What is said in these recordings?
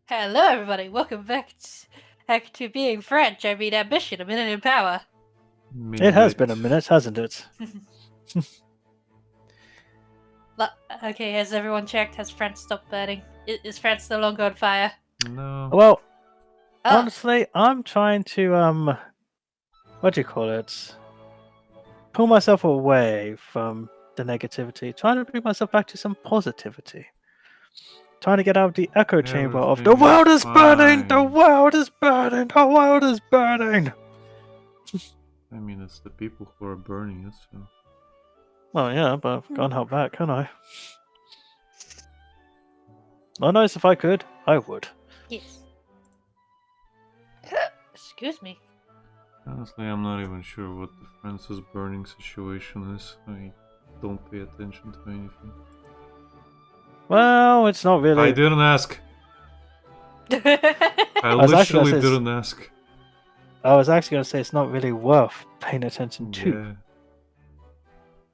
Hello, everybody. Welcome back to being French. I mean, ambition, a minute in power. It has been a minute, hasn't it? Okay, has everyone checked? Has France stopped burning? Is France no longer on fire? No. Well, Oh, honestly, I'm trying to what do you call it? Pull myself away from the negativity, trying to bring myself back to some positivity. Trying to get out of the echo chamber of the Everything world is burning, the fine. world is burning, the world is burning. I mean, it's the people who are burning it, so. Well, yeah, but I can't help that, can I? I knows if I could, I would. yes. Excuse me. Honestly, I'm not even sure what the France's burning situation is. I don't pay attention to anything. Well, it's not really. I didn't ask. I was actually literally gonna say didn't ask. I was actually going to say it's not really worth paying attention to.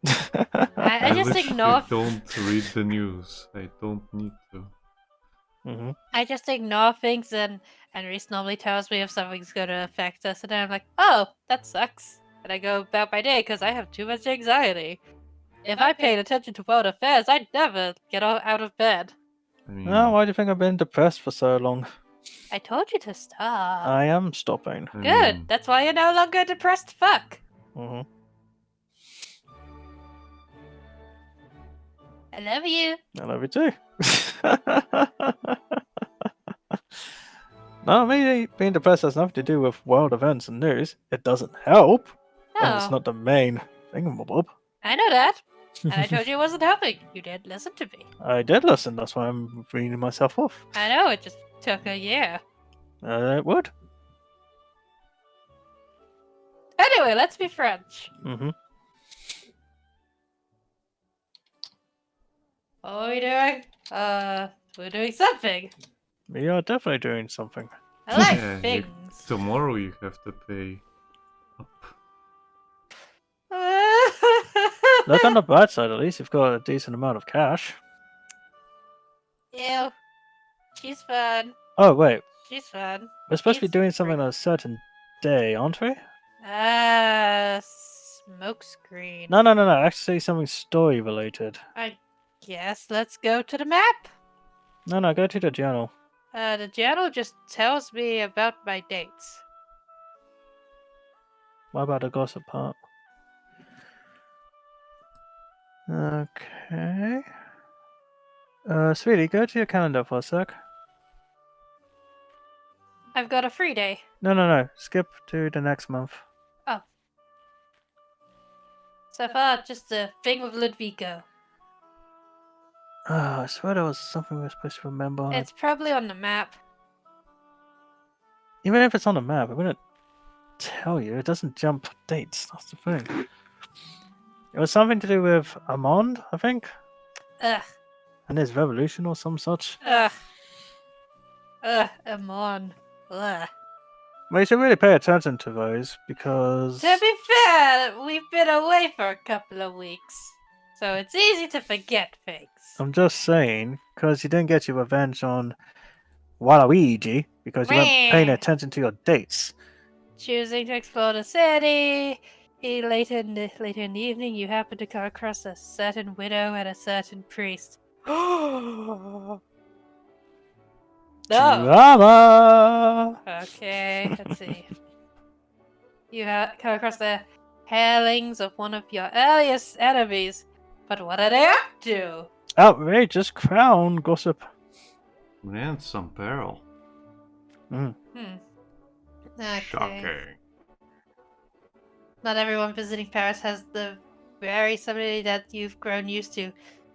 Yeah. I just literally ignore. don't read the news. I don't need to. Mm-hmm. I just ignore things, and Rhys normally tells me if something's going to affect us, and then I'm like, oh, that sucks. And I go about my day because I have too much anxiety. If I paid attention to world affairs, I'd never get out of bed. I mean, Oh, why do you think I've been depressed for so long? I told you to stop. I am stopping. Good. That's why you're no longer a depressed fuck. Mm-hmm. I love you. I love you too. No, me being depressed has nothing to do with world events and news. It doesn't help. And it's Oh, not the main thingamabob. I know that. And I told you it wasn't helping. You didn't listen to me. I did listen, that's why I'm weaning myself off. I know, it just took a year. It would. Anyway, let's be French. Mm-hmm. What are we doing? We're doing something. We are definitely doing something. I like Yeah, things. tomorrow you have to pay up. Look on the bright side, at least you've got a decent amount of cash. Ew. She's fun. Oh, wait. She's fun. We're supposed to be She's doing something great. on a certain day, aren't we? Smokescreen. No. Actually, something story related. I guess let's go to the map. No, go to the journal. The journal just tells me about my dates. What about the gossip part? Okay. Sweetie, go to your calendar for a sec. I've got a free day. No. Skip to the next month. Oh. So far, just a thing with Ludvico. I swear there was something we were supposed to remember on It's probably on the map. Even if it's on the map, it wouldn't tell you. It doesn't jump dates. That's the thing. It was something to do with Amond, I think, Ugh. and his revolution or some such. Amon. Ugh. Well, you should really pay attention to those because. To be fair, we've been away for a couple of weeks, so it's easy to forget things. I'm just saying, because you didn't get your revenge on Waluigi because you weren't paying attention to your dates. Choosing to explore the city. Later in the evening, you happen to come across a certain widow and a certain priest. No. Drama! Okay, let's see. You come across the hairlings of one of your earliest enemies. But what are they up to? Outrageous crown gossip. Man, some barrel. Okay. Shocking. Not everyone visiting Paris has the very somebody that you've grown used to.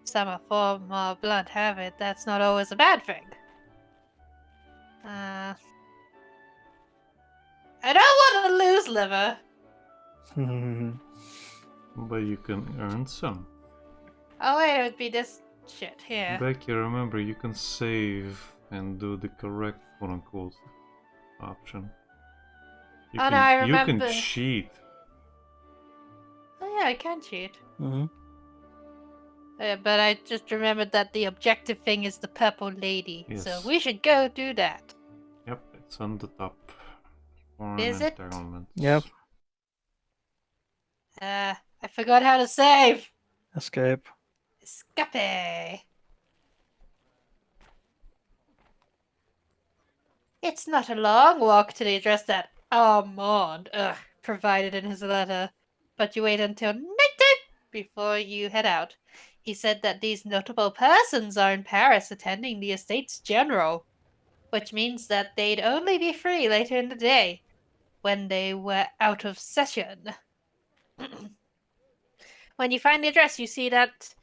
Some are form or blunt habit. That's not always a bad thing. I don't want to lose liver. But you can earn some. Oh wait, it would be this shit here. Becky, remember, you can save and do the correct quote-unquote option. You Oh, can, no, I you remember. can cheat. Oh yeah, I can cheat. But I just remembered that the objective thing is the purple lady. So Yes. we should go do that. Yep, it's on the top. Foreign Is it? entanglements. Yep. I forgot how to save. Escape. Escape. It's not a long walk to the address that Armand provided in his letter, but you wait until nighttime before you head out. He said that these notable persons are in Paris attending the Estates General, which means that they'd only be free later in the day, when they were out of session. When you find the address, you see that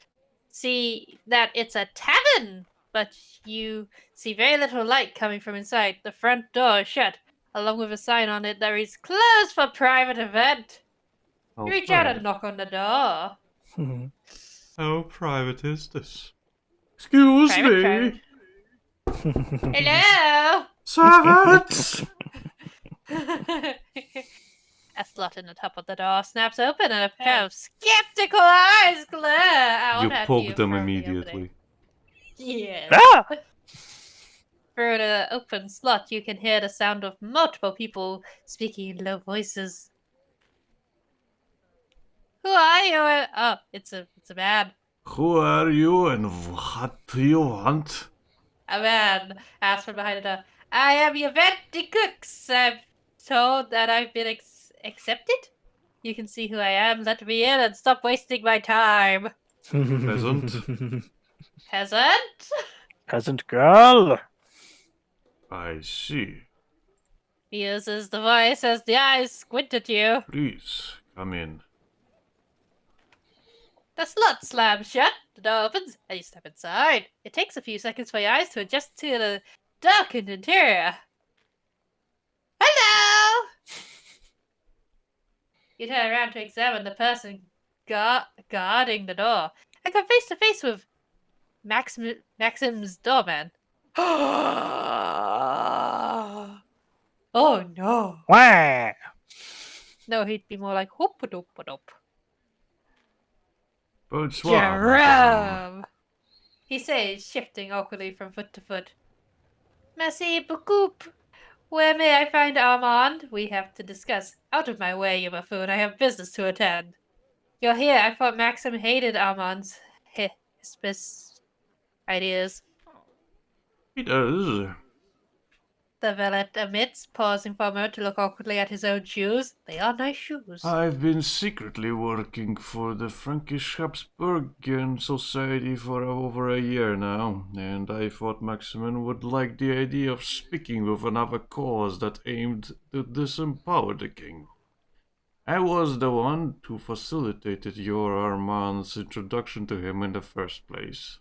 it's a tavern, but you see very little light coming from inside. The front door is shut, along with a sign on it that reads "Closed for private event." How You reach out private? and knock on the door. How private is this? Excuse Private, me! private. Hello! Servants! A slot in the top of the door snaps open and a pair of skeptical eyes glare out You at poke you them from the immediately. opening. Yes. Ah! Through the open slot, you can hear the sound of multiple people speaking in low voices. Who are you? Oh, it's a man. Who are you and what do you want? A man asks from behind the door. I am Yvette de Cooks. I'm told that I've been accepted. You can see who I am. Let me in and stop wasting my time. Peasant. Peasant? Peasant girl. I see. He uses the voice as the eyes squint at you. Please, come in. The slot slams shut, the door opens, and you step inside. It takes a few seconds for your eyes to adjust to the darkened interior. Hello! You turn around to examine the person guarding the door and come face to face with Maxim's doorman. Oh no. Wah! No, he'd be more like hoop-a-doop-a-doop. Bonsoir, madame. Jerome! He says, shifting awkwardly from foot to foot. Merci beaucoup. Where may I find Armand? We have to discuss. Out of my way, you buffoon. I have business to attend. You're here. I thought Maxim hated Armand's hispis ideas. He does. The valet admits, pausing for a moment to look awkwardly at his own shoes. They are nice shoes. I've been secretly working for the Frankish Habsburgian Society for over a year now, and I thought Maximin would like the idea of speaking with another cause that aimed to disempower the king. I was the one who facilitated your Armand's introduction to him in the first place.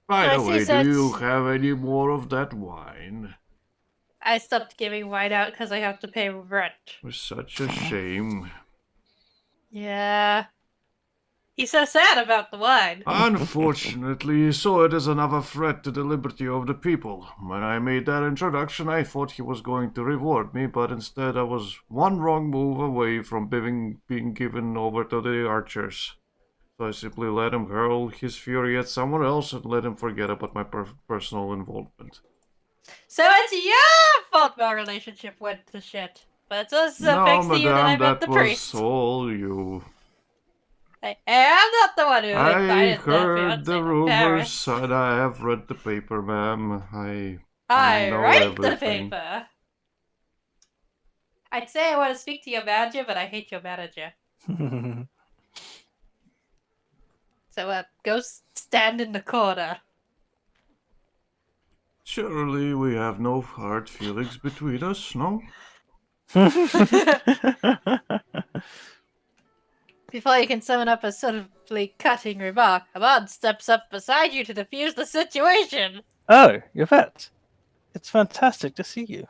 By the way, do you have any more of that wine? I stopped giving wine out because I have to pay rent. It's such a shame. Yeah. He's so sad about the wine. Unfortunately, he saw it as another threat to the liberty of the people. When I made that introduction, I thought he was going to reward me, but instead I was one wrong move away from being given over to the archers. So I simply let him hurl his fury at someone else and let him forget about my personal involvement. So it's your fault my relationship went to shit. But it's also thanks to you that I met the priest. That was all you. I am not the one who I invited heard the to rumors Paris. and I have read the paper, ma'am. I know write the everything. paper. I'd say I want to speak to your manager, but I hate your manager. So go stand in the corner. Surely we have no hard feelings between us, no? Before you can summon up a subtly cutting remark, Ahmad steps up beside you to defuse the situation. Oh, Yvette. It's fantastic to see you.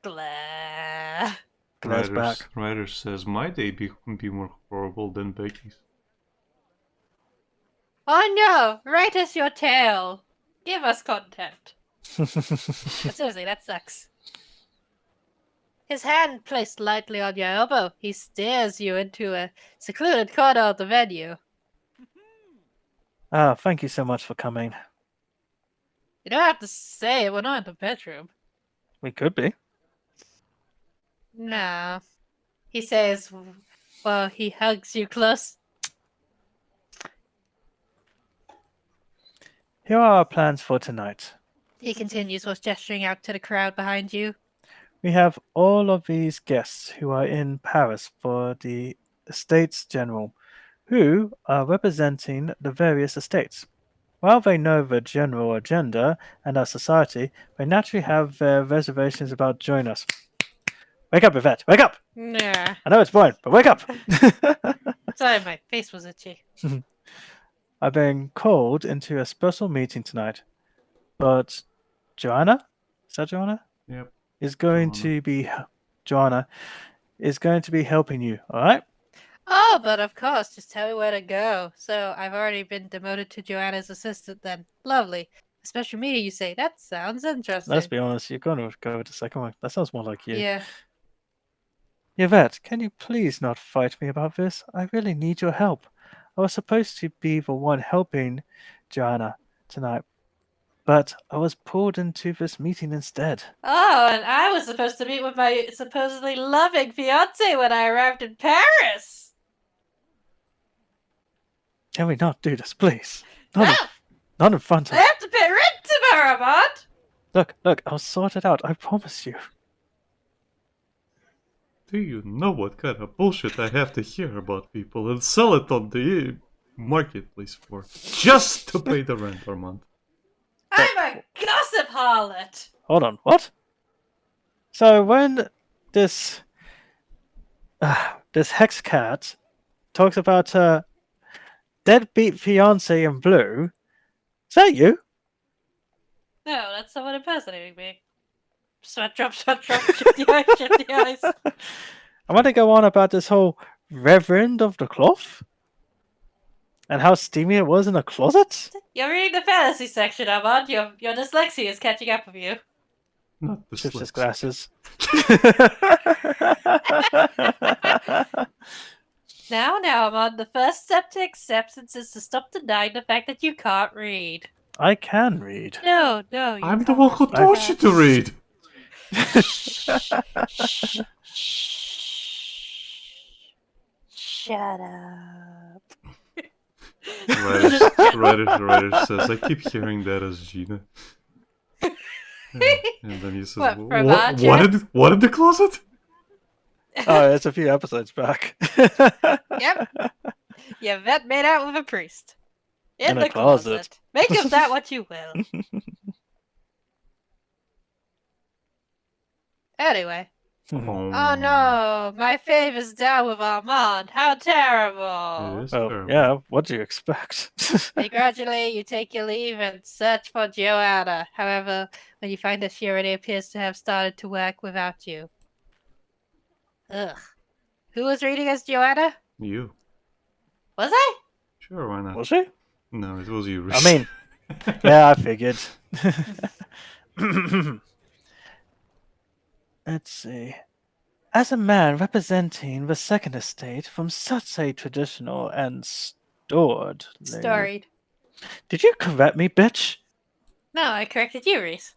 Glare. Glare's back. Ryder says my day be more horrible than Becky's. Oh no! Write us your tale. Give us content. But seriously, that sucks. His hand placed lightly on your elbow, he stares you into a secluded corner of the venue. Ah, thank you so much for coming. You don't have to say it. We're not in the bedroom. We could be. No. He says, well, he hugs you close. Here are our plans for tonight. He continues while gesturing out to the crowd behind you. We have all of these guests who are in Paris for the Estates General, who are representing the various estates. While they know the general agenda and our society, they naturally have their reservations about joining us. Wake up, Yvette! Wake up! Nah. I know it's boring, but wake up! Sorry, my face was itchy. I've been called into a special meeting tonight, but Joanna? Is that Joanna? Yep. Is going Joanna. to be Joanna is going to be helping you, alright? Oh, but of course, just tell me where to go. So I've already been demoted to Joanna's assistant then. Lovely. A special meeting, you say? That sounds interesting. Let's be honest, you're going to go with the second one. That sounds more like you. Yeah. Yvette, can you please not fight me about this? I really need your help. I was supposed to be the one helping Joanna tonight, but I was pulled into this meeting instead. Oh, and I was supposed to meet with my supposedly loving fiance when I arrived in Paris. Can we not do this, please? No, Not in front I of. have to pay rent tomorrow, Mont. Look, I'll sort it out. I promise you. Do you know what kind of bullshit I have to hear about people and sell it on the marketplace for just to pay the rent per month? I'm a gossip harlot. Hold on, what? So when this hex cat talks about her deadbeat fiance in blue, is that you? No, that's someone impersonating me. Sweat drop, shift the eyes, shift the eyes. I want to go on about this whole Reverend of the Cloth and how steamy it was in the closet. You're reading the fantasy section, Armand. Your dyslexia is catching up with you. Not the Shifts his slits. glasses. Now, Armand, the first step to acceptance is to stop denying the fact that you can't read. I can read. No, you I'm the can't. one who taught you to read. Shut up. Writer says, I keep hearing that as Gina. And then he says, What, from what Archer? what in the closet? Oh, it's a few episodes back. Yep. Yvette made out with a priest. In In a the closet. Make of that what you will. Anyway. Oh no, my favour's down with Armand. How terrible. It is Oh, terrible. yeah, what do you expect? Begrudgingly, you take your leave and search for Joanna. However, when you find that she already appears to have started to work without you. Ugh. Who was reading as Joanna? You. Was I? Sure, why not? Was she? No, it was you. I mean, yeah, I figured. Let's see. As a man representing the second estate from such a traditional and storied lineage- Storied. Did you correct me, bitch? No, I corrected you, Rhys.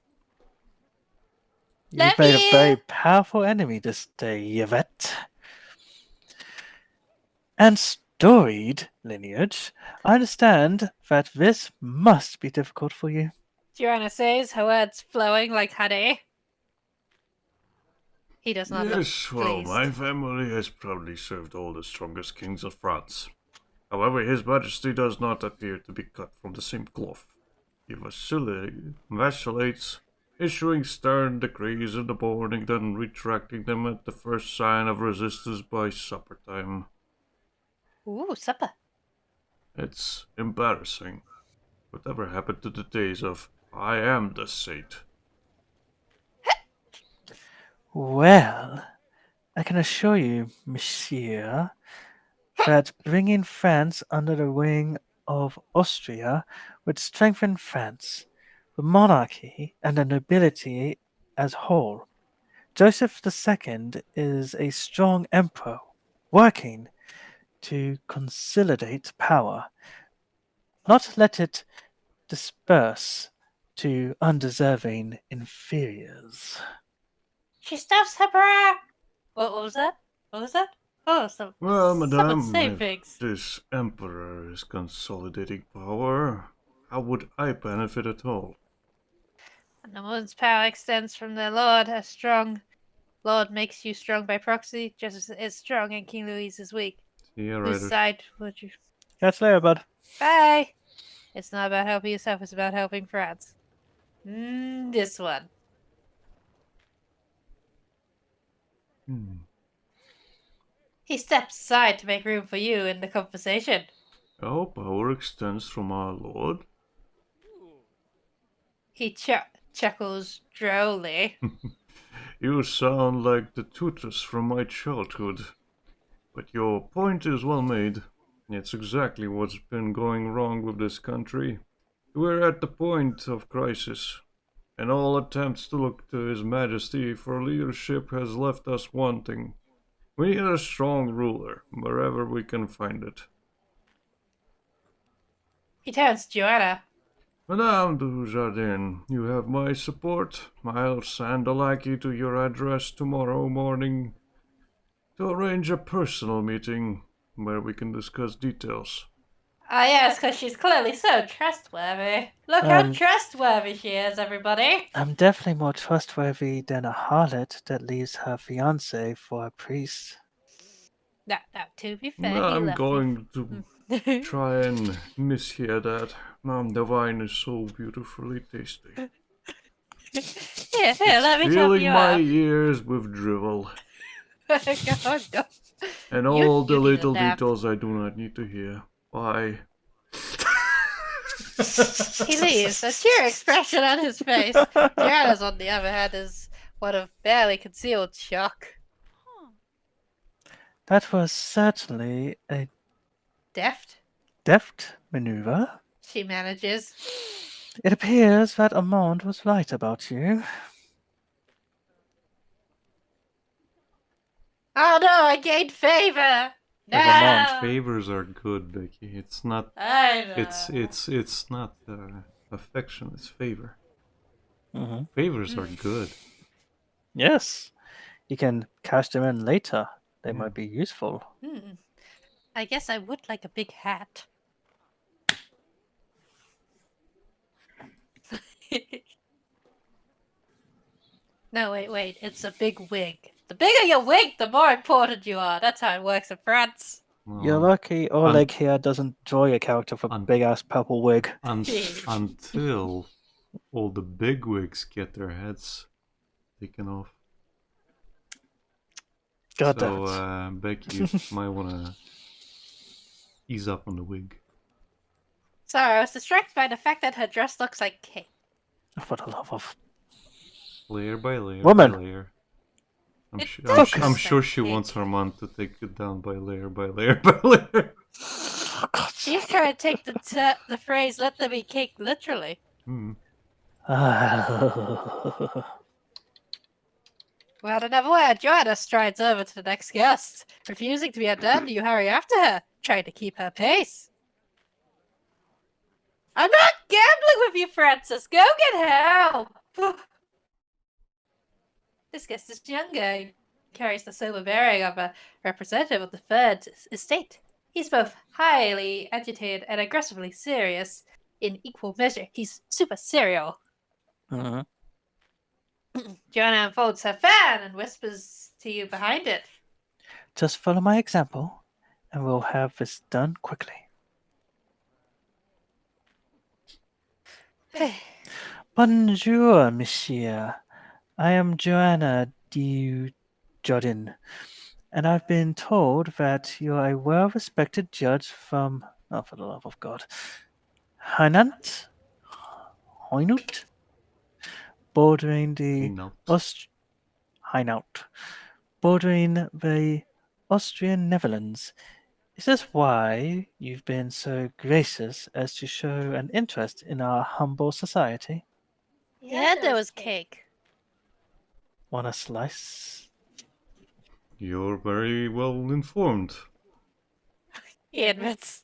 You've Love made a you. very powerful enemy this day, Yvette. And storied lineage, I understand that this must be difficult for you. Joanna says, her words flowing like honey. He does not look Yes, well, pleased. my family has probably served all the strongest kings of France. However, His Majesty does not appear to be cut from the same cloth. He vacillates, issuing stern decrees in the morning, then retracting them at the first sign of resistance by supper time. Ooh, supper. It's embarrassing. Whatever happened to the days of I am the saint? Well, I can assure you, monsieur, that bringing France under the wing of Austria would strengthen France, the monarchy, and the nobility as whole. Joseph II is a strong emperor, working to consolidate power. not let it disperse to undeserving inferiors. She stuffs her bra. What was that? What was that? Oh, Well, someone madame, say if things. this emperor is consolidating power, how would I benefit at all? And the woman's power extends from their lord. A strong lord makes you strong by proxy, just as it's strong and King Louis is weak. Yeah, Whose right. side would you? Catch you later, bud. Bye. It's not about helping yourself, it's about helping France. This one. He steps aside to make room for you in the conversation. Our power extends from our lord. He chuckles drolly. You sound like the tutors from my childhood. But your point is well made. It's exactly what's been going wrong with this country. We're at the point of crisis, and all attempts to look to His Majesty for leadership has left us wanting. We need a strong ruler, wherever we can find it. He turns to Joanna. Madame du Jardin, you have my support. I'll send a lackey to your address tomorrow morning to arrange a personal meeting where we can discuss details. Ah, yes, because she's clearly so trustworthy. Look how Um, trustworthy she is, everybody. I'm definitely more trustworthy than a harlot that leaves her fiancé for a priest. Now, to be fair, he I'm left going you. to try and mishear that. The wine is so beautifully tasty. Here, let me top Filling you my up. ears with drivel. Go. And You- all the you need a little nap. details I do not need to hear. Why? He leaves, a sheer expression on his face. Joanna's, on the other hand, is one of barely concealed shock. That was certainly a Deft, deft maneuver. she manages. It appears that Armand was right about you. Oh no, I gained favor! Never mind. No! Favors are good, Becky. It's not. I know. It's not affection. It's favor. Mm-hmm. Favors are good. Yes, you can cash them in later. They Yeah. might be useful. I guess I would like a big hat. No, wait. It's a big wig. The bigger your wig, the more important you are. That's how it works in France. You're lucky Oleg here doesn't draw your character with a big ass purple wig. Until all the bigwigs get their heads taken off. God damn it. Becky, you might want to ease up on the wig. Sorry, I was distracted by the fact that her dress looks like cake. For the love of... Layer by layer Woman. by layer. It I'm does sure look like she cake. wants Armand to take it down by layer by layer by layer. Oh, God. She's trying to take the phrase "let them eat cake" literally. Without another word, Joanna strides over to the next guest. Refusing to be undone, you hurry after her, trying to keep her pace. I'm not gambling with you, Francis. Go get help. This guest is younger. He carries the sober bearing of a representative of the third estate. He's both highly agitated and aggressively serious in equal measure. He's super serial. Mhm. Joanna unfolds her fan and whispers to you behind it. Just follow my example, and we'll have this done quickly. Bonjour, monsieur. I am Joanna du Jardin, and I've been told that you're a well-respected judge from, oh, for the love of God, Hainaut, bordering the Hainaut, bordering the Austrian Netherlands. Is this why you've been so gracious as to show an interest in our humble society? Yeah, there was cake. Want a slice? You're very well informed. He admits.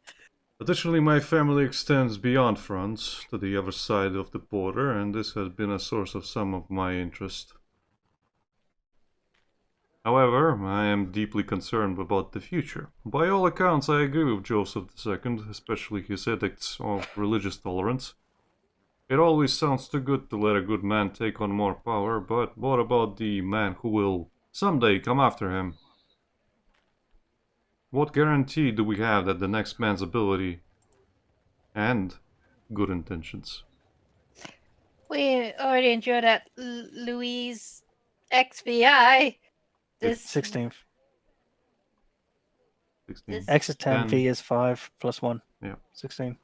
Additionally, my family extends beyond France, to the other side of the border, and this has been a source of some of my interest. However, I am deeply concerned about the future. By all accounts, I agree with Joseph II, especially his edicts of religious tolerance. It always sounds too good to let a good man take on more power, but what about the man who will someday come after him? What guarantee do we have that the next man's ability and good intentions? We already enjoyed that Louis XVI. This 16th. 16. X is 10, 10. V is 5 plus 1. Yeah. 16.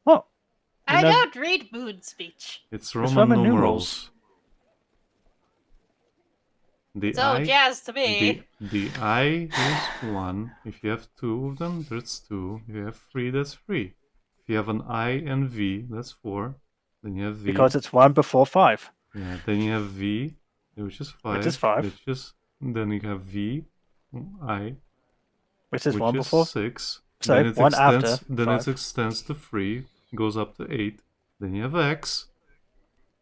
Oh! I don't read moon speech. It's Roman numerals. The It's all I, jazz to me. the I is 1. If you have 2 of them, that's 2. If you have 3, that's 3. If you have an I and V, that's 4. Then you have V. Because it's 1 before 5. Yeah, then you have V, which is 5. Which is 5. Then you have V, I, Which is which 1 is before. 6. So then it 1 extends, after then 5. it extends to 3, goes up to 8. Then you have X,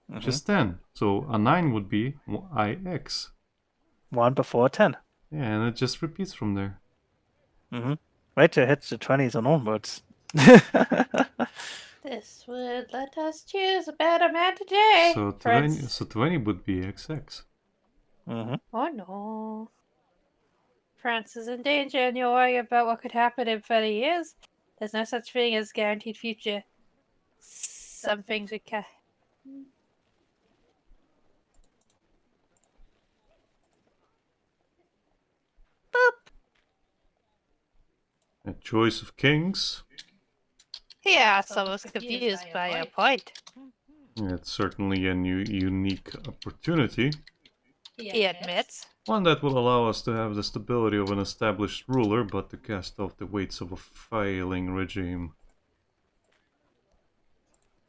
which is 10. So a 9 would be IX. 1 before 10. Yeah, and it just repeats from there. Wait till it hits the 20s and onwards. This would let us choose a better man today. So 20 would be XX. Oh no. France is in danger and you're worried about what could happen in 30 years. There's no such thing as guaranteed future. Some things we can. Boop. A choice of kings. Yeah, almost confused by your point. It's certainly a new, unique opportunity. He admits. One that will allow us to have the stability of an established ruler, but to cast off the weights of a failing regime.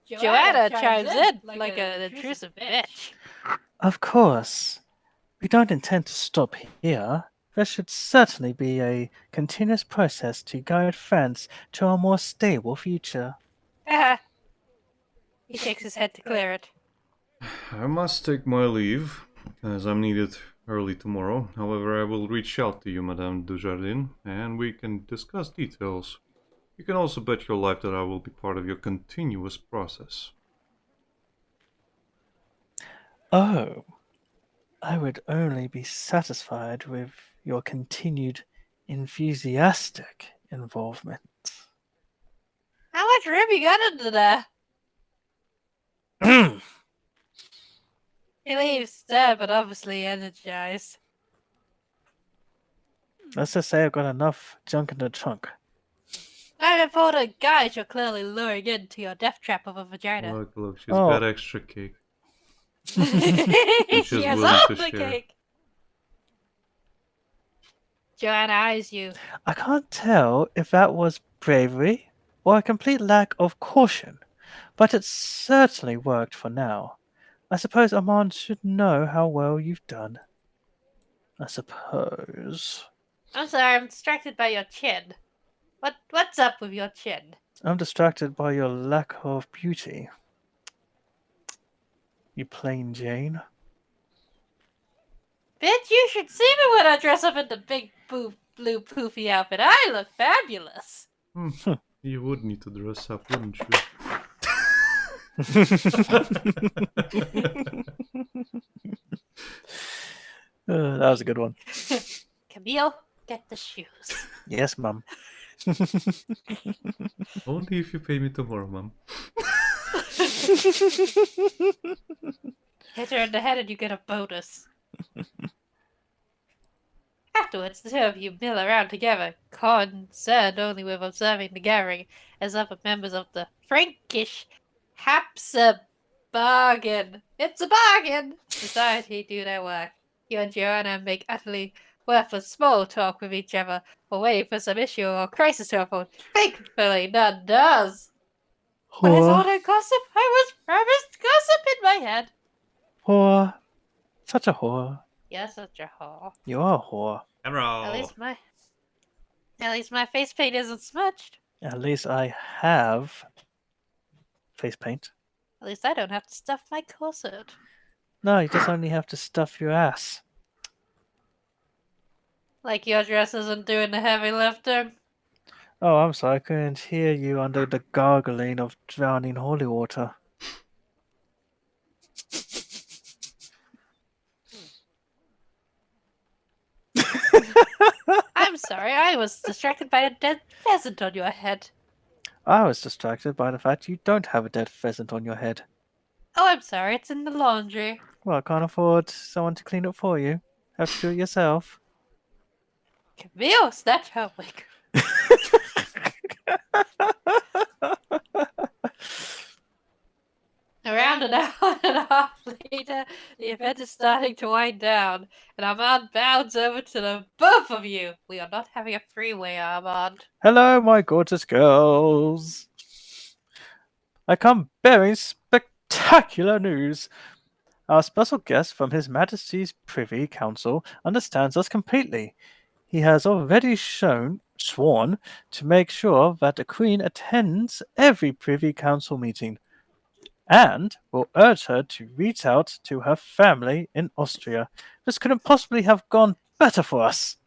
Joanna chimes in like an intrusive bitch. Of course. We don't intend to stop here. There should certainly be a continuous process to guide France to a more stable future. He shakes his head to clear it. I must take my leave, as I'm needed early tomorrow. However, I will reach out to you, Madame Dujardin, and we can discuss details. You can also bet your life that I will be part of your continuous process. Oh, I would only be satisfied with your continued enthusiastic involvement. How much room you got into there? He leaves sad but obviously energized. Let's just say I've got enough junk in the trunk. I'm important guys you're clearly luring into your death trap of a vagina. Look, she's got extra cake. She She's has willing all to the share. cake. Joanna eyes you. I can't tell if that was bravery or a complete lack of caution, but it certainly worked for now. I suppose Armand should know how well you've done. I suppose. I'm sorry, I'm distracted by your chin. What's up with your chin? I'm distracted by your lack of beauty. You plain Jane. Bitch, you should see me when I dress up in the big blue poofy outfit. I look fabulous. You would need to dress up, wouldn't you? That was a good one. Camille, get the shoes. Yes, Mum. Only if you pay me tomorrow, Mum. Hit her in the head and you get a bonus. Afterwards, the two of you mill around together, concerned only with observing the gathering as other members of the Frankish Habsburg bargain. It's a bargain! Society do their work. You and Joanna make utterly worthless small talk with each other while waiting for some issue or crisis to unfold. Thankfully, none does. But it's all that gossip. I was promised gossip in my head. Whore. Such a whore. You're such a whore. You are a whore. At least At least my face paint isn't smudged. At least I have face paint. At least I don't have to stuff my corset. No, you just only have to stuff your ass. Like your dress isn't doing the heavy lifting. Oh, I'm sorry, I couldn't hear you under the gargling of drowning holy water. I'm sorry, I was distracted by a dead pheasant on your head. I was distracted by the fact you don't have a dead pheasant on your head. Oh, I'm sorry, it's in the laundry. Well, I can't afford someone to clean it for you. Have to do it yourself. Camille, snatch her wig. Around an hour and a half later, the event is starting to wind down, and Armand bounds over to the both of you. We are not having a freeway, Armand. Hello, my gorgeous girls. I come bearing spectacular news. Our special guest from His Majesty's Privy Council understands us completely. He has already sworn to make sure that the Queen attends every Privy Council meeting, and will urge her to reach out to her family in Austria. This couldn't possibly have gone better for us.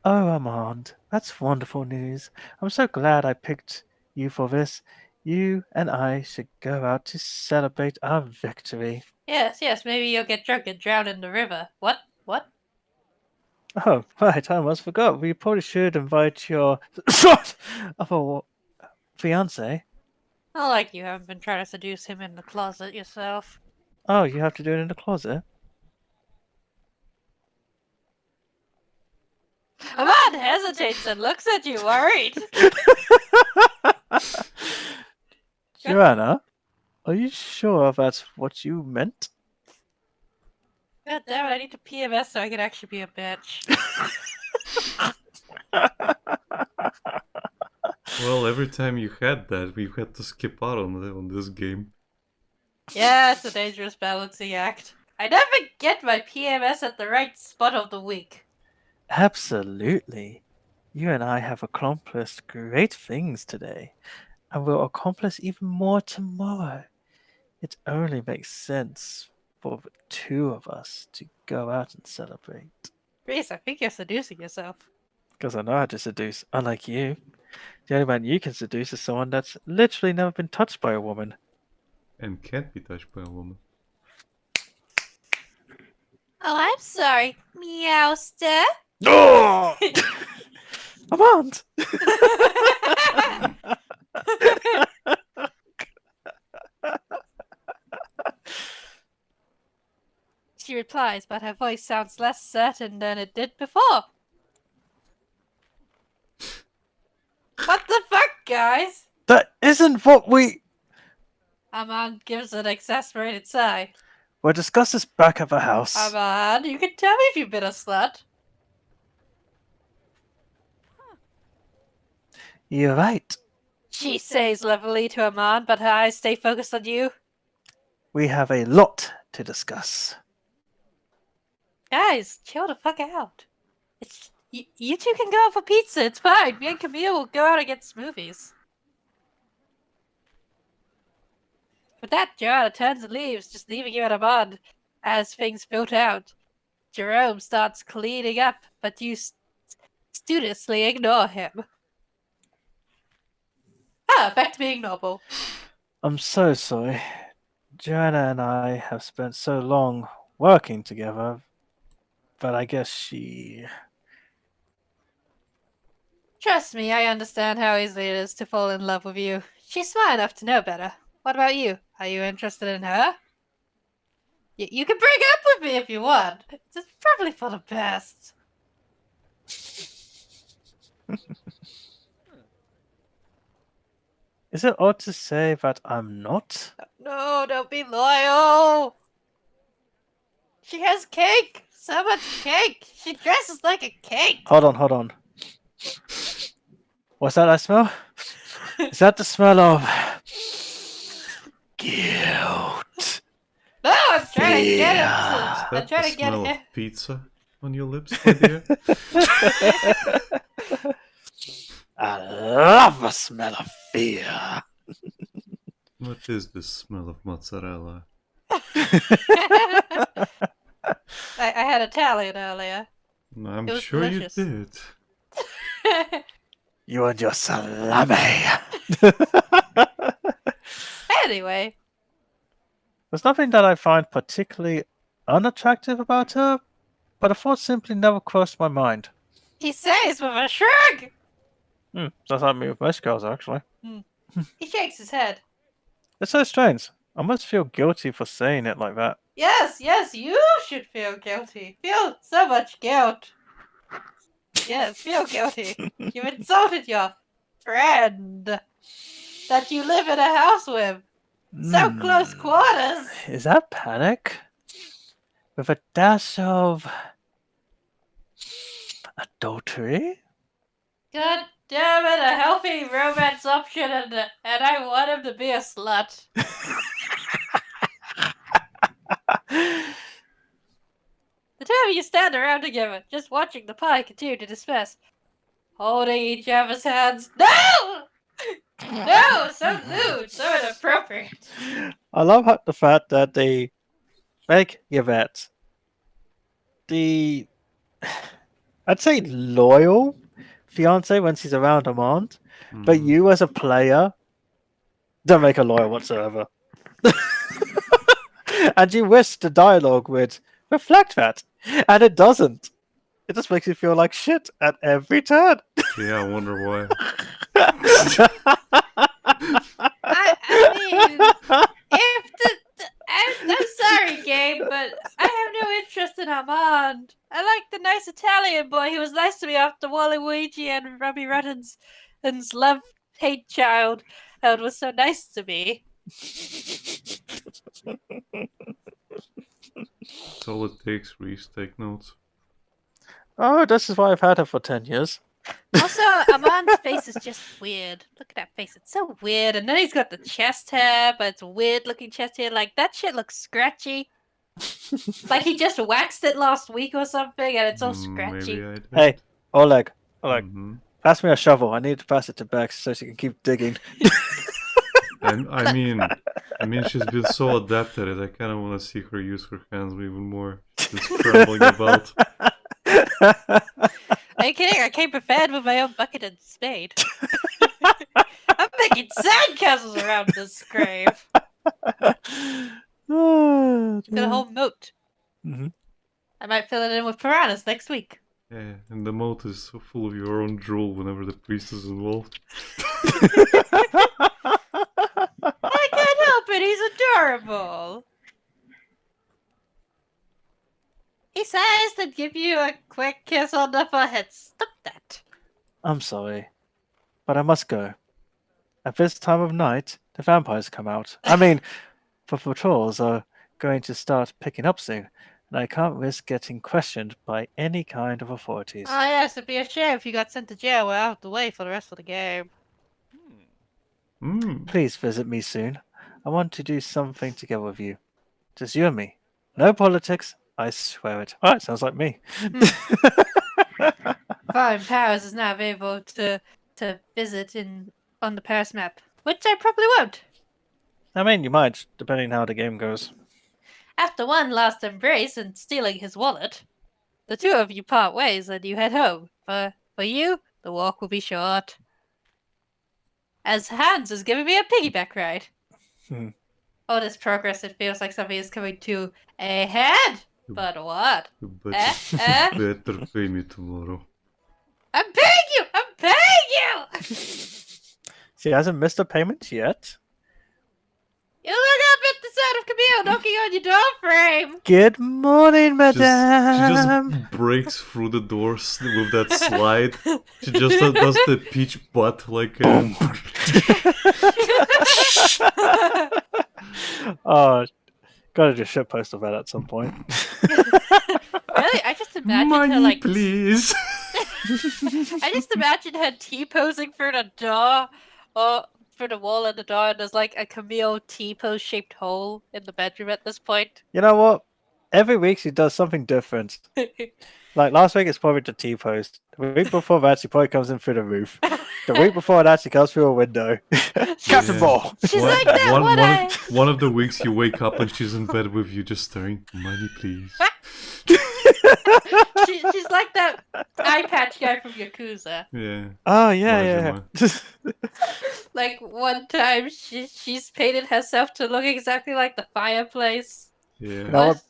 Oh, Armand, that's wonderful news. I'm so glad I picked you for this. You and I should go out to celebrate our victory. Yes, maybe you'll get drunk and drown in the river. What? Oh, right, I almost forgot. We probably should invite your other fiance. Not like you haven't been trying to seduce him in the closet yourself. Oh, you have to do it in the closet? Armand hesitates and looks at you worried. Joanna, are you sure that's what you meant? God damn it, I need to PMS so I can actually be a bitch. Well, every time you had that, we had to skip out on this game. Yeah, it's a dangerous balancing act. I never get my PMS at the right spot of the week. Absolutely. You and I have accomplished great things today, and will accomplish even more tomorrow. It only makes sense for the two of us to go out and celebrate. Rhys, I think you're seducing yourself. Because I know how to seduce, unlike you. The only man you can seduce is someone that's literally never been touched by a woman. And can't be touched by a woman. Oh, I'm sorry, Meowster. Oh! Armand! She replies, but her voice sounds less certain than it did before. What the fuck, guys? That isn't what we... Armand gives an exasperated sigh. We'll discuss this back at the house. Armand, you can tell me if you've been a slut. You're right. She says levelly to Armand, but her eyes stay focused on you. We have a lot to discuss. Guys, chill the fuck out. You two can go out for pizza, it's fine. Me and Camille will go out and get smoothies. With that, Joanna turns and leaves, just leaving you at Armand. As things built out, Jerome starts cleaning up, but you studiously ignore him. Back to being normal. I'm so sorry. Joanna and I have spent so long working together, but I guess she... Trust me, I understand how easy it is to fall in love with you. She's smart enough to know better. What about you? Are you interested in her? You can break up with me if you want. It's probably for the best. Is it odd to say that I'm not? No, don't be loyal. She has cake. So much cake. She dresses like a cake. Hold on. What's that I smell? Is that the smell of... guilt? No, I'm trying to get him Is to... that I'm trying the to get smell him... of pizza? on your lips, my dear? I love the smell of fear. What is this smell of mozzarella? I had Italian earlier. I'm It was sure delicious. you did. You and your salami. Anyway, There's nothing that I find particularly unattractive about her, but a thought simply never crossed my mind. he says with a shrug. That's like me with most girls, actually. He shakes his head. It's so strange. I must feel guilty for saying it like that. Yes, you should feel guilty. Feel so much guilt. Yes, feel guilty. You've insulted your friend that you live in a house with. So close quarters. Is that panic? With a dash of adultery? God damn it, a healthy romance option, and I want him to be a slut. The two of you stand around together, just watching the pie continue to disperse, holding each other's hands. No! No! So lewd, so inappropriate. I love the fact that they make Yvette the, I'd say, loyal fiance when she's around Armand, but you as a player don't make her loyal whatsoever. And you wish the dialogue would reflect that, and it doesn't. It just makes you feel like shit at every turn. Yeah, I wonder why. I mean, if I'm sorry, Gabe, but I have no interest in Armand. I like the nice Italian boy who was nice to me after Waluigi and Robbie Rutten's love-hate child and was so nice to me. That's all it takes, Rhys. Take notes. Oh, this is why I've had her for 10 years. Also, Armand's face is just weird. Look at that face. It's so weird. And then he's got the chest hair, but it's weird looking chest hair. Like, that shit looks scratchy. Like he just waxed it last week or something, and it's all scratchy. Maybe I did. Hey, Oleg, Mhm. pass me a shovel. I need to pass it to Bex so she can keep digging. And I mean, she's been so adept at it. I kind of want to see her use her hands even more. Just scrambling about. Are you kidding? I came prepared with my own bucket and spade. I'm making sandcastles around this grave. Got a whole moat. Mm-hmm. I might fill it in with piranhas next week. Yeah, and the moat is so full of your own drool whenever the priest is involved. I can't help it. He's adorable. He says to give you a quick kiss on the forehead. Stop that. I'm sorry, but I must go. At this time of night, the vampires come out. I mean, the patrols are going to start picking up soon, and I can't risk getting questioned by any kind of authorities. Oh yes, it'd be a shame if you got sent to jail. We're out of the way for the rest of the game. Please visit me soon. I want to do something together with you. Just you and me. No politics, I swear it. Alright, sounds like me. Foreign Powers is now available to visit on the Paris map, which I probably won't. I mean, you might, depending how the game goes. After one last embrace and stealing his wallet, the two of you part ways and you head home. For you, the walk will be short. As Hans is giving me a piggyback ride. Oh, this progress, it feels like something is coming to a head. But what? You better pay me tomorrow. I'm paying you! I'm paying you! She hasn't missed a payment yet. You look up at the sound of Camille knocking on your door frame! Good morning, madame! She just breaks through the doors with that slide. She just does the peach butt like Oh, gotta do a shitpost of that at some point. Really? I just imagine money, her like... please! I just imagine her T-posing through the door, or through the wall of the door, and there's like a Camille T-pose shaped hole in the bedroom at this point. You know what? Every week she does something different. Like last week, it's probably the T-post. The week before that, she probably comes in through the roof. The week before that, she comes through a window. Captain Yeah. Ball. She's like that. One of the weeks you wake up and she's in bed with you, just staring. Money, please. She's like that eye patch guy from Yakuza. Yeah. Oh yeah. Like one time, she's painted herself to look exactly like the fireplace. Yeah. know what?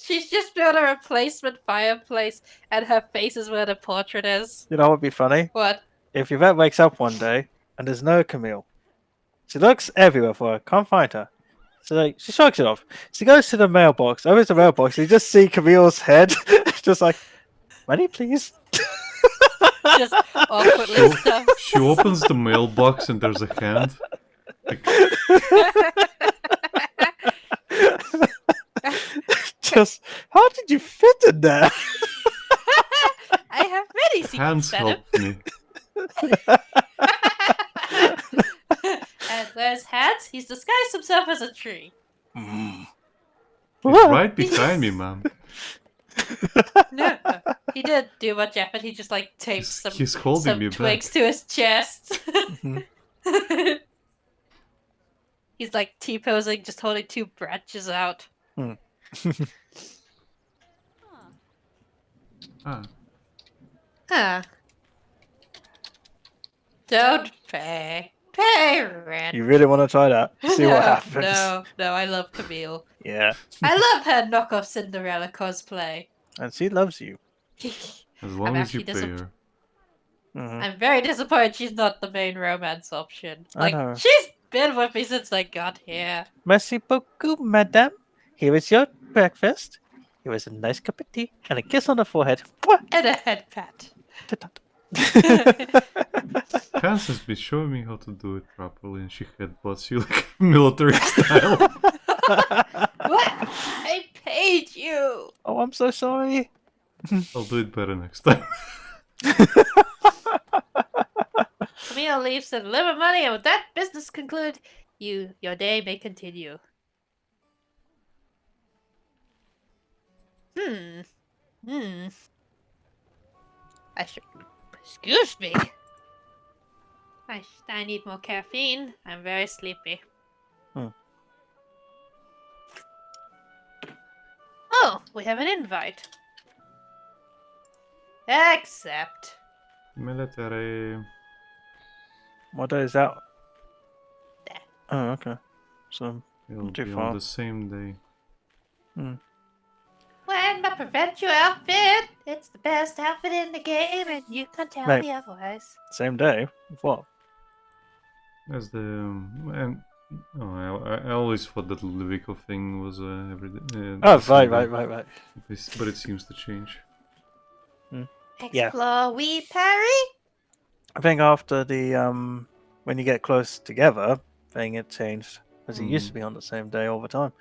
She's just built a replacement fireplace, and her face is where the portrait is. You know what would be funny? What? If Yvette wakes up one day and there's no Camille. She looks everywhere for her, can't find her. So like, she shrugs it off. She goes to the mailbox, opens the mailbox, and you just see Camille's head, just like, money please. Just awkwardly stuff. She opens the mailbox and there's a hand. Like, Just, how did you fit in there? I have many secrets. hands help me. And where's Hans? He's disguised himself as a tree. He's right behind me, man. No, he didn't do much effort. He just like taped He's holding me some twigs back. to his chest. He's like T-posing, just holding two branches out. Ah. Huh. Don't pay. Pay rent. You really want to try that? See what happens. No, I love Camille. Yeah. I love her knockoff Cinderella cosplay. And she loves you. As long I'm as you actually pay her. I'm very disappointed she's not the main romance option. I know. Like, she's been with me since I got here. Merci beaucoup, madame. Here is your breakfast. Here is a nice cup of tea and a kiss on the forehead. Mwah! And a head pat. Hans has been showing me how to do it properly and she headbutts you like military style. What? I paid you. Oh, I'm so sorry. I'll do it better next time. Camille leaves to deliver money, and with that business concluded, your day may continue. I should. Excuse me. I need more caffeine. I'm very sleepy. Oh, we have an invite. Accept. Military. What day is that? There. Oh, okay. So, It'll too be far. on the same day. When my prevent outfit, it's the best outfit in the game, and you can't tell Mate. me otherwise. Same day? What? As the and I always thought that Ludovico thing was every day. Oh, the same right. day. But it seems to change. Yeah. Explore we Perry? I think after the, when you get close together, thing it changed. Because it used to be on the same day all the time.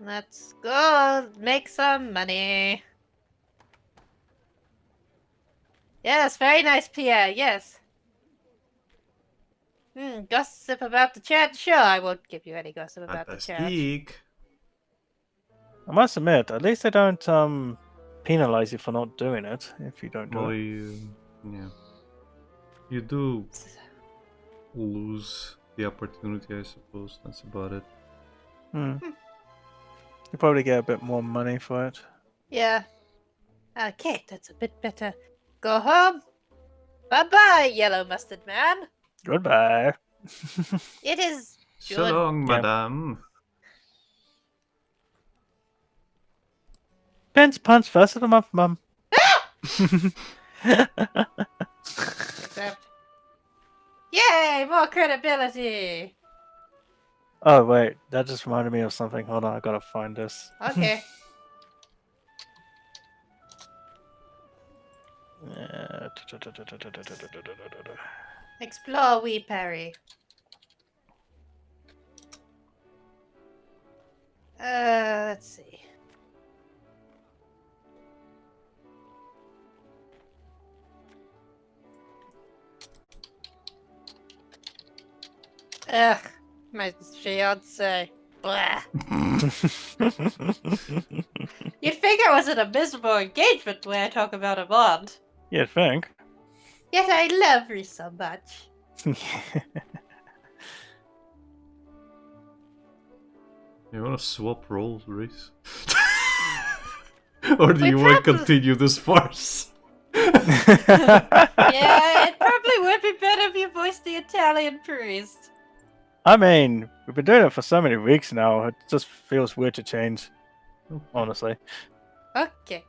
Let's go make some money. Yes, very nice, Pierre, yes. Gossip about the chat? Sure, I won't give you any gossip about the chat. Fantastic. I must admit, at least they don't, penalize you for not doing it, if you don't do Well, it. yeah. You do lose the opportunity, I suppose. That's about it. You probably get a bit more money for it. Yeah. Okay, that's a bit better. Go home. Bye-bye, yellow mustard man. Goodbye. It is So good. long, Yeah. madame. Pence punch first of the month, mum. Except... Yay, more credibility. Oh, wait. That just reminded me of something. Hold on, I gotta find this. Okay. Explore we Perry. Let's see. Ugh, my fiance. Blah. You'd think I was in a miserable engagement when I talk about a bond. You'd think. Yet I love Rhys so much. You wanna swap roles, Rhys? Or do you want to probably- continue this farce? Yeah, it probably would be better if you voiced the Italian priest. I mean, we've been doing it for so many weeks now. It just feels weird to change. Honestly. Okay.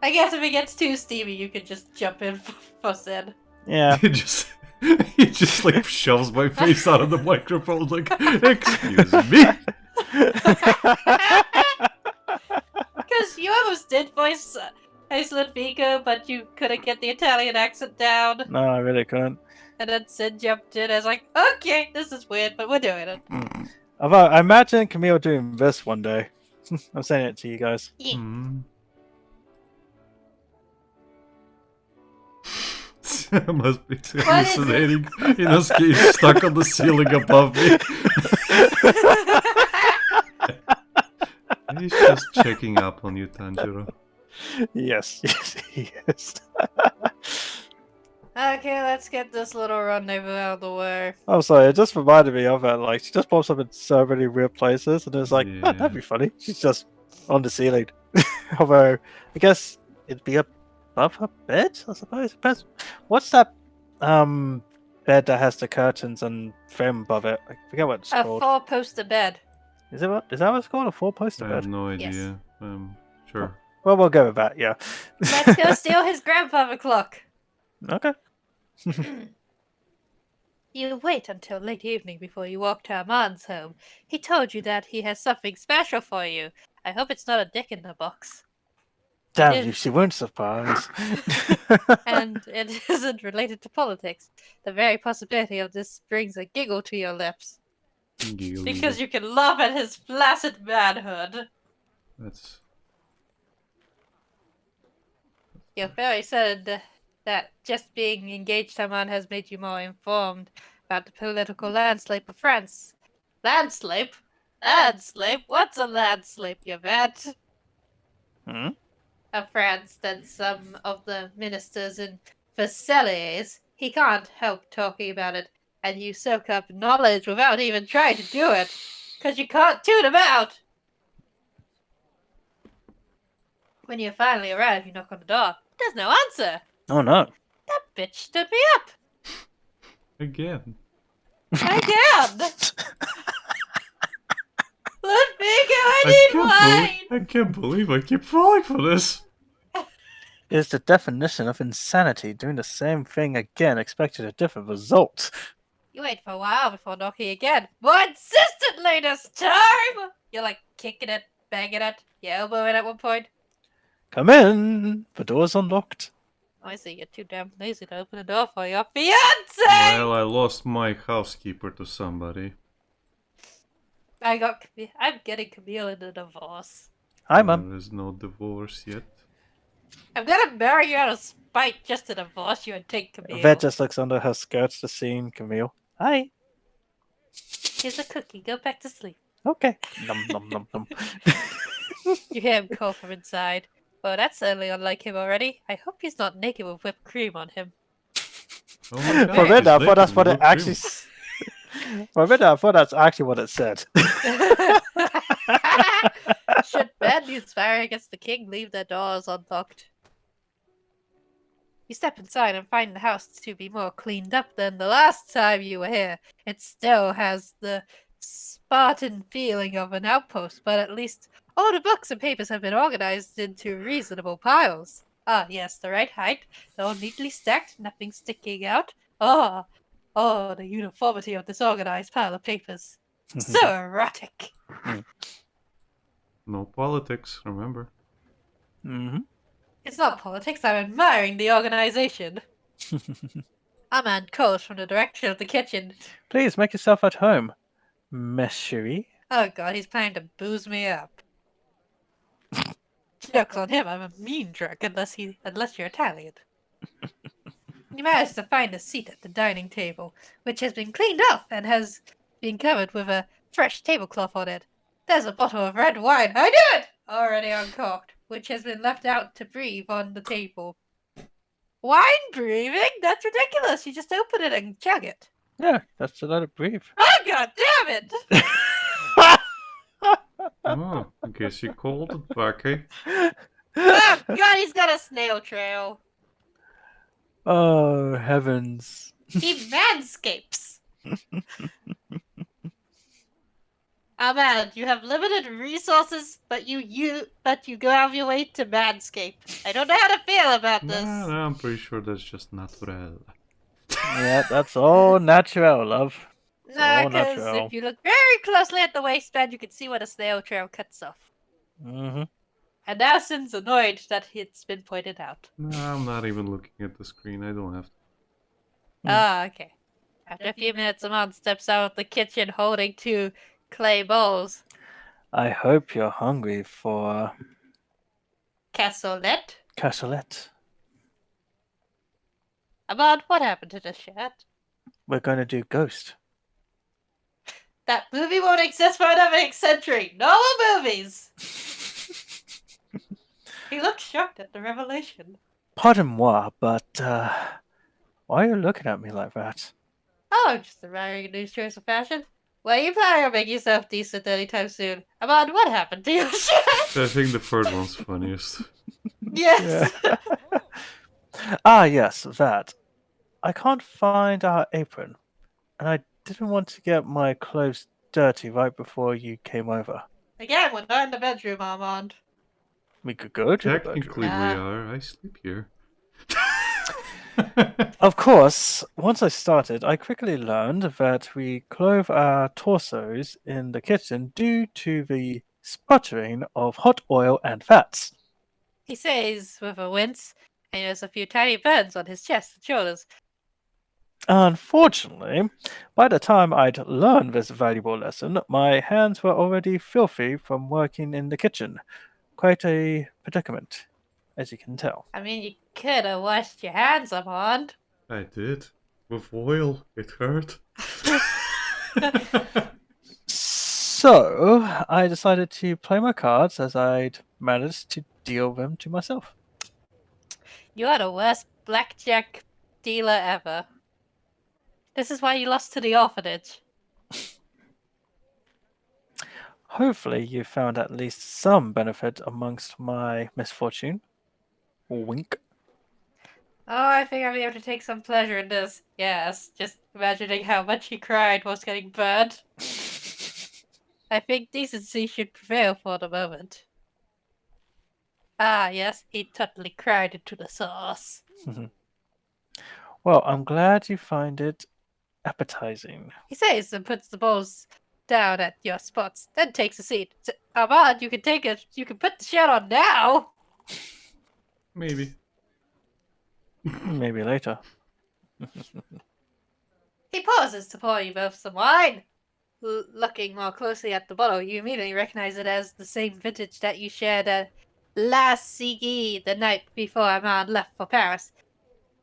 I guess if it gets too steamy, you could just jump in for Sid. Yeah. He just like shoves my face out of the microphone like, excuse me. Because you almost did voice Iceland Vico, but you couldn't get the Italian accent down. No, I really couldn't. And then Sid jumped in. I was like, okay, this is weird, but we're doing it. Although, I imagine Camille doing this one day. I'm saying it to you guys. Yeah. Must be hallucinating in a cage stuck on the ceiling above me. He's just checking up on you, Tanjiro. Yes, he is. Okay, let's get this little rendezvous out of the way. Oh, sorry, it just reminded me of it. Like, she just pops up in so many weird places, and it's like, Yeah. oh, that'd be funny. She's just on the ceiling. Although, I guess it'd be above her bed, I suppose. Depends. What's that bed that has the curtains and frame above it? I forget what it's A called. four-poster bed. Is that what it's called? A four-poster I bed? have no Yes. idea. Sure. Well, we'll go with that, yeah. Let's go steal his grandfather clock. Okay. You wait until late evening before you walk to Armand's home. He told you that he has something special for you. I hope it's not a dick in the box. Damn It you, is. she won't surprise. And it isn't related to politics. The very possibility of this brings a giggle to your lips. Giggle, Because you can laugh at his flaccid manhood. That's Your fairy said that just being engaged to Armand has made you more informed about the political landscape of France. Landscape? Landscape? What's a landscape, you vet? Hmm? Of France than some of the ministers in Versailles. He can't help talking about it, and you soak up knowledge without even trying to do it, 'cause you can't tune him out. When you finally arrive, you knock on the door. There's no answer. Oh no. That bitch stood me up. again. Again. Let me go, I need wine. I can't believe I keep falling for this. It's the definition of insanity, doing the same thing again, expecting a different result. You wait for a while before knocking again. More insistently this time! You're like kicking it, banging it, you elbow it at one point. Come in! The door's unlocked. I see you're too damn lazy to open the door for your fiance! Well, I lost my housekeeper to somebody. I'm getting Camille in a divorce. Hi, Mum. There is no divorce yet. I'm gonna marry you out of spite just to divorce you and take Camille. Vet just looks under her skirts to see Camille. Hi. Here's a cookie, go back to sleep. Okay. Nom nom nom nom. You hear him call from inside. Well, that's certainly unlike him already. I hope he's not naked with whipped cream on him. Oh my god. For a minute, I he's thought that's naked what with it actually. For a minute, I thought that's actually what it said. Should men conspiring against the king leave their doors unlocked? You step inside and find the house to be more cleaned up than the last time you were here. It still has the Spartan feeling of an outpost, but at least all the books and papers have been organized into reasonable piles. Ah, yes, the right height. They're all neatly stacked, nothing sticking out. Oh, the uniformity of this organized pile of papers. So erotic. No politics, remember. Mm-hmm. It's not politics, I'm admiring the organization. A man calls from the direction of the kitchen. Please make yourself at home, Monsieur. Oh god, he's planning to booze me up. Joke's on him, I'm a mean drunk unless you're Italian. You manage to find a seat at the dining table, which has been cleaned off and has been covered with a fresh tablecloth on it. There's a bottle of red wine. I knew it! Already uncorked, which has been left out to breathe on the table. Wine breathing? That's ridiculous. You just open it and chug it. Yeah, that's to let it breathe. Oh, god damn it! Oh, I guess you called it, Becky. Oh, god, he's got a snail trail. Oh, heavens. He manscapes. Oh man, you have limited resources, but you go out of your way to manscape. I don't know how to feel about this. No, I'm pretty sure that's just natural. Yeah, that's all natural, love. Nah, all because natural. if you look very closely at the waistband, you can see where the snail trail cuts off. Mm-hmm. And now Sin's annoyed that it's been pointed out. No, I'm not even looking at the screen. I don't have to. Ah, okay. After a few minutes, Amon steps out of the kitchen holding 2 clay bowls. I hope you're hungry for Cassolette? cassolette. Amon, what happened to the shirt? We're going to do Ghost. That movie won't exist for another century. No more movies. He looked shocked at the revelation. Pardon moi, but why are you looking at me like that? Oh, just admiring a new choice of fashion. Well, you probably will make yourself decent anytime soon. Amon, what happened to your shirt? I think the third one's funniest. Yes. Ah, yes, that. I can't find our apron, and I didn't want to get my clothes dirty right before you came over. Again, we're not in the bedroom, Armand. We could go to the Technically, bedroom. we are. I sleep here. Of course, once I started, I quickly learned that we clove our torsos in the kitchen due to the sputtering of hot oil and fats. He says with a wince, and there's a few tiny burns on his chest and shoulders. Unfortunately, by the time I'd learned this valuable lesson, my hands were already filthy from working in the kitchen. Quite a predicament, as you can tell. I mean, you could have washed your hands, Armand. I did. With oil. It hurt. So, I decided to play my cards as I'd managed to deal them to myself. You are the worst blackjack dealer ever. This is why you lost to the orphanage. Hopefully, you found at least some benefit amongst my misfortune. Wink. Oh, I think I'll be able to take some pleasure in this. Yes, just imagining how much he cried whilst getting burned. I think decency should prevail for the moment. Ah, yes, he totally cried into the sauce. Well, I'm glad you find it appetizing. He says and puts the bowls down at your spots, then takes a seat. Armand, you can take it. You can put the shirt on now. Maybe. Maybe later. He pauses to pour you both some wine. Looking more closely at the bottle, you immediately recognize it as the same vintage that you shared at La Sigui the night before Armand left for Paris.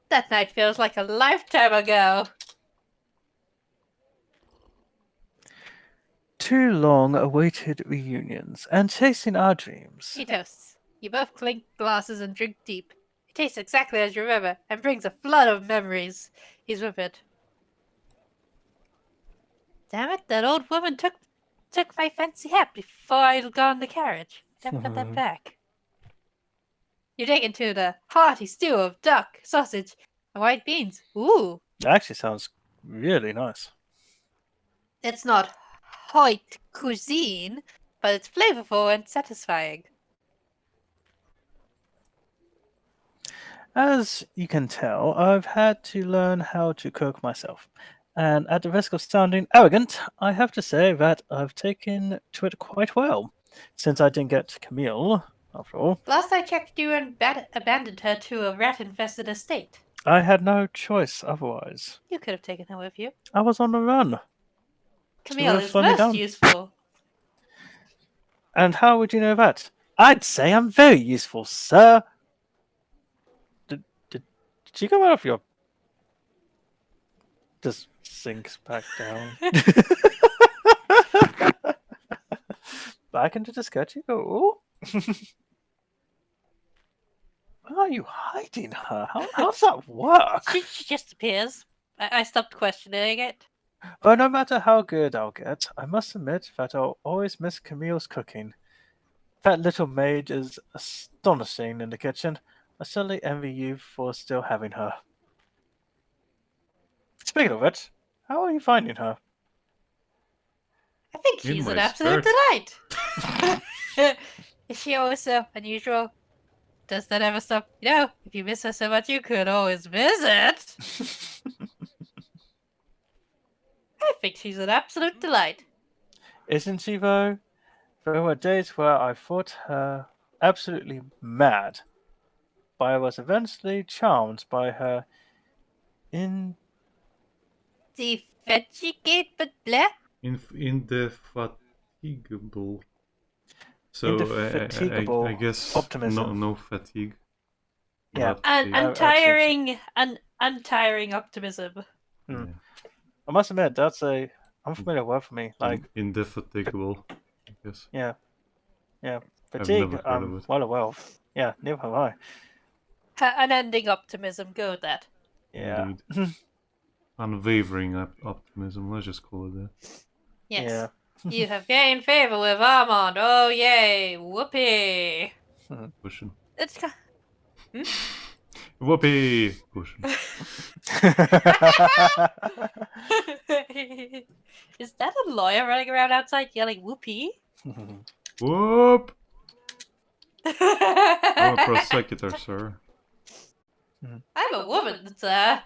That night feels like a lifetime ago. 2 long-awaited reunions and chasing our dreams. He toasts. You both clink glasses and drink deep. It tastes exactly as you remember and brings a flood of memories. He's with it. Damn it, that old woman took my fancy hat before I got in the carriage. Never got that back. You dig into the hearty stew of duck, sausage, and white beans. Ooh. That actually sounds really nice. It's not haute cuisine, but it's flavorful and satisfying. As you can tell, I've had to learn how to cook myself. And at the risk of sounding arrogant, I have to say that I've taken to it quite well, since I didn't get Camille, after all. Last I checked, you abandoned her to a rat-infested estate. I had no choice otherwise. You could have taken her with you. I was on the run. Camille would've is slowed me most down. useful. And how would you know that? I'd say I'm very useful, sir. Did you come out of your... Just sinks back down. back into the skirt you go. Where are you hiding her? How's that work? She just appears. I stopped questioning it. But no matter how good I'll get, I must admit that I'll always miss Camille's cooking. That little maid is astonishing in the kitchen. I certainly envy you for still having her. Speaking of it, how are you finding her? I think In she's my an absolute delight. Is she always so unusual? Does that ever stop? You know, if you miss her so much, you could always visit. I think she's an absolute delight. Isn't she, though? There were days where I thought her absolutely mad, but I was eventually charmed by her Indefatigable blah. Indefatigable. So indefatigable I guess optimism. no fatigue. Yeah. But Untiring optimism. Hmm. yeah. I must admit, that's a unfamiliar word for me. Like, Indefatigable, I guess. yeah. I've Fatigue, never heard of it. well. Yeah, neither have I. Unending optimism, go with that. Yeah. Indeed. Unwavering optimism, let's just call it that. Yes. Yeah. You have gained favor with Armand. Oh, yay. Whoopee. Pushing. It's Whoopee! Pushing. Is that a lawyer running around outside yelling whoopee? Whoop! I'm a I'm prosecutor, sir. a woman, sir.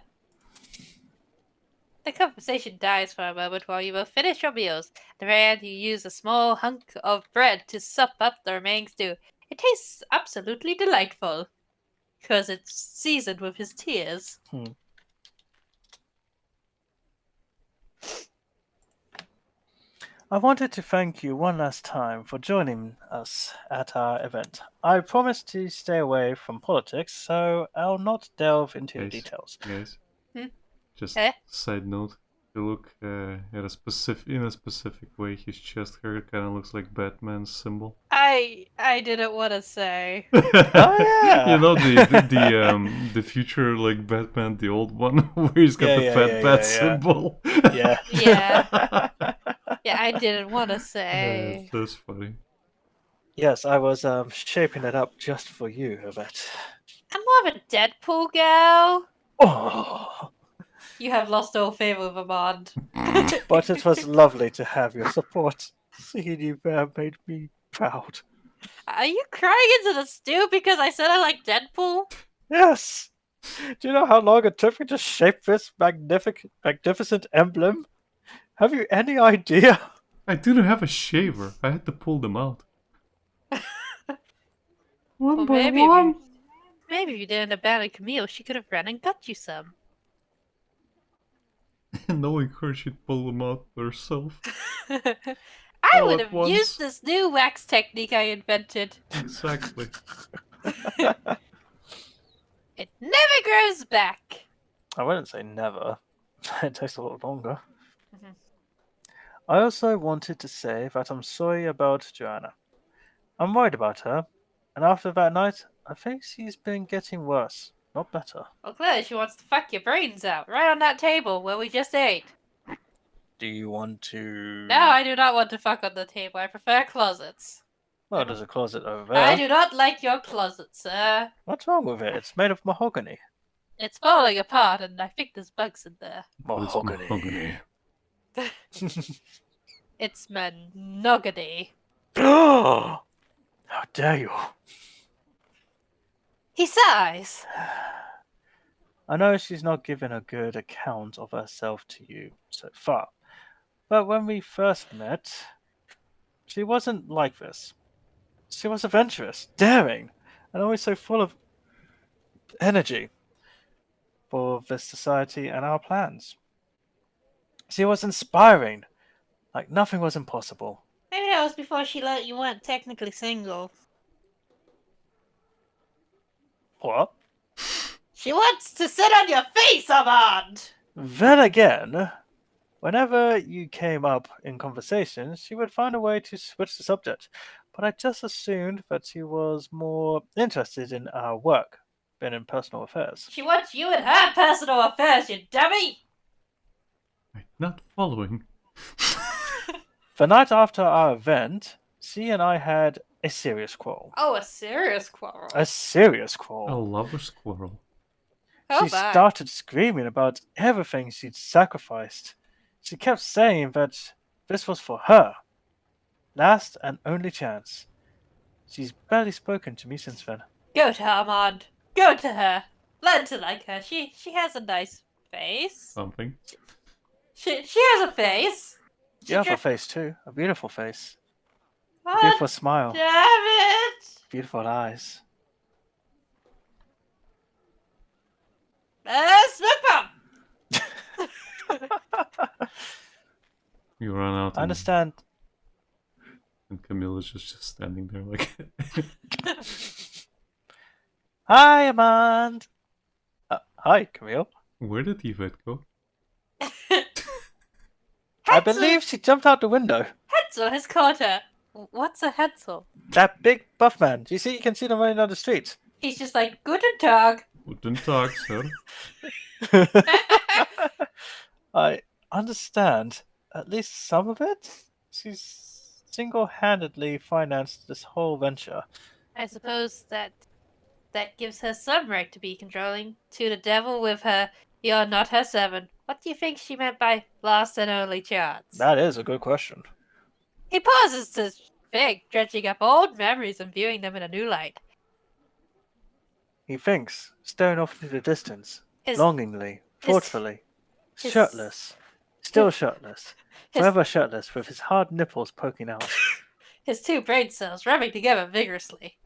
The conversation dies for a moment while you both finish your meals. At the very end, you use a small hunk of bread to sup up the remaining stew. It tastes absolutely delightful. Because it's seasoned with his tears. I wanted to thank you one last time for joining us at our event. I promised to stay away from politics, so I'll not delve into the details. Guys, just Eh? side note. You look in a specific way. His chest hair kind of looks like Batman's symbol. I didn't want to say. Oh yeah. You know the future like Batman, the old one, where he's got the fat bat symbol. Yeah. Yeah. Yeah, I didn't want to say. That's funny. Yes, I was shaping it up just for you, Yvette. I'm more of a Deadpool gal. Oh, You have lost all favor with Armand. but it was lovely to have your support. Seeing you there made me proud. Are you crying into the stew because I said I like Deadpool? Yes. Do you know how long it took me to shape this magnificent emblem? Have you any idea? I didn't have a shaver. I had to pull them out. One by one. Maybe if you didn't abandon Camille, she could have run and got you some. Knowing her, she'd pull them out herself. I All would at have once. used this new wax technique I invented. Exactly. It never grows back. I wouldn't say never. It takes a lot longer. Mhm. I also wanted to say that I'm sorry about Joanna. I'm worried about her, and after that night, I think she's been getting worse, not better. Well, clearly she wants to fuck your brains out, right on that table where we just ate. Do you want to... No, I do not want to fuck on the table. I prefer closets. Well, there's a closet over there. I do not like your closet, sir. What's wrong with it? It's made of mahogany. It's falling apart, and I think there's bugs in there. Mahogany. It's monogamy. How dare you! He sighs. I know she's not given a good account of herself to you so far, but when we first met, she wasn't like this. She was adventurous, daring, and always so full of energy for this society and our plans. She was inspiring, like nothing was impossible. Maybe that was before she learned you weren't technically single. What? She wants to sit on your face, Armand! Then again, Whenever you came up in conversation, she would find a way to switch the subject. But I just assumed that she was more interested in our work than in personal affairs. She wants you in her personal affairs, you dummy! I'm not following. The night after our event, she and I had a serious quarrel. Oh, a serious quarrel. A serious A quarrel. lover's quarrel. Oh, She my. started screaming about everything she'd sacrificed. She kept saying that this was for her. Last and only chance. She's barely spoken to me since then. Go to her, Armand. Go to her. Learn to like her. She has a nice face. Something. She has a face. You have a face too. A beautiful face. A Oh, beautiful smile. damn it! Beautiful eyes. Smoke bomb! You run out. I understand. And Camilla's just standing there like. Hi, Amand. Hi, Camille. Where did Yvette go? I believe she jumped out the window. Hetzel has caught her. What's a Hetzel? That big buff man. Do you see? You can see them running down the street. He's just like, Guten Tag. Guten Tag, sir. I understand at least some of it. She's single-handedly financed this whole venture. I suppose that gives her some right to be controlling. To the devil with her, you're not her servant. What do you think she meant by last and only chance? That is a good question. He pauses to think, dredging up old memories and viewing them in a new light. He thinks, staring off into the distance, His, longingly, thoughtfully, his- shirtless, still shirtless, his- forever shirtless, with his hard nipples poking out. his two brain cells rubbing together vigorously.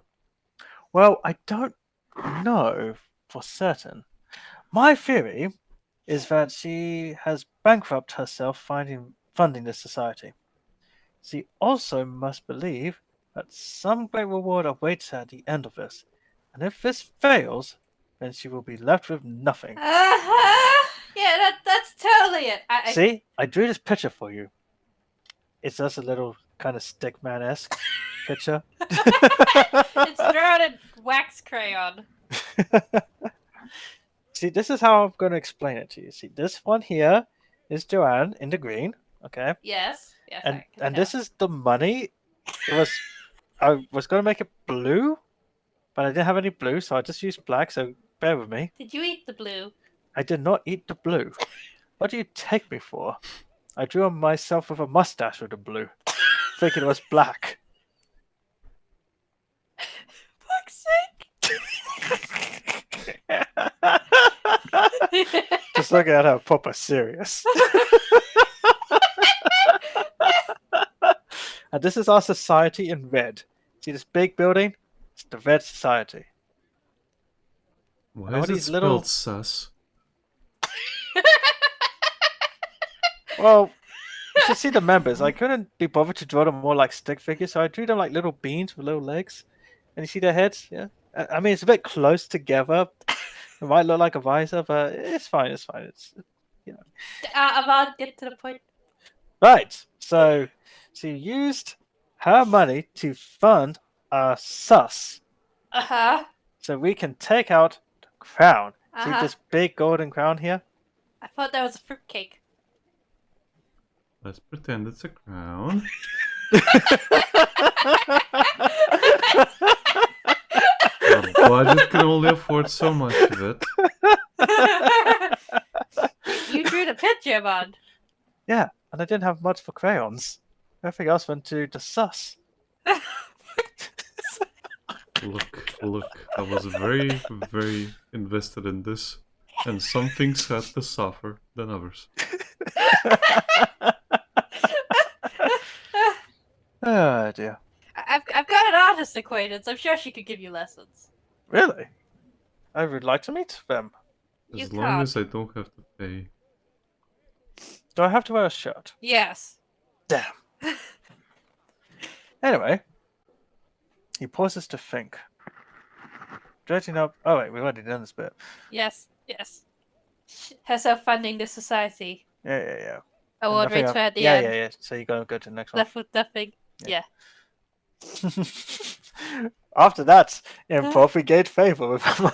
Well, I don't know for certain. My theory is that she has bankrupted herself funding this society. She also must believe that some great reward awaits her at the end of this, and if this fails, then she will be left with nothing. Yeah, that's totally it. See, I drew this picture for you. It's just a little kind of stickman-esque picture. It's drawn in wax crayon. See, this is how I'm going to explain it to you. See, this one here is Joanne in the green, okay? Yes. And this is the money. I was going to make it blue, but I didn't have any blue, so I just used black, so bear with me. Did you eat the blue? I did not eat the blue. What do you take me for? I drew on myself with a mustache with the blue, thinking it was black. Fuck's sake. Just looking at her proper serious. And this is our society in red. See this big building? It's the Red Society. Why And all is it these spelled little- sus? Well, you should see the members. I couldn't be bothered to draw them more like stick figures, so I drew them like little beans with little legs. And you see their heads? Yeah. I mean, it's a bit close together. It might look like a visor, but it's fine. It's fine. It's Ahmad, get to the point. right. So she used her money to fund our sus, Uh-huh. so we can take out the crown. See Uh-huh. this big golden crown here? I thought that was a fruitcake. Let's pretend it's a crown. Our budget can only afford so much of it. You drew the picture, Ahmad. Yeah, and I didn't have much for crayons. Everything else went to the sus. Look, I was very, very invested in this, and some things had to suffer than others. Oh dear. I've got an artist acquaintance. I'm sure she could give you lessons. Really? I would like to meet them. You As long can't. as I don't have to pay. Do I have to wear a shirt? Yes. Damn. Anyway, he pauses to think. Dredging up. Oh, wait, we've already done this bit. Yes. Herself funding the society. Yeah. I And won't think reach I've- at the yeah, end. yeah. So you gotta go to the next one. Left with nothing. Yeah. Yeah. After that, improv we gained favor with him.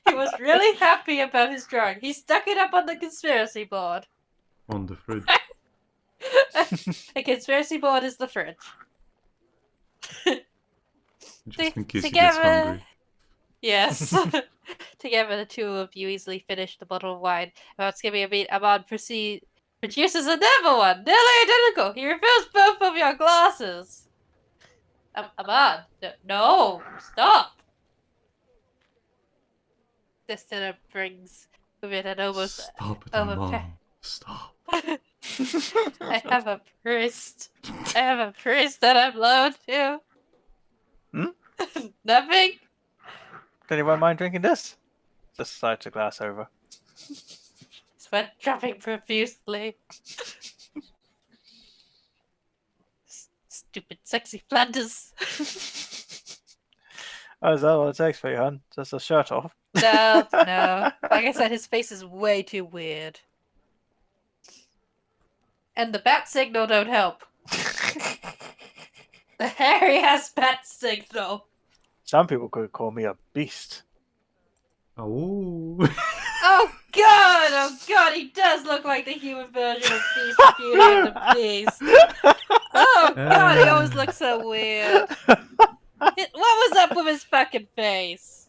He was really happy about his drawing. He stuck it up on the conspiracy board. On the fridge. The conspiracy board is the fridge. Just in case he gets hungry. Yes. Together, the two of you easily finish the bottle of wine. About skipping a beat, Ahmad produces another one, nearly identical. He refills both of your glasses. Ahmad, no, stop. This dinner brings with it an almost Stop it, overpa- Mom. Stop. I have a priest. I have a priest that I'm loaned to. Nothing? Does anyone mind drinking this? Just slides a glass over. Sweat dropping profusely. Stupid, sexy Flanders. Oh, is that what it takes for you, hon? Just a shirt off? No. Like I said, his face is way too weird. And the bat signal don't help. The hairy ass bat signal. Some people could call me a beast. Oh. Oh god, he does look like the human version of Beast of Beauty and the Beast. Oh god, he always looks so weird. What was up with his fucking face?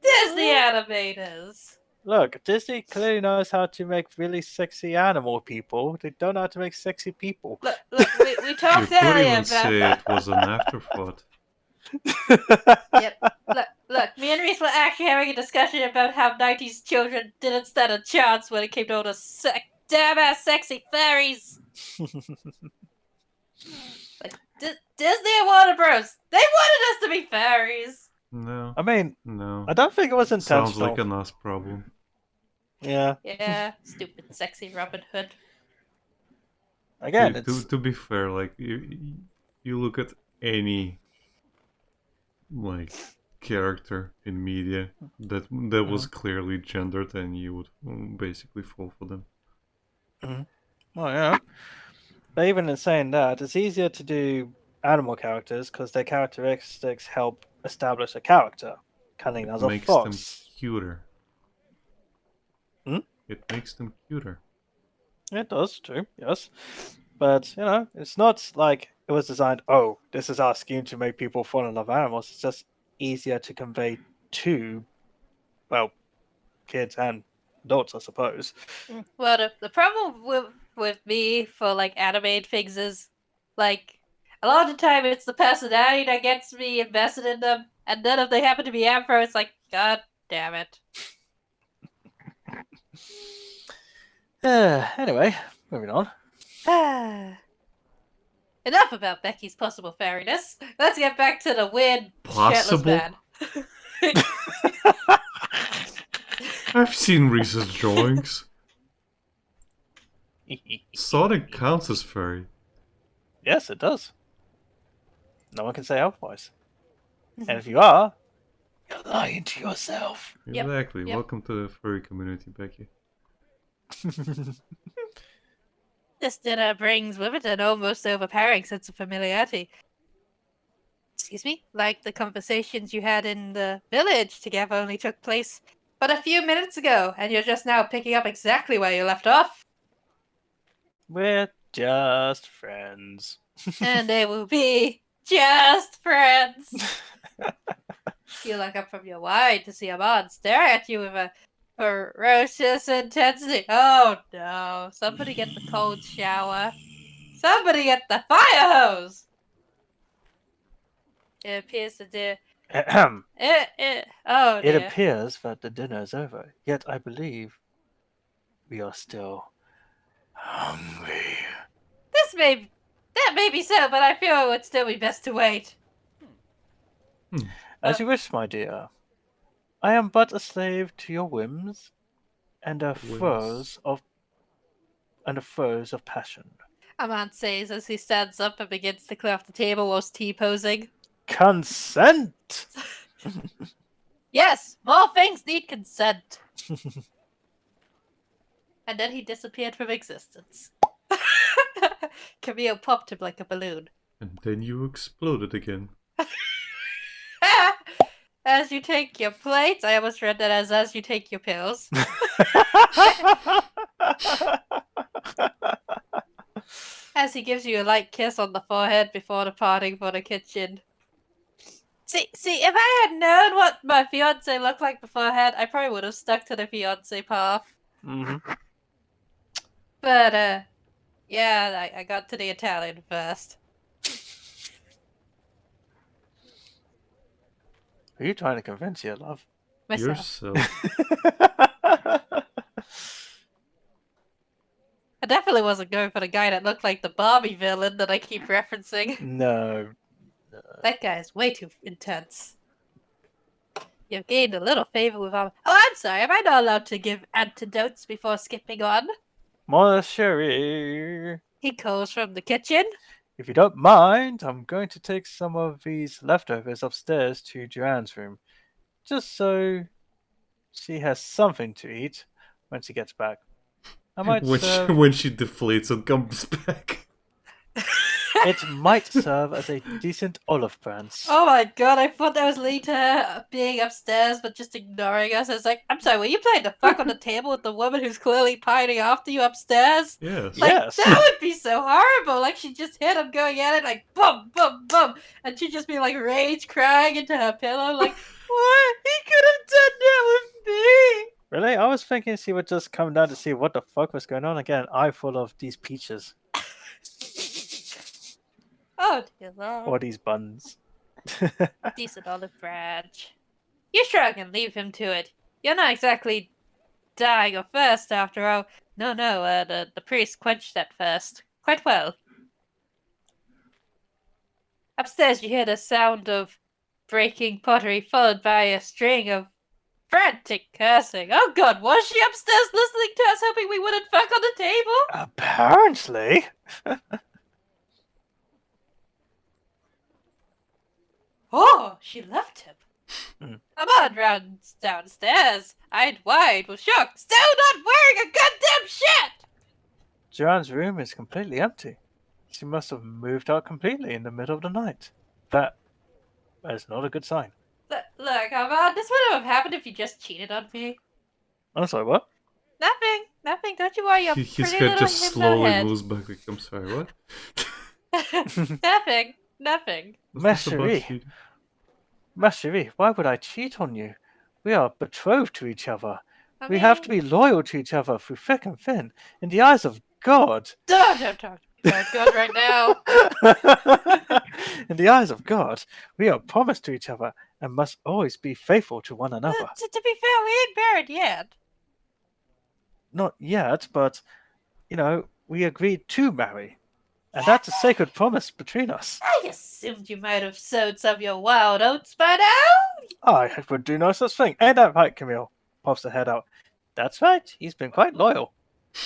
Disney animators. Look, Disney clearly knows how to make really sexy animal people. They don't know how to make sexy people. Look, we You talked could earlier even about... say it was an afterthought. Yep. Look, me and Rhys were actually having a discussion about how 90s children didn't stand a chance when it came to all the damn-ass sexy fairies. Like, Disney and Warner Bros. They wanted us to be fairies. No. I mean, No. I don't think it was intentional. Sounds like a us problem. Yeah. Yeah, stupid sexy Robin Hood. Again, it's... To be fair, like you look at any like character in media that was clearly gendered, and you would basically fall for them. Well, yeah. But even in saying that, it's easier to do animal characters because their characteristics help establish a character. Cunning as a Makes fox. them cuter. It makes them cuter. It does, true, yes. But, you know, it's not like it was designed, oh, this is our scheme to make people fall in love with animals. It's just easier to convey to, well, kids and adults, I suppose. Well, the problem with me for like animated things is like a lot of the time it's the personality that gets me invested in them, and then if they happen to be Afro, it's like, god damn it. Anyway, moving on. Enough about Becky's possible fairiness. Let's get back to the weird Possible? shirtless man. I've seen Rhys's drawings. Sonic counts as furry. Yes, it does. No one can say otherwise. And if you are, you're lying to yourself. Yep, Exactly. yep. Welcome to the furry community, Becky. This dinner brings with it an almost overpowering sense of familiarity. Excuse me? Like the conversations you had in the village together only took place but a few minutes ago, and you're just now picking up exactly where you left off. We're just friends. And they will be just friends. You look up from your wine to see Ahmad stare at you with a ferocious intensity. Oh no. Somebody get the cold shower. Somebody get the fire hose! It appears to do... Ahem. Oh It dear. appears that the dinner is over, yet I believe we are still hungry. That may be so, but I feel it would still be best to wait. As you wish, my dear. I am but a slave to your whims and the furs of passion. Ahmad says as he stands up and begins to clear off the table whilst T-posing. Consent! Yes, more things need consent. And then he disappeared from existence. Camille popped him like a balloon. And then you exploded again. As you take your plates, I almost read that as you take your pills. As he gives you a light kiss on the forehead before departing for the kitchen. See, if I had known what my fiance looked like beforehand, I probably would have stuck to the fiance path. Mm-hmm. But, yeah, I got to the Italian first. Who are you trying to convince here, love? Myself. Yourself. I definitely wasn't going for the guy that looked like the Barbie villain that I keep referencing. No. That guy is way too intense. You've gained a little favor with our... Oh, I'm sorry. Am I not allowed to give antidotes before skipping on? Mon chéri. He calls from the kitchen. If you don't mind, I'm going to take some of these leftovers upstairs to Joanne's room, just so she has something to eat when she gets back. I might serve... when she deflates and comes back. It might serve as a decent olive branch. Oh my god, I thought that was leading to her being upstairs but just ignoring us. It's like, I'm sorry, were you playing the fuck on the table with the woman who's clearly pining after you upstairs? Yes. Like, Yes. that would be so horrible. Like, she just hit him going at it, like, boom, boom, boom. And she'd just be, like, rage crying into her pillow, like, what? He could have done that with me. Really? I was thinking she would just come down to see what the fuck was going on. Again, eye full of these peaches. Oh, dear Lord. Or these buns. Decent olive branch. You sure can leave him to it. You're not exactly dying of thirst after all. No, the priest quenched that thirst quite well. Upstairs you hear the sound of breaking pottery followed by a string of frantic cursing. Oh god, was she upstairs listening to us hoping we wouldn't fuck on the table? Apparently. Oh, she left him. Mm. Ahmad runs downstairs, eyed wide with shock, still not wearing a goddamn shit! Joanne's room is completely empty. She must have moved out completely in the middle of the night. That is not a good sign. Look, Ahmad, this wouldn't have happened if you just cheated on me. I'm sorry, what? Nothing, don't you worry, your His pretty head little just hypno slowly head. moves back. Like, I'm sorry, what? Nothing. What's this about Mastery. cheating? Mastery, why would I cheat on you? We are betrothed to each other. I We have to mean, be loyal to each other through thick and thin. In the eyes of God. Don't talk to me about God right now. In the eyes of God, we are promised to each other and must always be faithful to one another. To be fair, we ain't married yet. Not yet, but, we agreed to marry. And that's a sacred promise between us. I assumed you might have sowed some of your wild oats by now. I would do no such thing. Ain't that right, Camille? Pops her head out. That's right. He's been quite loyal,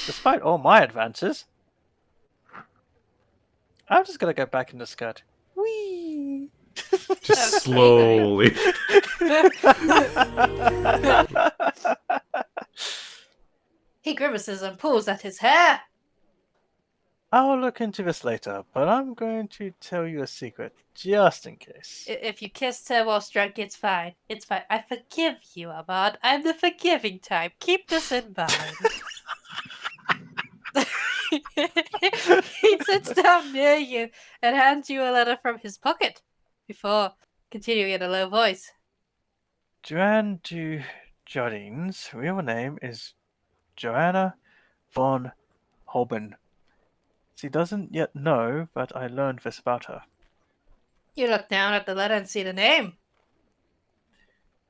despite all my advances. I'm just gonna go back in the skirt. Whee! Just Okay. slowly. He grimaces and pulls at his hair. I'll look into this later, but I'm going to tell you a secret, just in case. If you kissed her while drunk, it's fine. It's fine. I forgive you, Ahmad. I'm the forgiving type. Keep this in mind. He sits down near you and hands you a letter from his pocket before continuing in a low voice. Joanne du Jardin's real name is Joanna von Holben. She doesn't yet know that I learned this about her. You look down at the letter and see the name.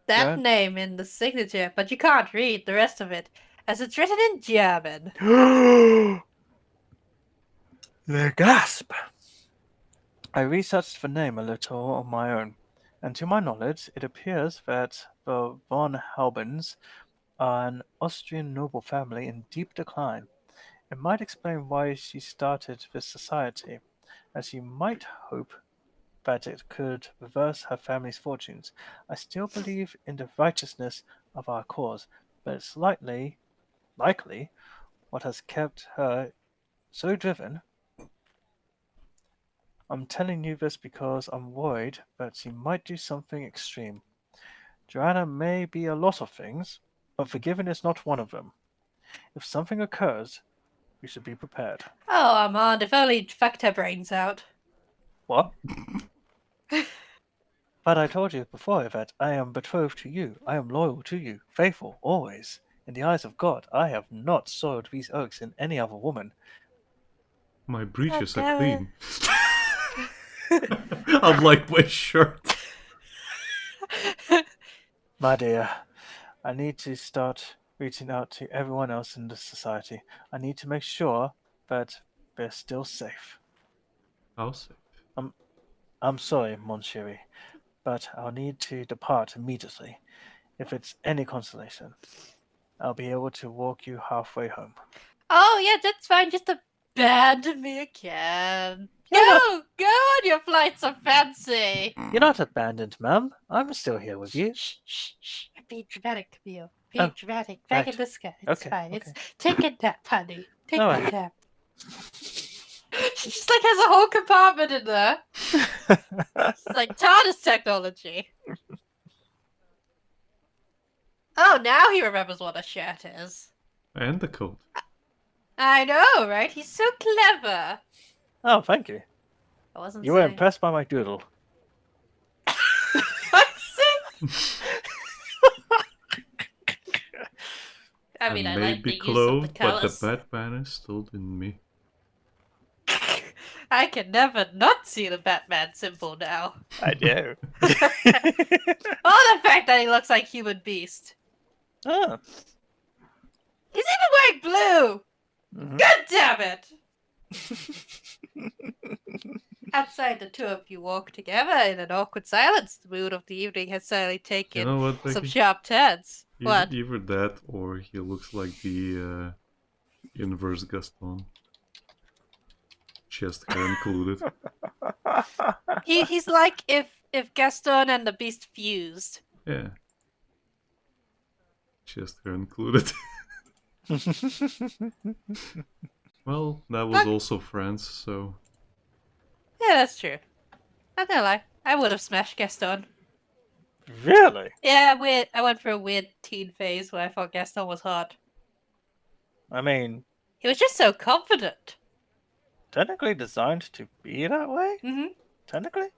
That Yeah. name in the signature, but you can't read the rest of it, as it's written in German. The gasp! I researched the name a little on my own, and to my knowledge, it appears that the von Halbens are an Austrian noble family in deep decline. It might explain why she started this society, as she might hope that it could reverse her family's fortunes. I still believe in the righteousness of our cause, but it's likely what has kept her so driven. I'm telling you this because I'm worried that she might do something extreme. Joanna may be a lot of things, but forgiving is not one of them. If something occurs, we should be prepared. Oh, Armand, if only you'd fucked her brains out. What? But I told you before that I am betrothed to you. I am loyal to you, faithful, always. In the eyes of God, I have not soiled these oaks in any other woman. My breeches God are damn clean. Unlike my shirt. My dear, I need to start reaching out to everyone else in this society. I need to make sure that they're still safe. How safe? I'm sorry, mon chéri, but I'll need to depart immediately. If it's any consolation, I'll be able to walk you halfway home. Oh, yeah, that's fine. Just abandon me again. You're Go on your flights of fancy. You're not abandoned, ma'am. I'm still here with you. Shh, shh, shh. I'm being dramatic, Camille. Oh, Dramatic. Back in right. the sky. It's Okay, fine. okay. It's take a nap, honey. Take All a right. nap. She just like has a whole compartment in there. It's like TARDIS technology. Oh, now he remembers what a shirt is. And the coat. I know, right? He's so clever. Oh, thank you. I wasn't You were saying. impressed by my doodle. I mean, I may like be the use of the clothed, but the colors. Batman is still in me. I can never not see the Batman symbol now. I do. Or the fact that he looks like Human Beast. Oh. He's even wearing blue! Mhm. God damn it! Outside, the two of you walk together in an awkward silence. The mood of the evening has certainly You taken know what, some Becky? sharp turns. What? Either that or he looks like the inverse Gaston. Chest hair included. He's like if Gaston and the Beast fused. Yeah. Chest hair included. Well, that was Fuck. also France, so... Yeah, that's true. Not gonna lie, I would have smashed Gaston. Really? Yeah, I went through a weird teen phase where I thought Gaston was hot. I mean, He was just so confident. technically designed to be that way? Mm-hmm. Technically?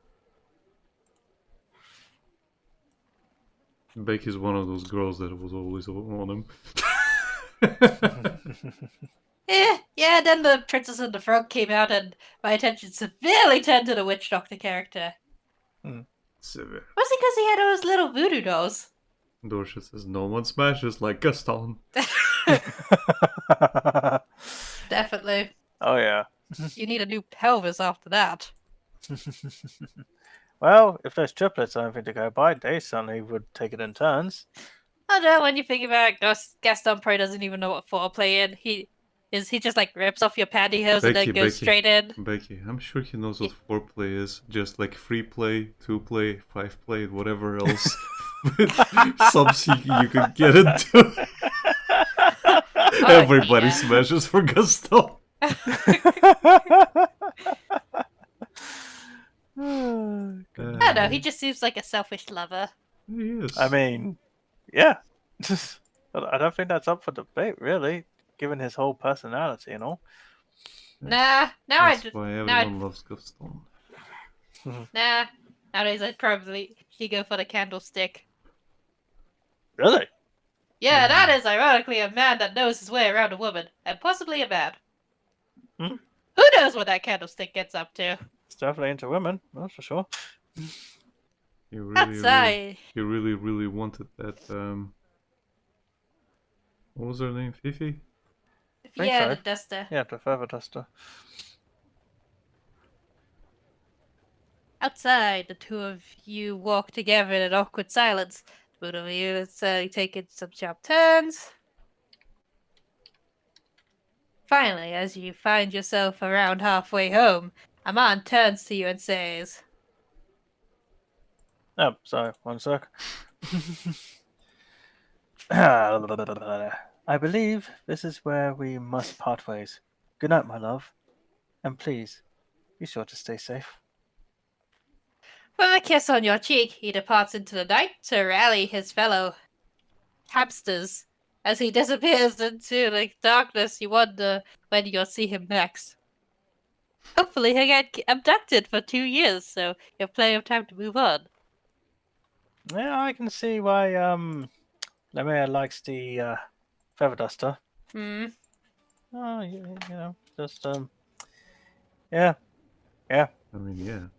Becky's one of those girls that was always on him. Yeah, then the Princess and the Frog came out and my attention severely turned to the Witch Doctor character. Severe. Mostly because he had those little voodoo dolls. Dorsha says no one smashes like Gaston. Definitely. Oh, yeah. You need a new pelvis after that. Well, if there's triplets or anything to go by, they certainly would take it in turns. I don't know, when you think about it, Gaston probably doesn't even know what foreplay is. He just like rips off your pantyhose and then goes straight in. Becky, I'm sure he knows what foreplay is. Just like 3 play, 2 play, 5 play, whatever else subsequent you could get into. Everybody yeah. smashes for Gaston. Oh, I don't know, he just seems like a selfish lover. He is. I mean, yeah. I don't think that's up for debate, really, given his whole personality and all. Nah, That's why everyone loves Gaston. Nah, nowadays I'd probably go for the candlestick. Really? Yeah, that is ironically a man that knows his way around a woman, and possibly a man. Hmm. Who knows what that candlestick gets up to? It's definitely into women, that's for sure. He Outside. really wanted that, what was her name? Fifi? Think Yeah, so. the duster. Yeah, the further duster. Outside, the two of you walk together in an awkward silence. Both of you is taking some sharp turns. Finally, as you find yourself around halfway home, Aman turns to you and says, Oh, sorry, one sec. I believe this is where we must part ways. Good night, my love. And please, be sure to stay safe. With a kiss on your cheek, he departs into the night to rally his fellow hamsters. As he disappears into the darkness, you wonder when you'll see him next. Hopefully he'll get abducted for 2 years, so you have plenty of time to move on. Yeah, I can see why Lemire likes the feather duster. Oh, you know, just yeah. I mean,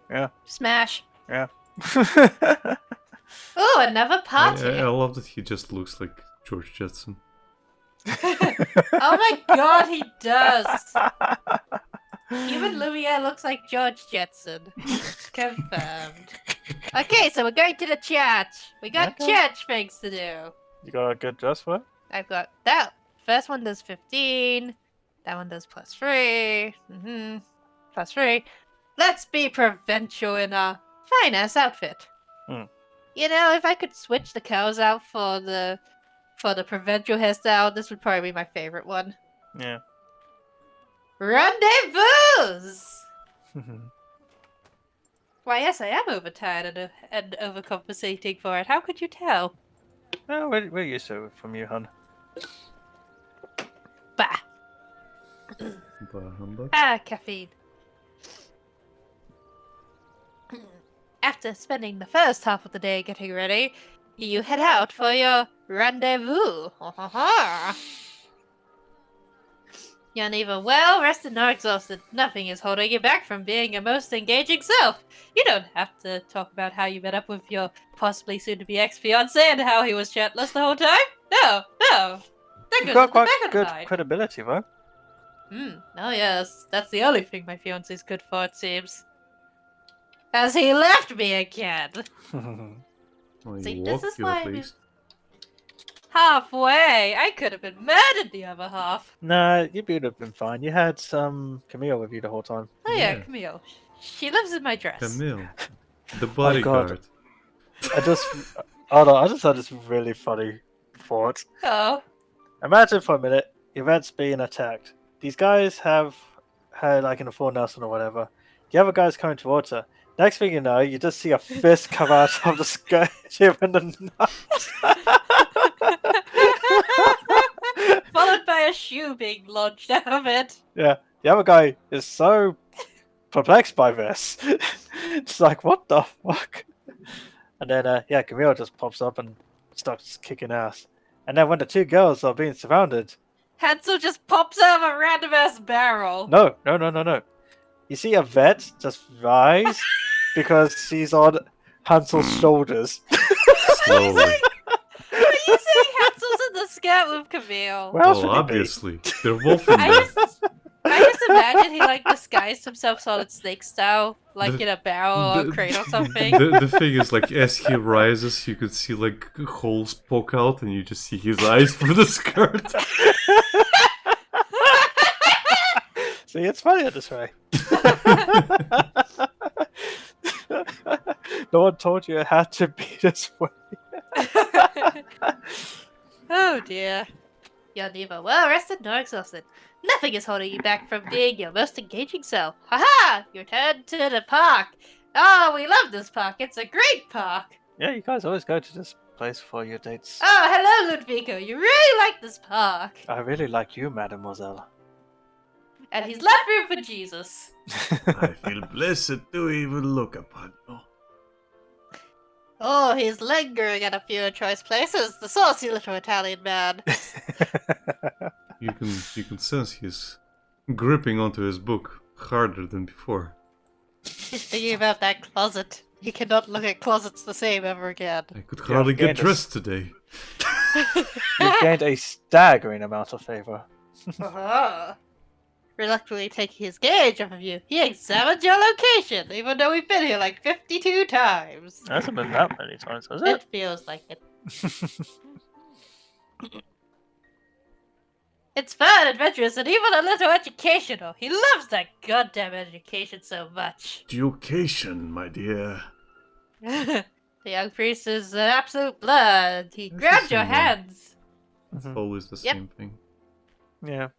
Yeah. Smash. Yeah. Oh, another party. I love that he just looks like George Jetson. Oh my god, he does. Even Louis looks like George Jetson. Confirmed. Okay, so we're going to the church. We got church things to do. You got a good dress for it? I've got that. First one does 15. That one does +3. +3. Let's be provincial in a fine-ass outfit. You know, if I could switch the cows out for the provincial hairstyle, this would probably be my favorite one. Yeah. Rendezvous! Why, yes, I am overtired and overcompensating for it. How could you tell? Oh, we're used to it from you, hun. Bah! Humbug. Caffeine. After spending the first half of the day getting ready, you head out for your rendezvous. You're neither well rested nor exhausted. Nothing is holding you back from being your most engaging self. You don't have to talk about how you met up with your possibly soon-to-be ex-fiancé and how he was shirtless the whole time. No. That You've goes got in the quite back of the good mind. credibility, though. Oh yes, that's the only thing my fiancé's good for, it seems. As he left me again. Well, See, you this walked is you why at I least. Halfway! I could have been murdered the other half. Nah, you would have been fine. You had some Camille with you the whole time. Oh yeah, Yeah. Camille. She lives in my dress. Camille, the bodyguard. I just had this really funny thought. Oh. Imagine for a minute, events being attacked. These guys have had like in a full Nelson or whatever. The other guy's coming towards her. Next thing you know, you just see a fist come out of the skirt in the nuts. Followed by a shoe being launched out of it. Yeah, the other guy is so perplexed by this. It's like, what the fuck? And then, Camille just pops up and starts kicking ass. And then when the two girls are being surrounded... Hansel just pops out of a random-ass barrel. No. You see a vet just rise because she's on Hansel's shoulders. Slowly. Are you saying Hansel's in the skirt with Camille? Where else Well, would he be? obviously. They're both in there. I just imagine he like disguised himself Solid Snake style, like in a barrel or crate or something. The thing is, like, as he rises, you could see, like, holes poke out, and you just see his eyes through the skirt. See, it's funnier this way. No one told you it had to be this way. Oh dear. You're neither well rested nor exhausted. Nothing is holding you back from being your most engaging self. Haha! You returned to the park. Oh, we love this park. It's a great park. Yeah, you guys always go to this place for your dates. Oh, hello, Ludvigo. You really like this park. I really like you, mademoiselle. And he's left room for Jesus. I feel blessed to even look upon you. Oh, he's lingering at a few choice places. The saucy little Italian man. You can sense he's gripping onto his book harder than before. He's thinking about that closet. He cannot look at closets the same ever again. I could hardly Yeah, get dressed today. You've gained a staggering amount of favor. Uh-huh. Reluctantly taking his gauge off of you, he examined your location, even though we've been here like 52 times. It hasn't been that many times, has It it? feels like it. It's fun, adventurous, and even a little educational. He loves that goddamn education so much. Education, my dear. The young priest is an absolute blood. He grabs your Listen, hands. It's Mhm. always the Yep. same thing. Yeah.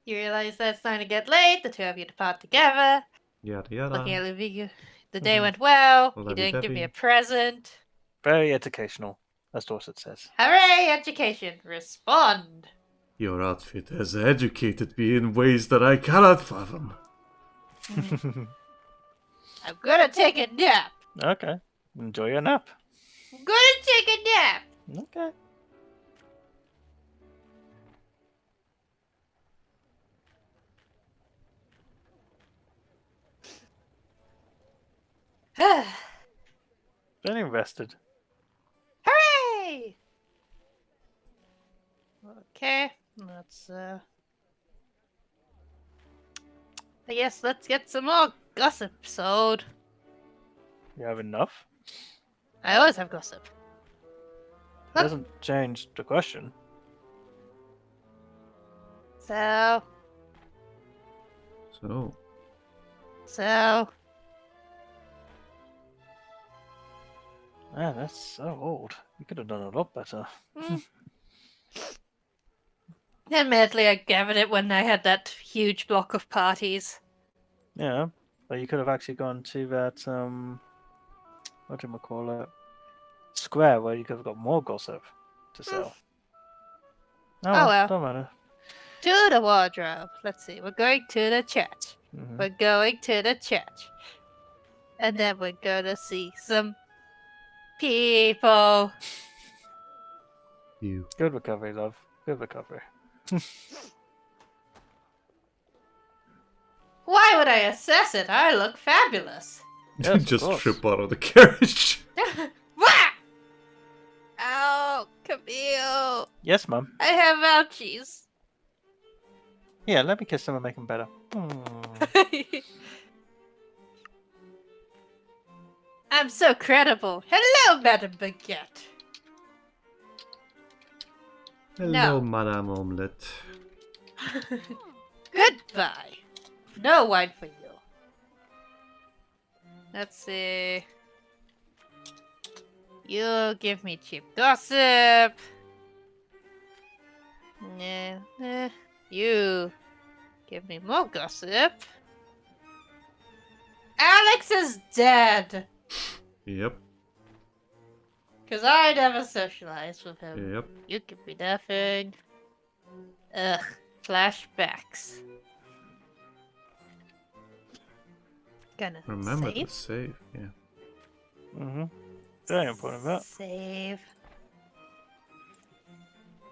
You realize that it's starting to get late. The two of you depart together. Yada Looking yada. at Louis, the day Mhm. went well. You Lovey didn't give me a dovey. present. Very educational, as Dorset says. Hooray, education! Respond. Your outfit has educated me in ways that I cannot fathom. I'm gonna take a nap. Okay. Enjoy your nap. I'm gonna take a nap. Okay. Very invested. Hooray! Okay, let's I guess let's get some more gossip sold. You have enough? I always have gossip. It doesn't change the question. So, So, Man, that's so old. You could have done a lot better. admittedly, I gathered it when I had that huge block of parties. Yeah, but you could have actually gone to that what do we call it? Square where you could have got more gossip to sell. Oh, well. Don't matter. To the wardrobe. Let's see, we're going to the church. Mhm. We're going to the church. And then we're gonna see some people. you. Good recovery, love. Good recovery. Why would I assess it? I look fabulous. Yes, of Just course. trip out of the carriage. Wah! Ow, Camille. Yes, Mum. I have ouchies. Yeah, let me kiss them and make them better. Mm. I'm so credible. Hello, Madame Baguette. Hello, No. Madame Omelette. Goodbye. No wine for you. Let's see. You give me cheap gossip. Nah. You give me more gossip. Alex is dead. Yep, Because I never socialized with him. yep. You give me nothing. Ugh. Flashbacks. Gonna Remember save. to save, yeah. Mm-hmm. Very important, that. Save.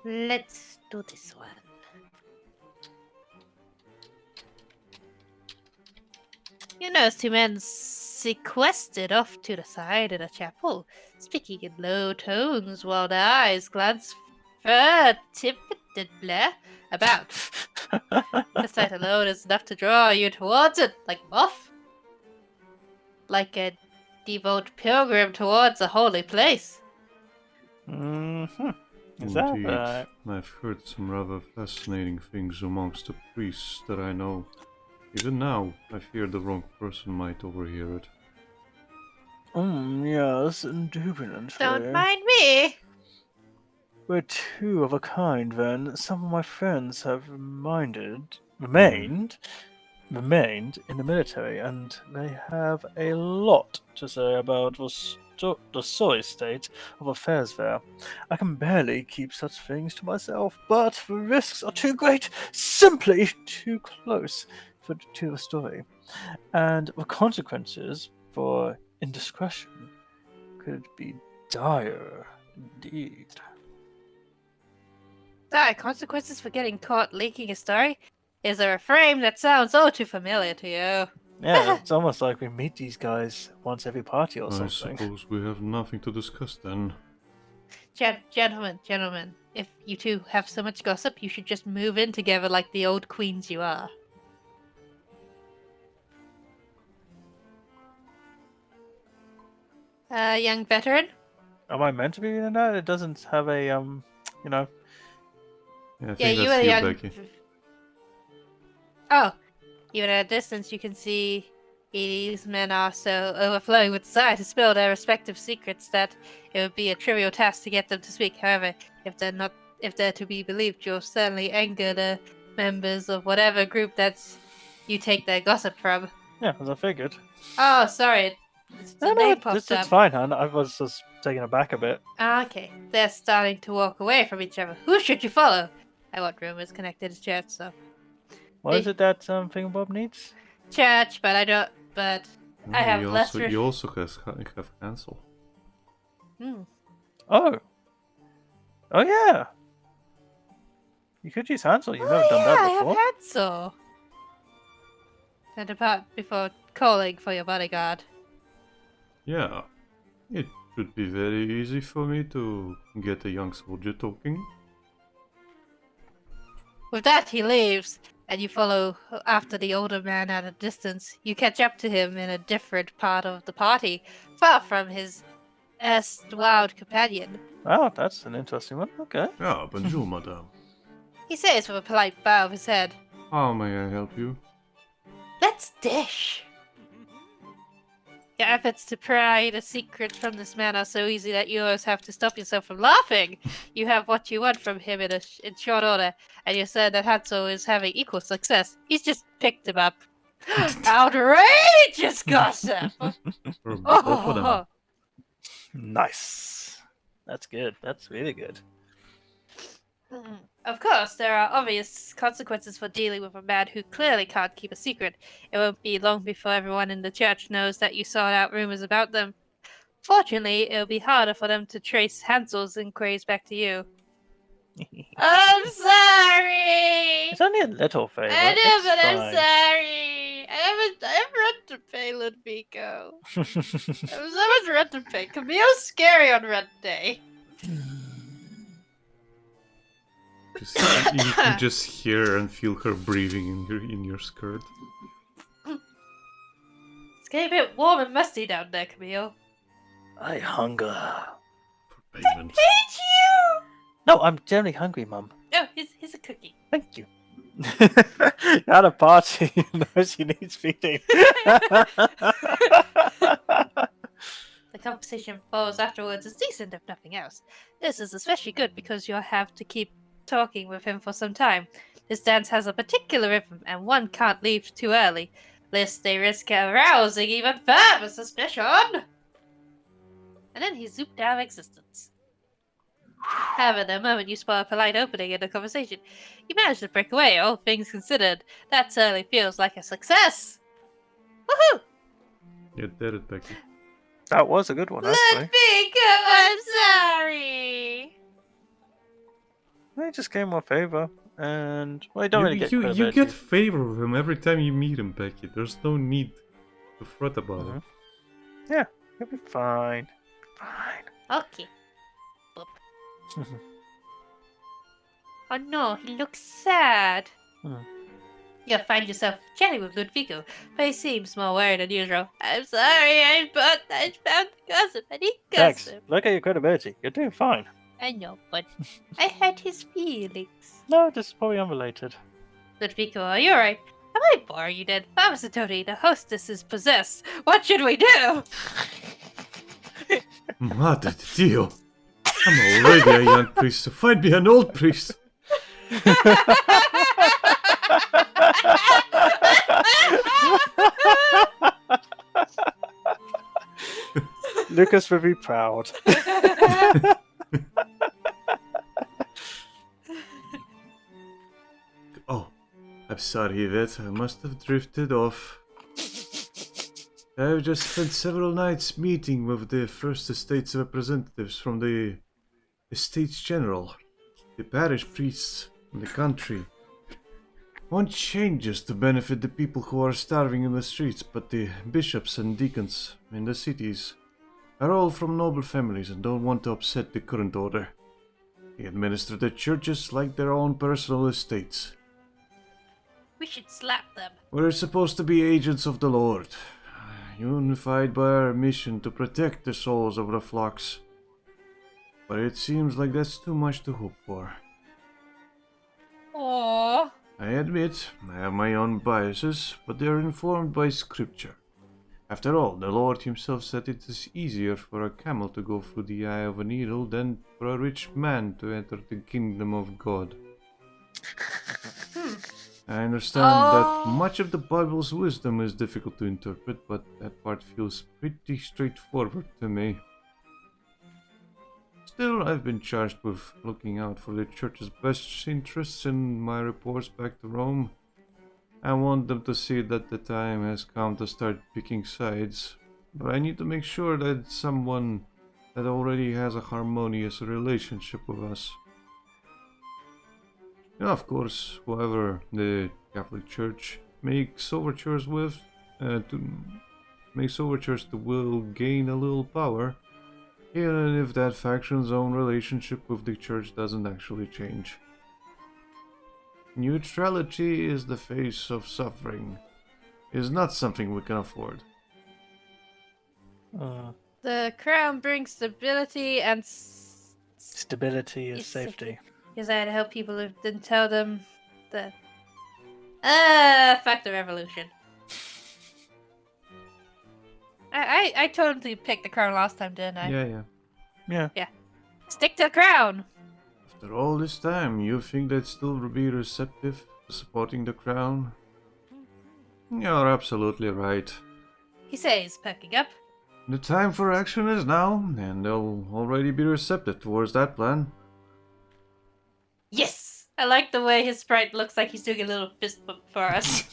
Let's do this one. You notice two men sequestered off to the side of the chapel, speaking in low tones while their eyes glance furtively about. The sight alone is enough to draw you towards it, like moth. Like a devout pilgrim towards a holy place. Mm-hmm. Is that Indeed. right? I've heard some rather fascinating things amongst the priests that I know. Even now, I fear the wrong person might overhear it. Yes, indubitably. Don't mind me. We're two of a kind, then. Some of my friends have remained in the military, and they have a lot to say about the sorry state of affairs there. I can barely keep such things to myself, but the risks are too great, simply too close to the story, and the consequences for indiscretion could be dire indeed. Dire consequences for getting caught leaking a story is a refrain that sounds all too familiar to you. Yeah, it's almost like we meet these guys once every party or I something. suppose we have nothing to discuss then. Gentlemen, if you two have so much gossip, you should just move in together like the old queens you are. Young veteran? Am I meant to be in that? It doesn't have a you know. Yeah, I think Yeah, you that's are you, young. Becky. Oh, even at a distance, you can see these men are so overflowing with desire to spill their respective secrets that it would be a trivial task to get them to speak. However, if they're not if they're to be believed, you'll certainly anger the members of whatever group that's you take their gossip from. Yeah, as I figured. Oh, sorry. The name popped It's up. fine, hon. I was just taken aback a bit. Okay, they're starting to walk away from each other. Who should you follow? I want rumors connected to church, so What is it that Fingerbob needs? church, but I don't. But I have he less. also, he also have Hansel. Oh. Oh yeah. You could use Hansel. You've never done that I before. have Hansel. And depart before calling for your bodyguard. Yeah, it should be very easy for me to get a young soldier talking. With that, he leaves, and you follow after the older man at a distance. You catch up to him in a different part of the party, far from his erstwhile companion. Oh, that's an interesting one. Okay. Ah, bonjour, madame. He says with a polite bow of his head, How may I help you? "Let's dish." Your efforts to pry the secret from this man are so easy that you always have to stop yourself from laughing. You have what you want from him in short order, and you're certain that Hansel is having equal success. He's just picked him up. Outrageous gossip! For both of them. Nice. That's good. That's really good. Of course, there are obvious consequences for dealing with a man who clearly can't keep a secret. It won't be long before everyone in the church knows that you sought out rumors about them. Fortunately, it'll be harder for them to trace Hansel's inquiries back to you. I'm sorry! It's only a little favor. I know, It's but I'm fine. sorry. I have rent to pay, Ludvico. I have so much rent to pay. Camille's scary on rent day. You can just hear and feel her breathing in your skirt. It's getting a bit warm and musty down there, Camille. I hunger. For payment. Hate you! No, I'm generally hungry, Mum. Oh, here's a cookie. Thank you. At a party, she needs feeding. The conversation follows afterwards is decent, if nothing else. This is especially good because you'll have to keep talking with him for some time. This dance has a particular rhythm, and one can't leave too early, lest they risk arousing even further suspicion. And then he zooped out of existence. However, the moment you spot a polite opening in the conversation, you manage to break away, all things considered. That certainly feels like a success! Woohoo! You did it, Becky. That was a good one, actually. Ludvico, I'm sorry! I just gave him a favor, and well, you don't really get you credibility. get favor with him every time you meet him, Becky. There's no need to fret about it. Yeah, you'll be fine. Fine. Okay. Boop. Oh no, he looks sad. You'll find yourself chatting with Ludvico, but he seems more worried than usual. I'm sorry, I found gossip. I need Thanks. gossip. Look at your credibility. You're doing fine. I know, but I hurt his feelings. No, this is probably unrelated. Ludvico, are you alright? I might bore you then. Mama Tony, the hostess is possessed. What should we do? Madre de Dio! I'm already a young priest, so find me an old priest! Lucas would be proud. Oh, I'm sorry, Yvette. I must have drifted off. I've just spent several nights meeting with the First Estate's representatives from the Estates General, the parish priests, and the country. Want changes to benefit the people who are starving in the streets, but the bishops and deacons in the cities are all from noble families and don't want to upset the current order. They administer the churches like their own personal estates. We should slap them. We're supposed to be agents of the Lord, unified by our mission to protect the souls of the flocks. But it seems like that's too much to hope for. Aww. I admit, I have my own biases, but they are informed by scripture. After all, the Lord himself said it is easier for a camel to go through the eye of a needle than for a rich man to enter the kingdom of God. I understand that much of the Bible's wisdom is difficult to interpret, but that part feels pretty straightforward to me. Still, I've been charged with looking out for the Church's best interests in my reports back to Rome. I want them to see that the time has come to start picking sides, but I need to make sure that someone that already has a harmonious relationship with us. And of course, whoever the Catholic Church makes overtures will gain a little power, even if that faction's own relationship with the Church doesn't actually change. Neutrality is the face of suffering. It is not something we can afford. The crown brings stability and Stability is safety. Because I had to help people who didn't tell them that. Fuck the revolution. I told him to pick the crown last time, didn't I? Yeah. Stick to the crown! After all this time, you think they'd still be receptive to supporting the crown? You're absolutely right. He says, perking up. The time for action is now, and they'll already be receptive towards that plan. Yes! I like the way his sprite looks like he's doing a little fist bump for us.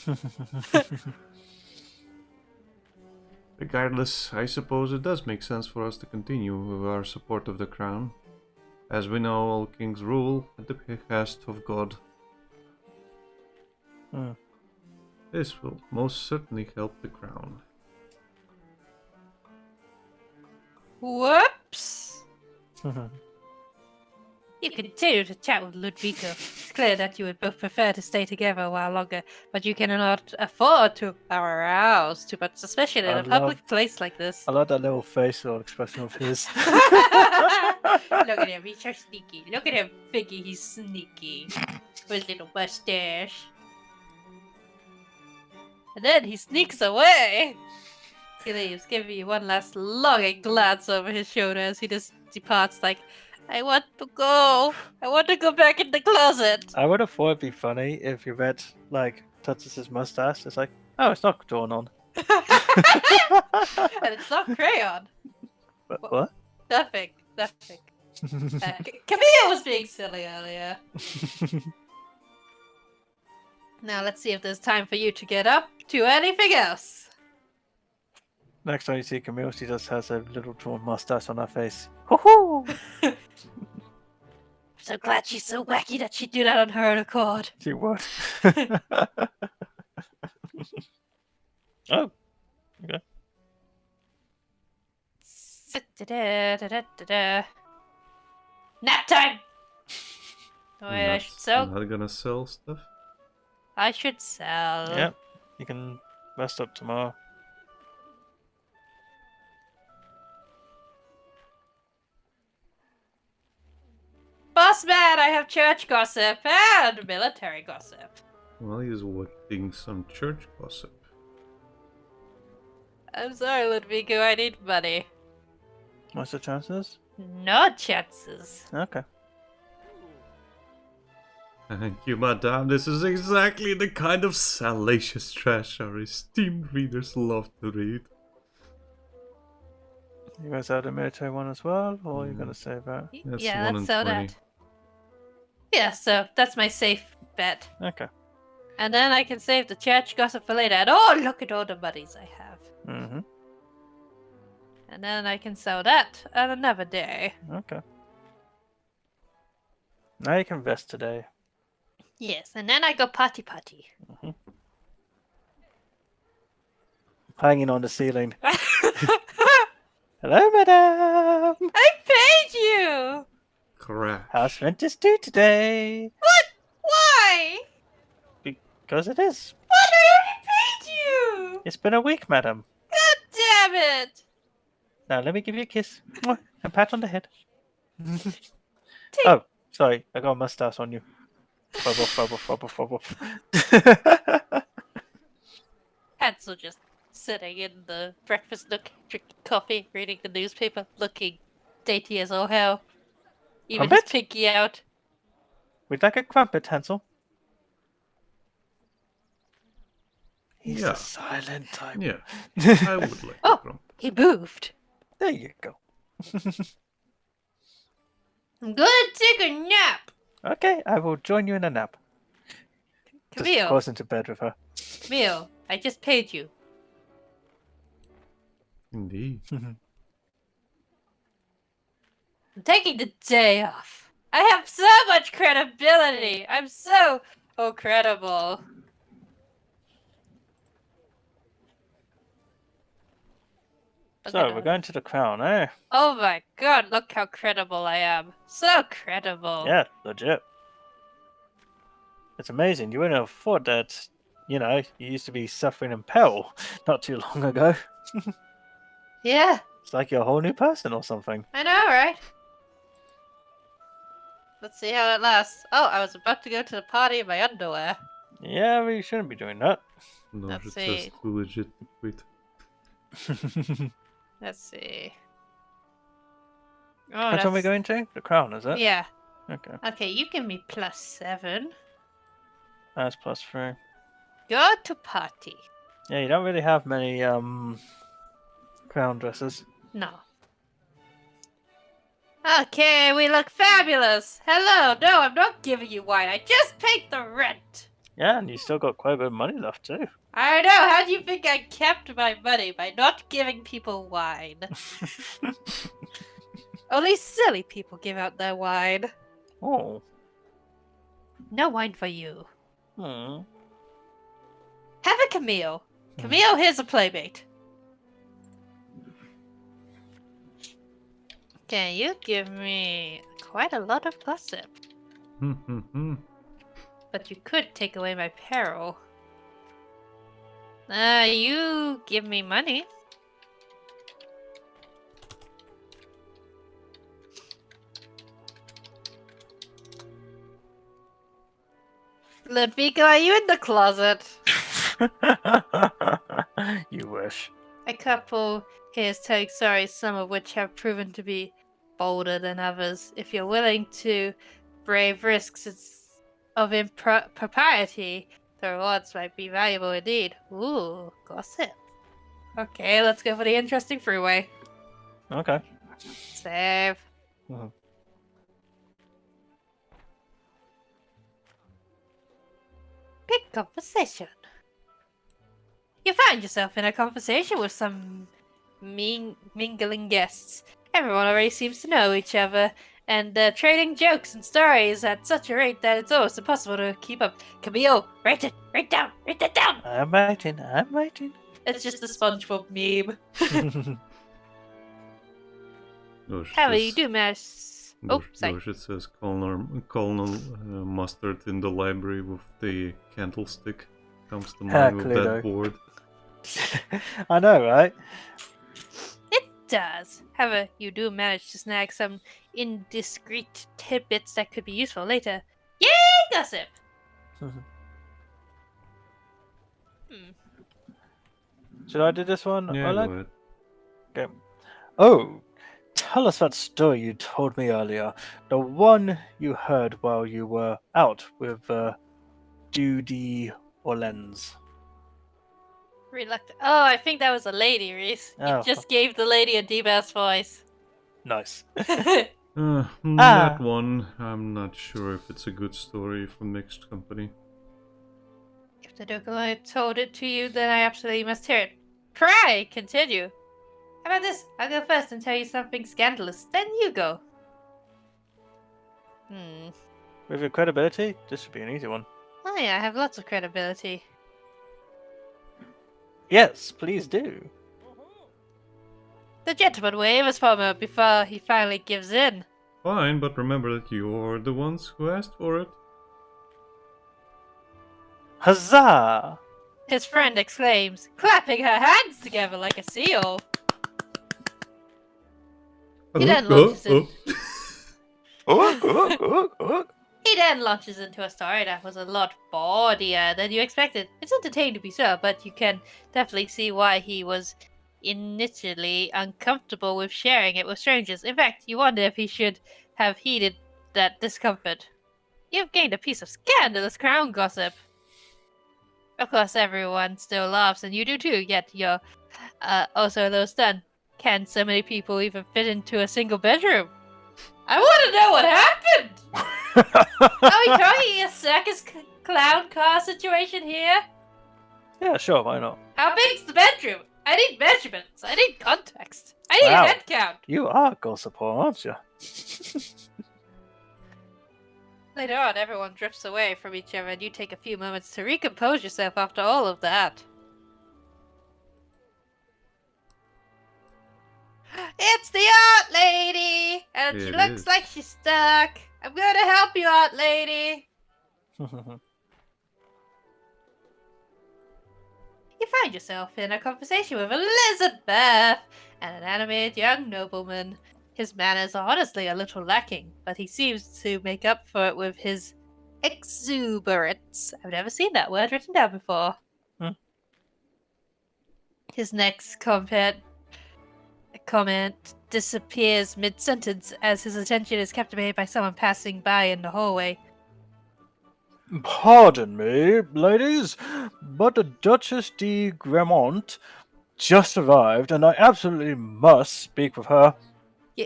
Regardless, I suppose it does make sense for us to continue with our support of the crown. As we know, all kings rule at the behest of God. This will most certainly help the crown. Whoops! You continue to chat with Ludwika. It's clear that you would both prefer to stay together a while longer, but you cannot afford to arouse too much suspicion in a public place like this. I love that little facial expression of his. Look at him, he's so sneaky. Look at him thinking he's sneaky. With his little mustache. And then he sneaks away. He leaves, giving you one last longing glance over his shoulder as he just departs like, I want to go. I want to go back in the closet. I would have thought it'd be funny if Yvette, touches his mustache. It's like, oh, it's not drawn on. And it's not crayon. What? Nothing. Camille was being silly earlier. Now let's see if there's time for you to get up to anything else. Next time you see Camille, she just has a little drawn mustache on her face. Hoo-hoo! I'm so glad she's so wacky that she'd do that on her own accord. She would. Oh. Okay. Nap time! Wait, I should sell. Not gonna sell stuff? I should sell. Yep. You can rest up tomorrow. Boss man, I have church gossip and military gossip. Well, he's wanting some church gossip. I'm sorry, Ludwika, I need money. What's the chances? No chances. Okay. Thank you, madame. This is exactly the kind of salacious trash our esteemed readers love to read. You guys have the military one as well, or are you gonna save that? That's Yeah, 1 let's in sell 20. that. Yeah, so that's my safe bet. Okay. And then I can save the church gossip for later. And oh, look at all the monies I have. Mm-hmm. And then I can sell that on another day. Okay. Now you can rest today. Yes, and then I go party. Hanging on the ceiling. Hello, madam! I paid you! Crap. How's rent is due today? What? Why? Because it is. What? I already paid you! It's been a week, madam. God damn it! Now let me give you a kiss. Mwah, and pat on the head. Take- Oh, sorry. I got a mustache on you. Bubble. Hansel just sitting in the breakfast nook, drinking coffee, reading the newspaper, looking dainty as all hell. Even his Crumpet? pinky out. We'd like a crumpet, Hansel. He's Yeah. the silent type. Yeah, I would like Oh. to crump. He moved. There you go. I'm gonna take a nap. Okay, I will join you in a nap. Just, of Camille, course, into bed with her. Camille, I just paid you. Indeed. I'm taking the day off. I have so much credibility. I'm so credible. So, we're going to the Crown, eh? Oh my god, look how credible I am. So credible. Yeah, legit. It's amazing. You wouldn't have thought that, you used to be suffering in peril not too long ago. Yeah, It's like you're a whole new person or something. I know, right? Let's see how it lasts. Oh, I was about to go to the party in my underwear. Yeah, we shouldn't be doing that. No, Let's it's see. just too legit to quit. Let's see. Oh, Which one are we going to? The Crown, is it? Yeah. Okay. Okay, you give me +7. That's +3. Go to party. Yeah, you don't really have many crown dresses. No. Okay, we look fabulous. Hello. No, I'm not giving you wine. I just paid the rent. Yeah, and you still got quite a bit of money left too. I know. How do you think I kept my money? By not giving people wine. Only silly people give out their wine. Oh. No wine for you. Hmm. Have a Camille. Camille, here's a playmate. Okay, you give me quite a lot of gossip. But you could take away my peril. You give me money. Ludwika, are you in the closet? You wish. A couple here's telling stories, some of which have proven to be bolder than others. If you're willing to brave risks of impropriety, the rewards might be valuable indeed. Ooh, gossip. Okay, let's go for the interesting freeway. Okay. Save. Mhm. Big conversation. You find yourself in a conversation with some mingling guests. Everyone already seems to know each other, and trading jokes and stories at such a rate that it's almost impossible to keep up. Camille, write it down. I'm waiting. It's just a SpongeBob meme. Gosh, However, you do manage. Oh, sorry. Gosh, it says Colonel Mustard in the library with the candlestick. Comes to mind with that Cluedo. board. I know, right? It does. However, you do manage to snag some indiscreet tidbits that could be useful later. Yay, gossip! Should I do this one, Yeah, Oleg? go ahead. Okay. Oh, tell us that story you told me earlier. The one you heard while you were out with Judy Orleans. Reluctant. Oh, I think that was a lady, Rhys. You Oh. just gave the lady a deep-ass voice. Nice. That one, I'm not sure if it's a good story for mixed company. If the Duke alone told it to you, then I absolutely must hear it. Pray, continue. How about this? I'll go first and tell you something scandalous. Then you go. With your credibility, this should be an easy one. Oh yeah, I have lots of credibility. Yes, please do. The gentleman wavers for a moment before he finally gives in. Fine, but remember that you're the ones who asked for it. Huzzah! His friend exclaims, clapping her hands together like a seal. He then launches in. He then launches into a story that was a lot bawdier than you expected. It's entertaining to be sure, but you can definitely see why he was initially uncomfortable with sharing it with strangers. In fact, you wonder if he should have heeded that discomfort. You've gained a piece of scandalous crown gossip. Of course, everyone still laughs, and you do too, yet you're also a little stunned. Can so many people even fit into a single bedroom? I want to know what happened! Are we talking a circus clown car situation here? Yeah, sure, why not? How big's the bedroom? I need measurements. I need context. I need Wow. a head count. You are gossip, aren't you? Later on, everyone drifts away from each other, and you take a few moments to recompose yourself after all of that. It's the art lady! And she It looks is. like she's stuck. I'm going to help you, art lady. You find yourself in a conversation with Elizabeth and an animated young nobleman. His manners are honestly a little lacking, but he seems to make up for it with his exuberance. I've never seen that word written down before. His next comment disappears mid-sentence as his attention is captivated by someone passing by in the hallway. Pardon me, ladies, but the Duchess de Gremont just arrived, and I absolutely must speak with her. Do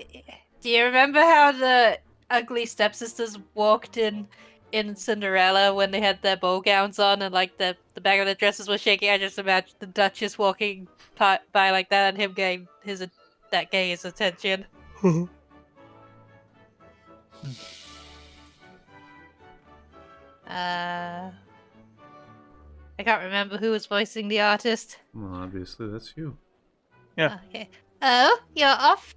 you remember how the ugly stepsisters walked in Cinderella when they had their ball gowns on and like the back of their dresses was shaking? I just imagine the Duchess walking by like that and him getting that guy's attention. I can't remember who was voicing the artist. Well, obviously, that's you. Yeah. Okay. Oh, you're off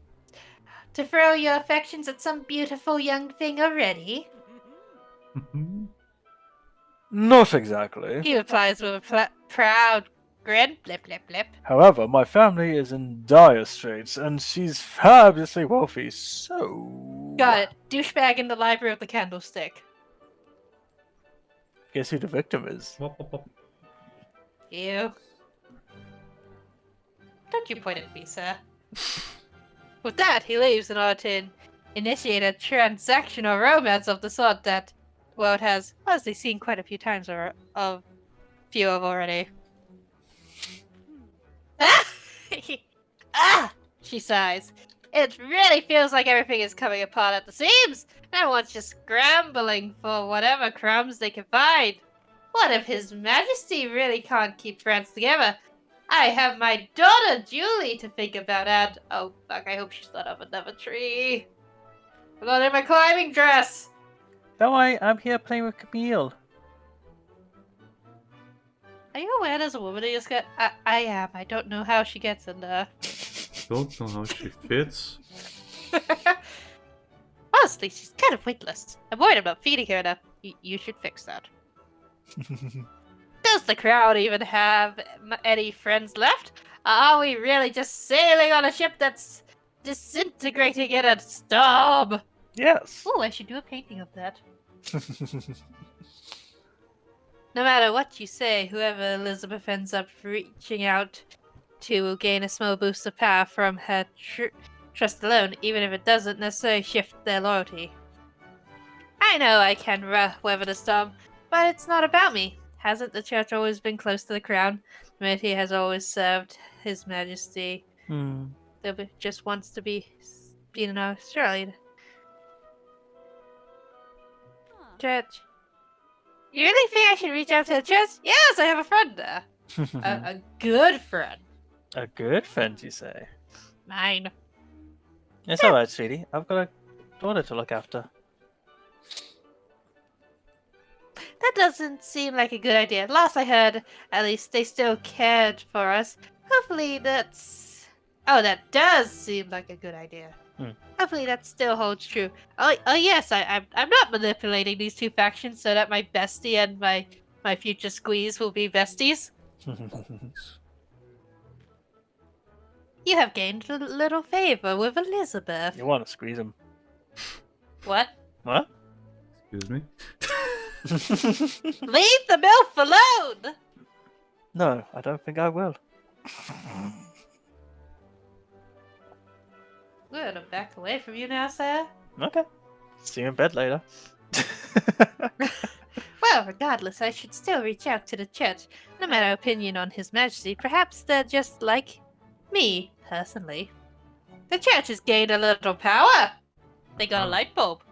to throw your affections at some beautiful young thing already? Not exactly. He replies with a proud grin. Blip, blip, blip. However, my family is in dire straits, and she's fabulously wealthy, so... Got it. Douchebag in the library with the candlestick. Guess who the victim is? Wop, wop, wop. You. Don't you point at me, sir. With that, he leaves in order to initiate a transactional romance of the sort that the world has honestly seen quite a few times or a few of already. Ah! She sighs. It really feels like everything is coming apart at the seams. Everyone's just scrambling for whatever crumbs they can find. What if His Majesty really can't keep France together? I have my daughter Julie to think about, and oh fuck, I hope she's not up another tree. I'm not in my climbing dress. Don't worry, I'm here playing with Camille. Are you aware there's a woman who just got? I am. I don't know how she gets in there. Don't know how she fits. Honestly, she's kind of weightless. I'm worried about feeding her enough. You should fix that. Does the crowd even have any friends left? Are we really just sailing on a ship that's disintegrating in a storm? Yes. Oh, I should do a painting of that. No matter what you say, whoever Elizabeth ends up reaching out to will gain a small boost of power from her trust alone, even if it doesn't necessarily shift their loyalty. I know I can weather the storm, but it's not about me. Hasn't the church always been close to the crown? Humanity has always served His Majesty. There just wants to be in Australia. Church. You really think I should reach out to the church? Yes, I have a friend there. A good friend. A good friend, you say? Mine. It's alright, sweetie. I've got a daughter to look after. That doesn't seem like a good idea. Last I heard, at least they still cared for us. Hopefully that's... Oh, that does seem like a good idea. Hopefully that still holds true. Oh yes, I'm not manipulating these two factions so that my bestie and my future squeeze will be besties. You have gained a little favor with Elizabeth. You want to squeeze him? What? What? Excuse me? Leave the MILF alone! No, I don't think I will. We're gonna back away from you now, sir. Okay. See you in bed later. Well, regardless, I should still reach out to the church. No matter opinion on His Majesty, perhaps they're just like me, personally. The church has gained a little power. They got a light bulb.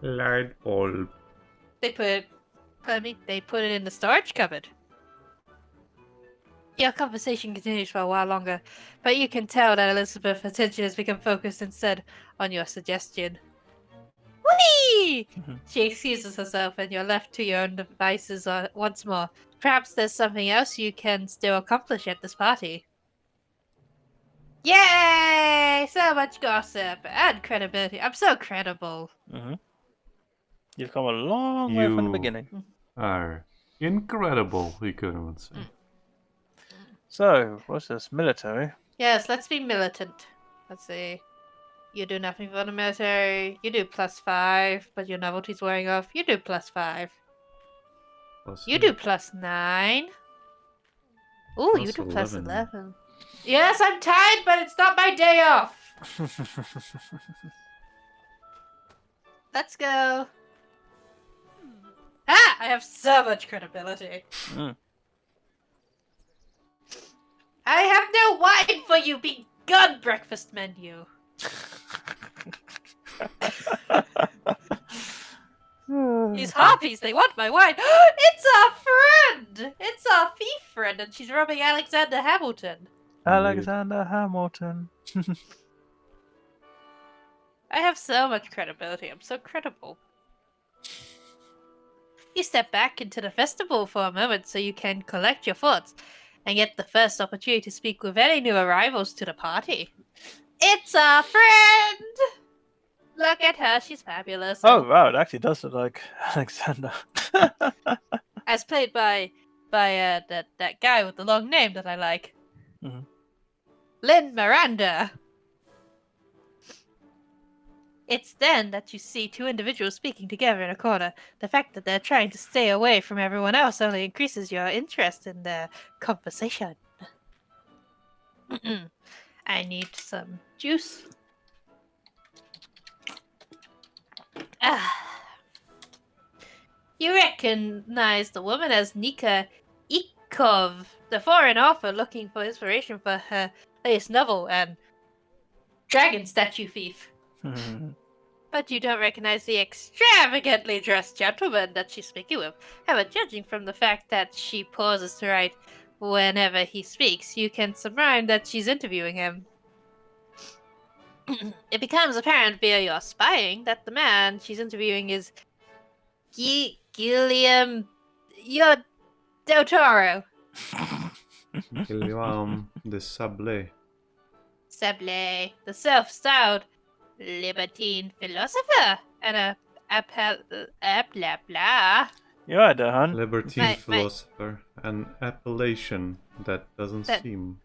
Light bulb. They put it in the storage cupboard. Your conversation continues for a while longer, but you can tell that Elizabeth's attention has become focused instead on your suggestion. Whee! She excuses herself, and you're left to your own devices once more. Perhaps there's something else you can still accomplish at this party. Yay! So much gossip and credibility. I'm so credible. You've come a long way from the beginning. Are incredible, you couldn't say. So, what's this? Military? Yes, let's be militant. Let's see. You do nothing for the military. You do +5, but your novelty's wearing off. You do +5. You do +9. Ooh, you do +11. Yes, I'm tired, but it's not my day off. Let's go. Ah! I have so much credibility. I have no wine for you. Be gone, breakfast menu. These harpies, they want my wine. It's our friend! It's our thief friend, and she's robbing Alexander Hamilton. Alexander Hamilton. I have so much credibility. I'm so credible. You step back into the festival for a moment so you can collect your thoughts and get the first opportunity to speak with any new arrivals to the party. It's our friend! Look at her, she's fabulous. Oh wow, it actually does look like Alexander. As played by that guy with the long name that I like. Lynn Miranda. It's then that you see two individuals speaking together in a corner. The fact that they're trying to stay away from everyone else only increases your interest in their conversation. I need some juice. You recognize the woman as Nika Ikov, the foreign author looking for inspiration for her latest novel and dragon statue thief. But you don't recognize the extravagantly dressed gentleman that she's speaking with. However, judging from the fact that she pauses to write whenever he speaks, you can surmise that she's interviewing him. It becomes apparent via your spying that the man she's interviewing is Guillaume Del Toro. Guillaume de Sablé. Sablé, the self-styled libertine philosopher, and blah blah. You're right there, hon. Libertine philosopher. An appellation that doesn't seem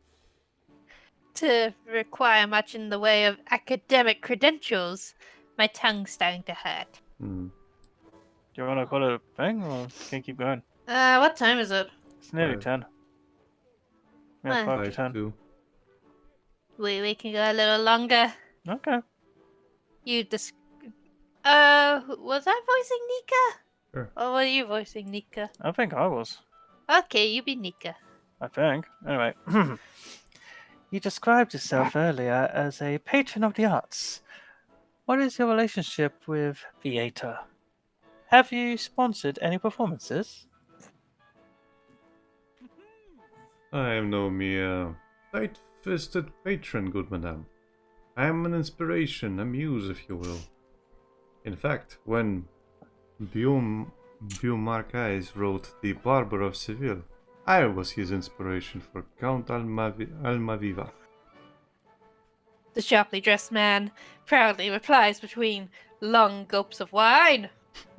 to require much in the way of academic credentials. My tongue's starting to hurt. Do you want to call it a thing, or can you keep going? What time is it? It's nearly 10. Yeah, 5 to 10. 2. We can go a little longer. Okay. Was I voicing Nika? Sure. Or were you voicing Nika? I think I was. Okay, you be Nika. I think. Anyway. You described yourself earlier as a patron of the arts. What is your relationship with theatre? Have you sponsored any performances? I am no mere tight-fisted patron, good madame. I am an inspiration, a muse, if you will. In fact, when Beaumarchais wrote The Barber of Seville, I was his inspiration for Count Almaviva. The sharply dressed man proudly replies between long gulps of wine.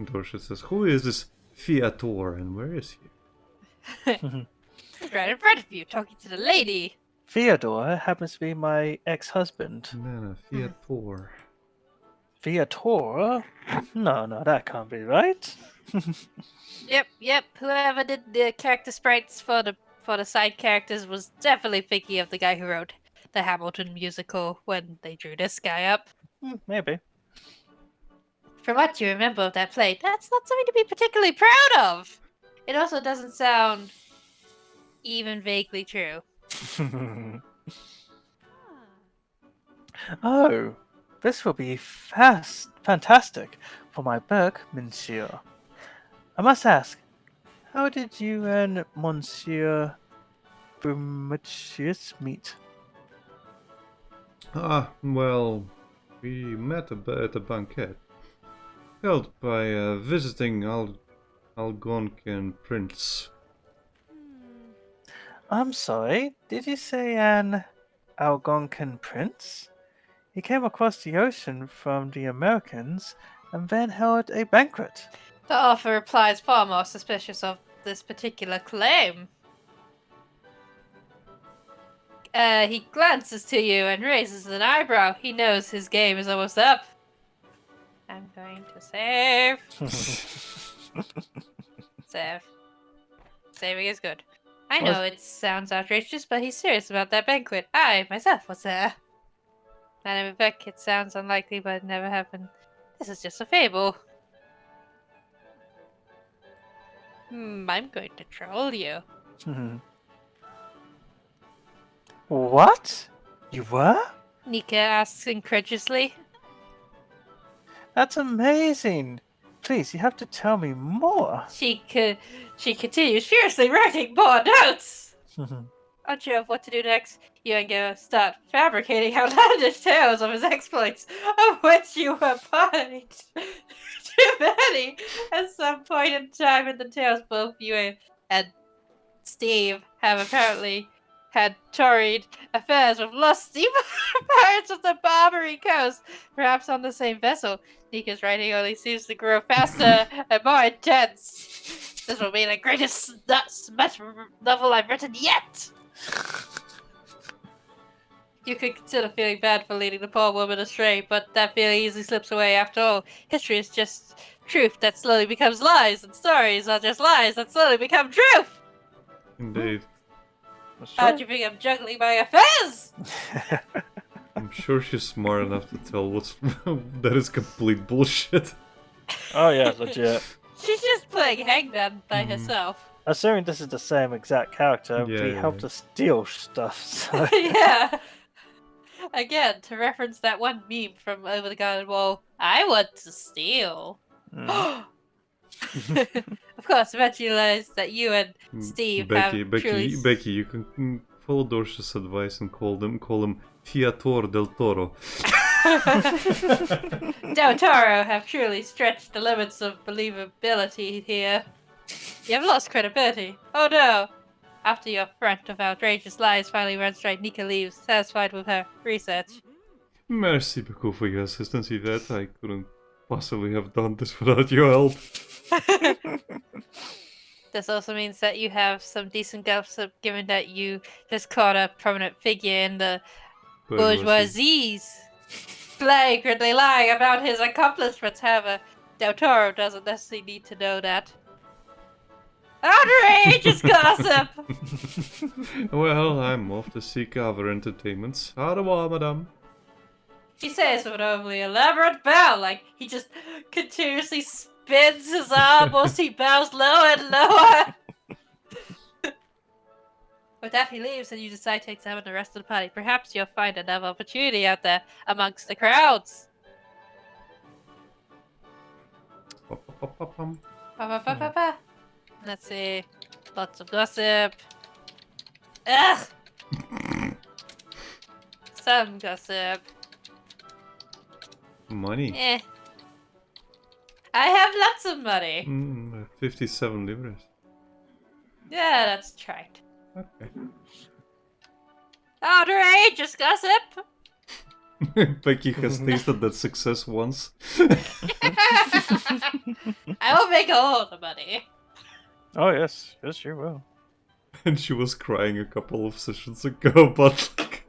Dorset says, "Who is this Fiator and where is he?" He's right in front of you, talking to the lady. Theodore happens to be my ex-husband. Fiator. Viator? No, that can't be right. Yep. Whoever did the character sprites for the side characters was definitely thinking of the guy who wrote the Hamilton musical when they drew this guy up. Maybe. From what you remember of that play, that's not something to be particularly proud of. It also doesn't sound even vaguely true. Oh, this will be fantastic for my book, monsieur. I must ask, how did you and Monsieur Bermudius meet? Well, we met at a banquet held by a visiting Algonquin prince. I'm sorry, did you say an Algonquin prince? He came across the ocean from the Americans and then held a banquet. The author replies far more suspicious of this particular claim. He glances to you and raises an eyebrow. He knows his game is almost up. I'm going to save. Save. Saving is good. I know it sounds outrageous, but he's serious about that banquet. I, myself, was there. Madame Beck, it sounds unlikely, but it never happened. This is just a fable. I'm going to troll you. What? You were? Nika asks incredulously. That's amazing. Please, you have to tell me more. She continues furiously writing more notes. Unsure of what to do next, you and Go start fabricating outlandish tales of his exploits, of which you were party too many. At some point in time in the tales, both you and Steve have apparently had torrid affairs with lusty pirates of the Barbary coast, perhaps on the same vessel. Nika's writing only seems to grow faster and more intense. This will be the greatest smut novel I've written yet! You could consider feeling bad for leading the poor woman astray, but that feeling easily slips away. After all, history is just truth that slowly becomes lies, and stories are just lies that slowly become truth! Indeed. How do you think I'm juggling my affairs? I'm sure she's smart enough to tell what's that is complete bullshit. Oh yeah, legit. She's just playing hangman by herself. Assuming this is the same exact character, we helped her steal stuff. So. Yeah. Again, to reference that one meme from Over the Garden Wall, I want to steal. Of course, eventually realize that you and Steve Becky, have truly... Becky, you can follow Dorsh's advice and call him Fiator del Toro. Del Toro have truly stretched the limits of believability here. You have lost credibility. Oh no! After your front of outrageous lies finally runs dry, Nika leaves, satisfied with her research. Merci beaucoup for your assistance, Yvette. I couldn't possibly have done this without your help. This also means that you have some decent gossip, given that you just caught a prominent figure in the bourgeoisie's flagrantly lying about his accomplishments. However, Del Toro doesn't necessarily need to know that. Outrageous gossip! Well, I'm off to seek other entertainments. Au revoir, madame. He says with an overly elaborate bow, like he just continuously spins his arm whilst he bows lower and lower. With that, he leaves, and you decide to examine the rest of the party. Perhaps you'll find another opportunity out there amongst the crowds. Let's see. Lots of gossip. Ugh! Some gossip. Money. I have lots of money. 57 livres. Yeah, that's right. Okay. Outrageous gossip! Becky has tasted that success once. I will make all the money. Oh yes, you will. And she was crying a couple of sessions ago about like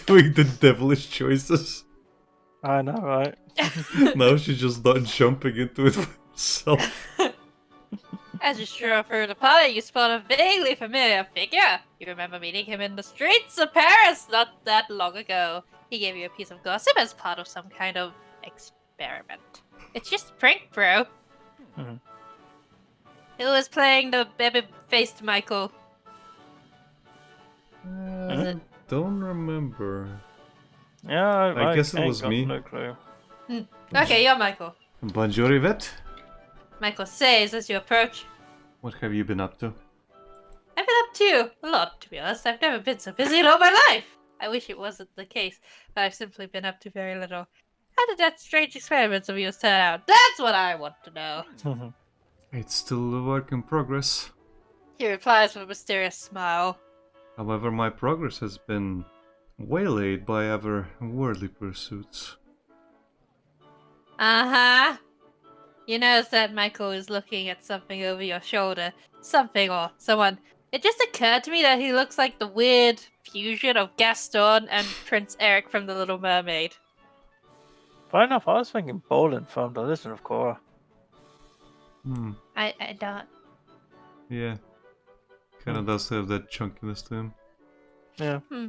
doing the devilish choices. I know, right? Now she's just not jumping into it for herself. As you stroll through the party, you spot a vaguely familiar figure. You remember meeting him in the streets of Paris not that long ago. He gave you a piece of gossip as part of some kind of experiment. It's just a prank, bro. Mhm. Who was playing the baby-faced Michael? Was I it? don't remember. Yeah, I guess it ain't was got me. No clue. Okay, you're Michael. Bonjour, Yvette. Michael says as you approach. What have you been up to? I've been up to a lot, to be honest. I've never been so busy in all my life. I wish it wasn't the case, but I've simply been up to very little. How did that strange experiment of yours turn out? That's what I want to know. It's still a work in progress. He replies with a mysterious smile. However, my progress has been waylaid by ever worldly pursuits. Uh-huh. You notice that Michael is looking at something over your shoulder. Something or someone. It just occurred to me that he looks like the weird fusion of Gaston and Prince Eric from The Little Mermaid. Funny enough, I was thinking Bolin from The Legend of Korra. I don't. Yeah. Kinda does have that chunkiness to him. Yeah. Hmm.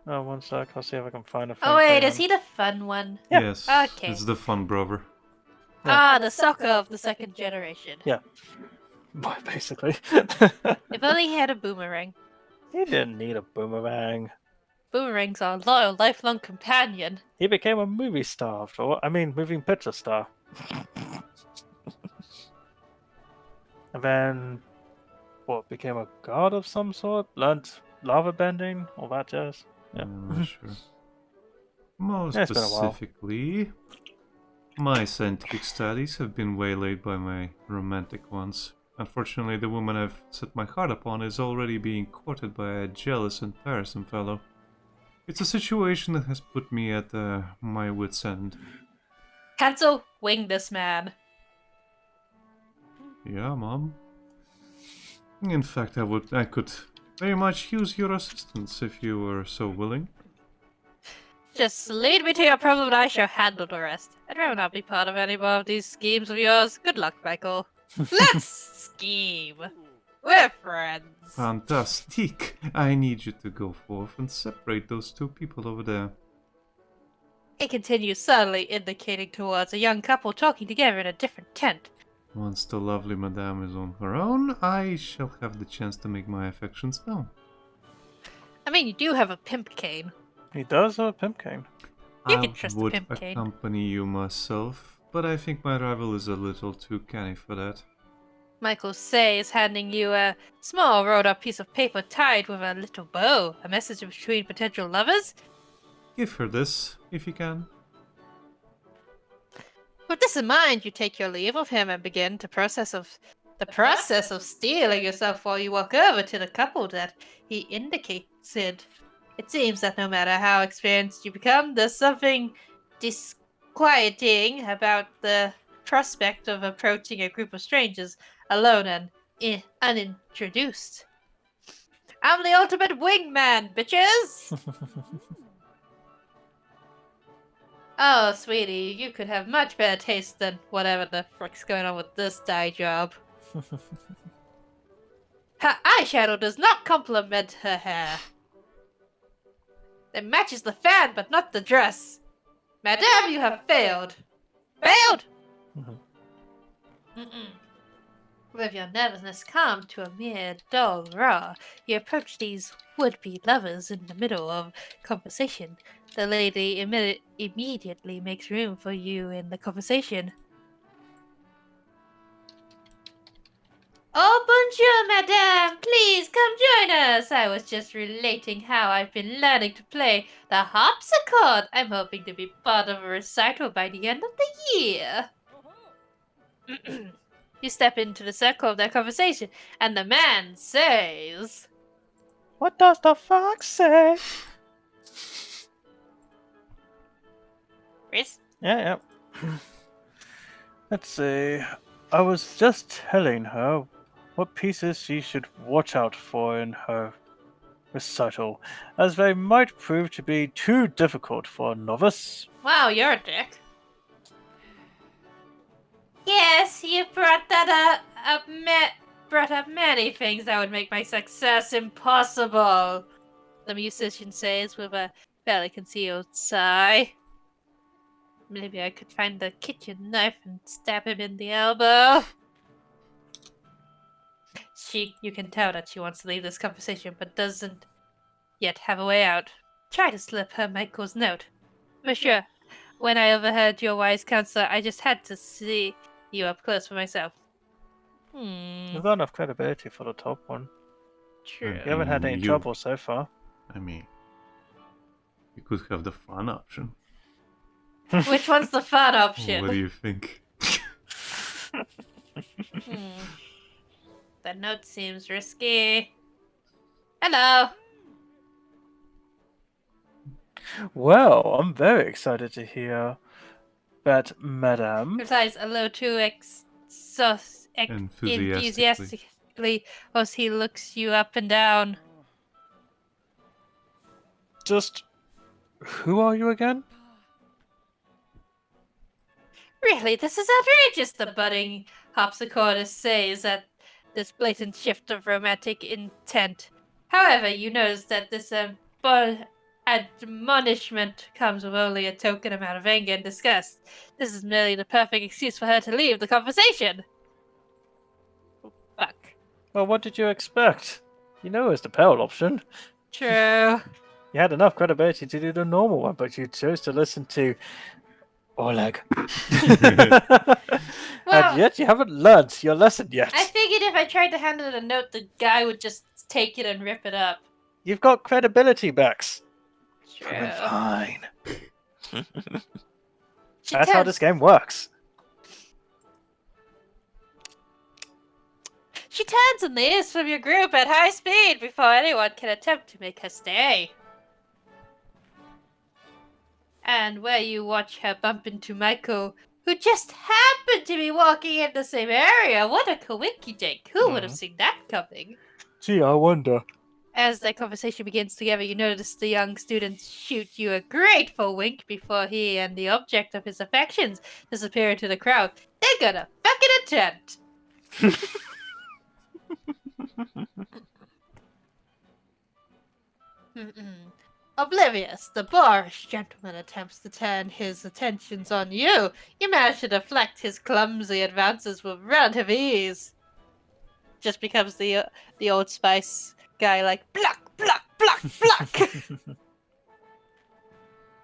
Oh, one sec. I'll see if I can find a. Oh wait, is he the fun one? Yeah. Yes. Okay. It's the fun brother. Ah, the soccer of the second generation. Yeah. Boy, basically. If only he had a boomerang. He didn't need a boomerang. Boomerangs are a loyal, lifelong companion. He became a movie star, moving picture star. And then, became a god of some sort? Learned lava bending? All that jazz? Yeah. Not sure. More Yeah, it's been a while. specifically, my scientific studies have been waylaid by my romantic ones. Unfortunately, the woman I've set my heart upon is already being courted by a jealous and tiresome fellow. It's a situation that has put me at my wit's end. Cancel, wing this man. Yeah, Mom. In fact, I could very much use your assistance if you were so willing. Just lead me to your problem and I shall handle the rest. I'd rather not be part of any more of these schemes of yours. Good luck, Michael. Let's scheme. We're friends. Fantastic! I need you to go forth and separate those two people over there. He continues subtly indicating towards a young couple talking together in a different tent. Once the lovely Madame is on her own, I shall have the chance to make my affections known. I mean, you do have a pimp cane. He does have a pimp cane. You I can trust the would pimp cane. accompany you myself, but I think my rival is a little too canny for that. Michael says, handing you a small rolled-up piece of paper tied with a little bow. A message between potential lovers? Give her this, if you can. With this in mind, you take your leave of him and begin the process of stealing yourself while you walk over to the couple that he indicated. It seems that no matter how experienced you become, there's something disquieting about the prospect of approaching a group of strangers alone and unintroduced. I'm the ultimate wingman, bitches! Oh, sweetie, you could have much better taste than whatever the frick's going on with this dye job. Her eyeshadow does not complement her hair. It matches the fan, but not the dress. Madame, you have failed. Failed! With your nervousness calmed to a mere dull roar, you approach these would-be lovers in the middle of conversation. The lady immediately makes room for you in the conversation. Oh, bonjour, madame! Please come join us! I was just relating how I've been learning to play the harpsichord. I'm hoping to be part of a recital by the end of the year. You step into the circle of their conversation, and the man says... What does the fox say? Rhys? Yeah. Let's see. I was just telling her what pieces she should watch out for in her recital, as they might prove to be too difficult for a novice. Wow, you're a dick. Yes, you brought brought up many things that would make my success impossible, the musician says with a fairly concealed sigh. Maybe I could find the kitchen knife and stab him in the elbow. You can tell that she wants to leave this conversation, but doesn't yet have a way out. Try to slip her Michael's note. For sure, when I overheard your wise counsel, I just had to see you up close for myself. You've got enough credibility for the top one. True. You haven't had any trouble so far. I mean, you could have the fun option. Which one's the fun option? What do you think? That note seems risky. Hello. Well, I'm very excited to hear that, madame. Replies a little too enthusiastically as he looks you up and down. Just, who are you again? Really, this is outrageous, the budding harpsichordist says at this blatant shift of romantic intent. However, you notice that this admonishment comes with only a token amount of anger and disgust. This is merely the perfect excuse for her to leave the conversation. Oh, fuck. Well, what did you expect? You know it was the peril option. True. You had enough credibility to do the normal one, but you chose to listen to Oleg. And yet you haven't learned your lesson yet. I figured if I tried to hand it a note, the guy would just take it and rip it up. You've got credibility, Bex. True. Fine. That's how this game works. She turns and leaves from your group at high speed before anyone can attempt to make her stay. And where you watch her bump into Michael, who just happened to be walking in the same area. What a coinky-dink. Who would have seen that coming? Gee, I wonder. As their conversation begins together, you notice the young student shoot you a grateful wink before he and the object of his affections disappear into the crowd. They're gonna fucking attempt. Oblivious, the boorish gentleman attempts to turn his attentions on you. You manage to deflect his clumsy advances with relative ease. Just becomes the Old Spice guy, like, pluck, pluck, pluck, pluck.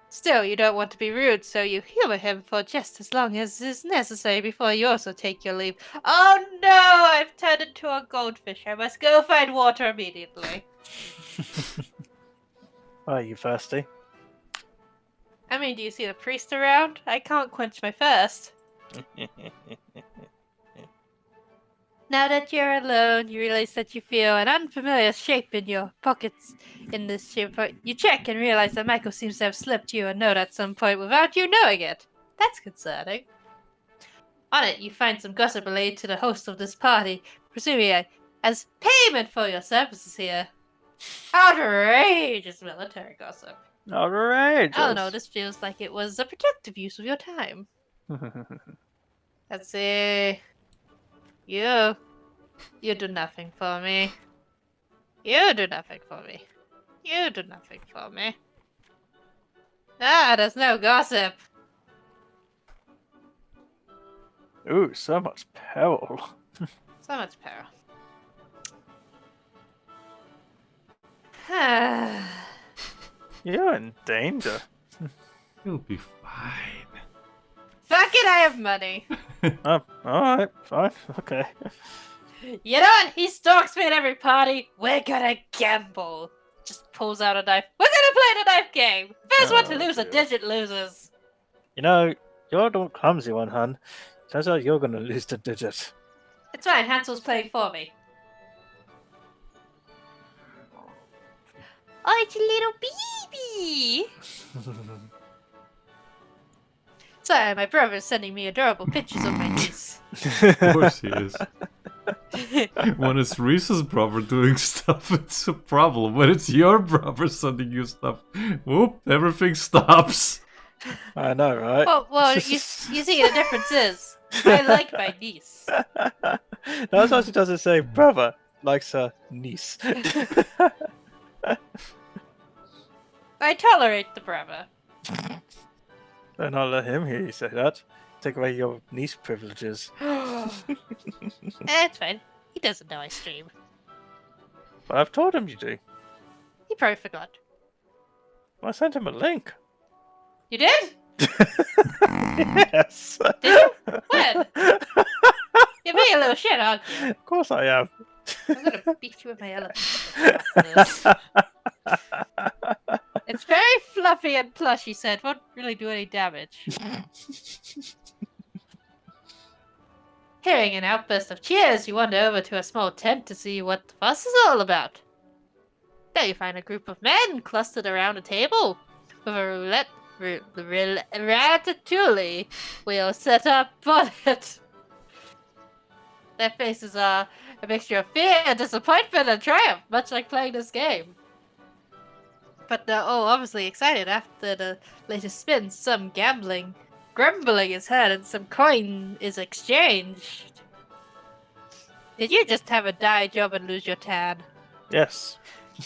Still, you don't want to be rude, so you humor him for just as long as is necessary before you also take your leave. Oh no, I've turned into a goldfish. I must go find water immediately. Are you thirsty? I mean, do you see the priest around? I can't quench my thirst. Now that you're alone, you realize that you feel an unfamiliar shape in your pockets in this shape. You check and realize that Michael seems to have slipped you a note at some point without you knowing it. That's concerning. On it, you find some gossip related to the host of this party, presumably as payment for your services here. Outrageous military gossip. Outrageous. I don't know, this feels like it was a productive use of your time. Let's see. You do nothing for me. You do nothing for me. You do nothing for me. Ah, there's no gossip. Ooh, so much peril. So much peril. You're in danger. You'll be fine. Fuck it, I have money. Alright, fine, okay. You know what? He stalks me at every party. We're gonna gamble. Just pulls out a knife. We're gonna play the knife game. First one to lose a digit loses. You know, you're the clumsy one, hun. Turns out you're gonna lose the digit. It's fine, Hansel's playing for me. Oh, it's a little baby. Sorry, my brother's sending me adorable pictures of my niece. Of course he is. When it's Rhys's brother doing stuff, it's a problem. When it's your brother sending you stuff, whoop, everything stops. I know, right? Well, you see, the difference is, I like my niece. That's why she doesn't say brother, likes her niece. I tolerate the brother. Don't not let him hear you say that. Take away your niece privileges. It's fine. He doesn't know I stream. But I've told him you do. He probably forgot. I sent him a link. You did? Yes. Did you? When? You're being a little shit, aren't you? Of course I am. I'm gonna beat you with my elephant. It's very fluffy and plush, he said. Won't really do any damage. Hearing an outburst of cheers, you wander over to a small tent to see what the fuss is all about. There you find a group of men clustered around a table with a ratatouille wheel set up on it. Their faces are a mixture of fear, disappointment, and triumph, much like playing this game. But they're all obviously excited after the latest spin. Some grumbling is heard, and some coin is exchanged. Did you just have a dye job and lose your tan? Yes.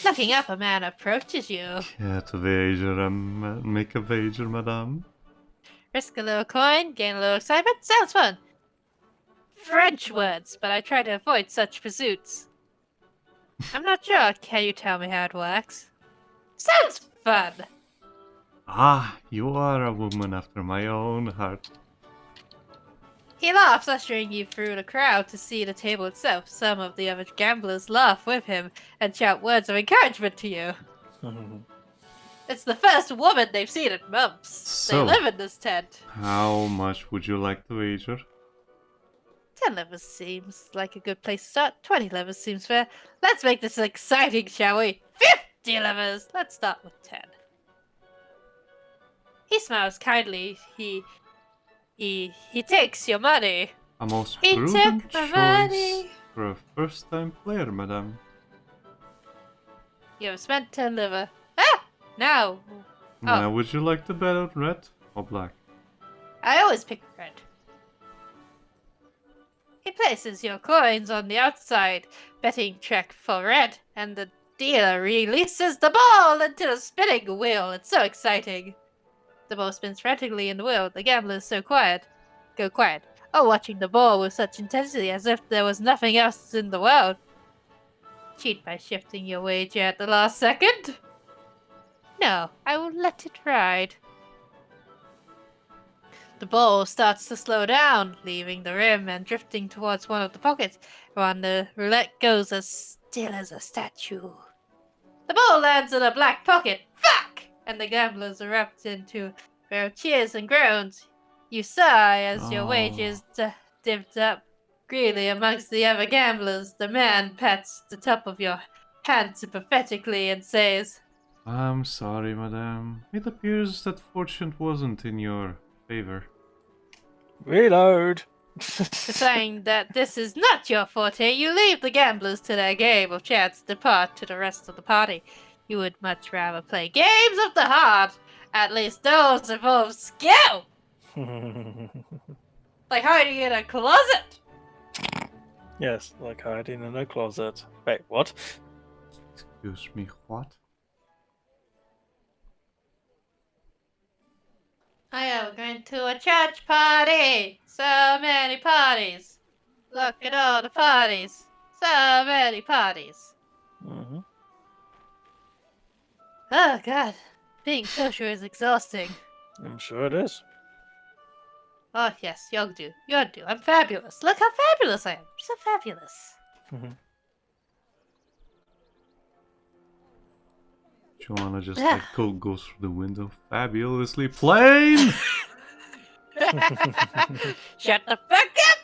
Looking up, a man approaches you. Can't wager, make a wager, madame. Risk a little coin, gain a little excitement. Sounds fun. French words, but I try to avoid such pursuits. I'm not sure. Can you tell me how it works? Sounds fun. Ah, you are a woman after my own heart. He laughs, ushering you through the crowd to see the table itself. Some of the other gamblers laugh with him and shout words of encouragement to you. It's the first woman they've seen in months. So, they live in this tent. How much would you like to wager? 10 levers seems like a good place to start. 20 levers seems fair. Let's make this exciting, shall we? 50 levers! Let's start with 10. He smiles kindly. He takes your money. A most He prudent took my choice money. for a first-time player, madame. You have spent 10 liver. Ah! Now! Now, would you like to bet on red or black? I always pick red. He places your coins on the outside betting track for red, and the dealer releases the ball into the spinning wheel. It's so exciting. The ball spins frantically in the wheel. The gambler is so quiet. Go quiet. Oh, watching the ball with such intensity as if there was nothing else in the world. Cheat by shifting your wager at the last second? No, I will let it ride. The ball starts to slow down, leaving the rim and drifting towards one of the pockets, while the roulette goes as still as a statue. The ball lands in a black pocket. Fuck! And the gamblers erupt into cheers and groans. You sigh as your wages divvied up greedily amongst the other gamblers. The man pats the top of your hand sympathetically and says, I'm sorry, madame. It appears that fortune wasn't in your favor. Reload. Deciding that this is not your forte, you leave the gamblers to their game of chance and depart to the rest of the party. You would much rather play games of the heart, at least those involve skill, like hiding in a closet. Yes, like hiding in a closet. Wait, what? Excuse me, what? I am going to a church party. So many parties. Look at all the parties. So many parties. Mm-hmm. Oh god, being social is exhausting. I'm sure it is. Oh yes, you'll do. You'll do. I'm fabulous. Look how fabulous I am. So fabulous. Mm-hmm. Joanna just like goes through the window, fabulously plain. Shut the fuck up!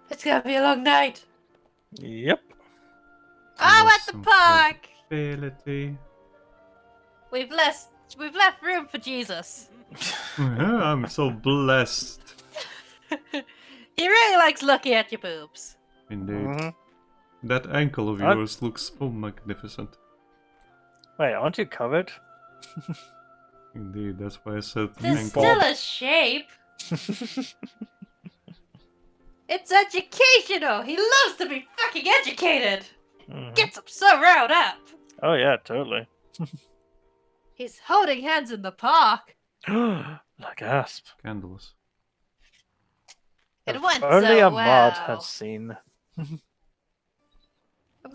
It's gonna be a long night. Yep. Oh, at the park! Ability. We've less We've left room for Jesus. I'm so blessed. He really likes looking at your boobs. Indeed. That ankle of What? yours looks so magnificent. Wait, aren't you covered? Indeed, that's why I said There's ankle. still a shape. It's educational. He loves to be fucking educated. Gets him so riled up. Oh yeah, totally. He's holding hands in the park. Like gasp. Scandalous. It If went only so a mod well. had seen. I'm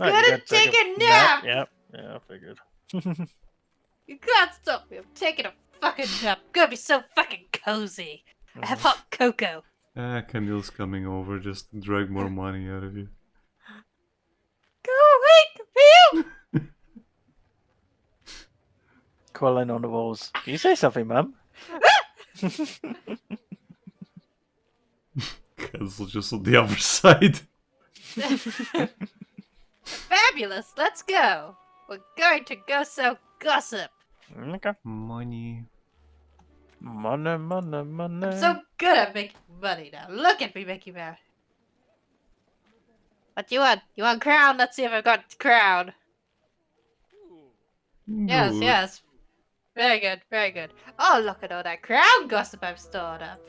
Oh, you gonna gotta take a nap. Yep. Yeah, I figured. You can't stop me. I'm taking a fucking nap. I'm gonna be so fucking cozy. I have hot cocoa. Camille's coming over just to drag more money out of you. Go away, Camille! Crawling on the walls. Can you say something, ma'am? Cancel just on the other side. Fabulous. Let's go. We're going to go sell gossip. Okay. Money. Money, money, money. I'm so good at making money now. Look at me making money. What you want? You want crown? Let's see if I've got crown. Yes, Good. yes. Very good, very good. Oh, look at all that crown gossip I've stored up.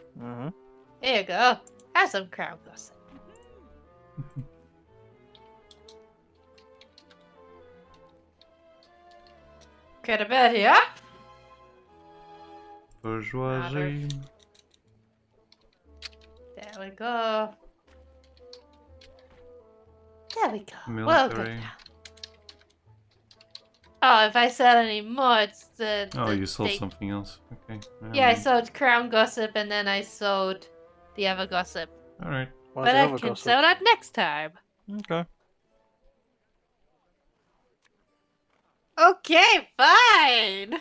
Here you go. Have some crown gossip. Get a bed here. Bourgeoisie. There we go. There we go. Well, good Military. now. Oh, if I sell any more, it's the. Oh, the you sold thing. something else. Okay. Yeah, I sold crown gossip and then I sold the other gossip. Alright. What's But the I other can gossip? sell that next time. Okay. Okay, fine.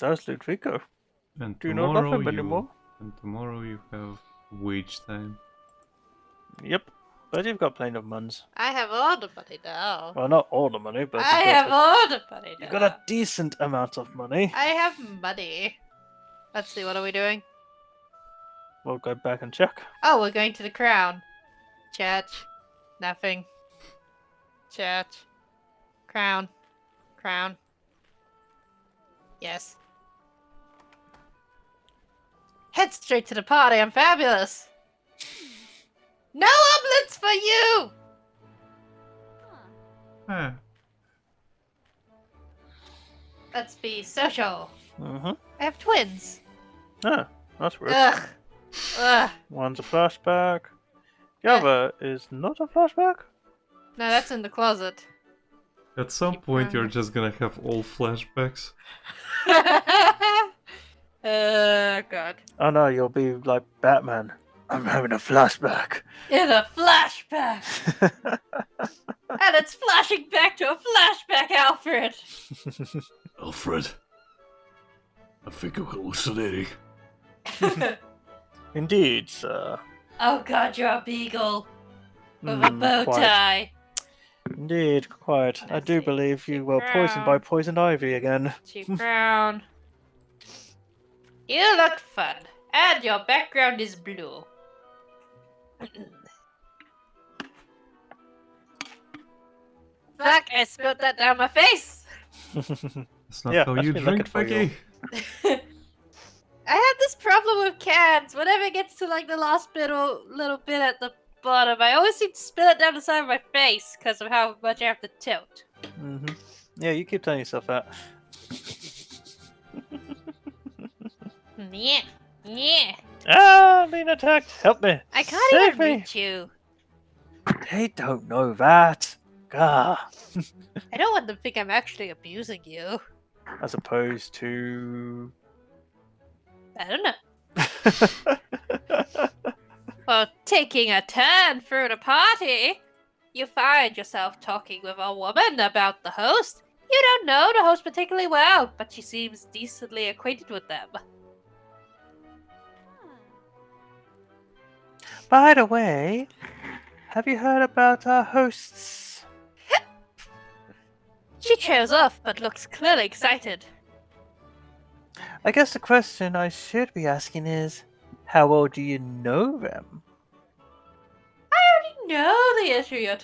That's Ludvico. And Do you not love tomorrow him anymore? And tomorrow you have wage time. Yep. But you've got plenty of muns. I have all the money now. Well, not all the money, but I you've got have all the money now. you've got a decent amount of money. I have money. Let's see, what are we doing? We'll go back and check. Oh, we're going to the crown. Chat. Nothing. Chat. Crown. Crown. Yes. Head straight to the party. I'm fabulous. No omelets for you! Ah, Let's be social. Mm-hmm. I have twins. Ah, that's weird. Ugh. Ugh. One's a flashback. The Eh. other is not a flashback. No, that's in the closet. at some Keep point you're going. just gonna have all flashbacks. God. Oh no, you'll be like Batman. I'm having a flashback. In a flashback! And it's flashing back to a flashback, Alfred! Alfred. I think you're hallucinating. Indeed, sir. Oh god, you're a beagle. With a bow Quite. tie. Indeed, quite. I Let's do see. believe you Cheap were poisoned by brown. poison ivy again. Cheap brown. You look fun. And your background is blue. Fuck, I spilled that down my face! That's not Yeah, how I've you been looking drink, for you. Becky. I have this problem with cans. Whenever it gets to like the last little bit at the bottom, I always seem to spill it down the side of my face because of how much I have to tilt. Yeah, you keep telling yourself that. Yeah, yeah. Ah, I'm being attacked. Help me. I can't Save even me. reach you. They don't know that. Gah. I don't want them to think I'm actually abusing you. As opposed to. I don't know. Well, taking a turn through the party, you find yourself talking with a woman about the host. You don't know the host particularly well, but she seems decently acquainted with them. By the way, have you heard about our hosts? She trails off, but looks clearly excited. I guess the question I should be asking is, how well do you know them? Know the issue you're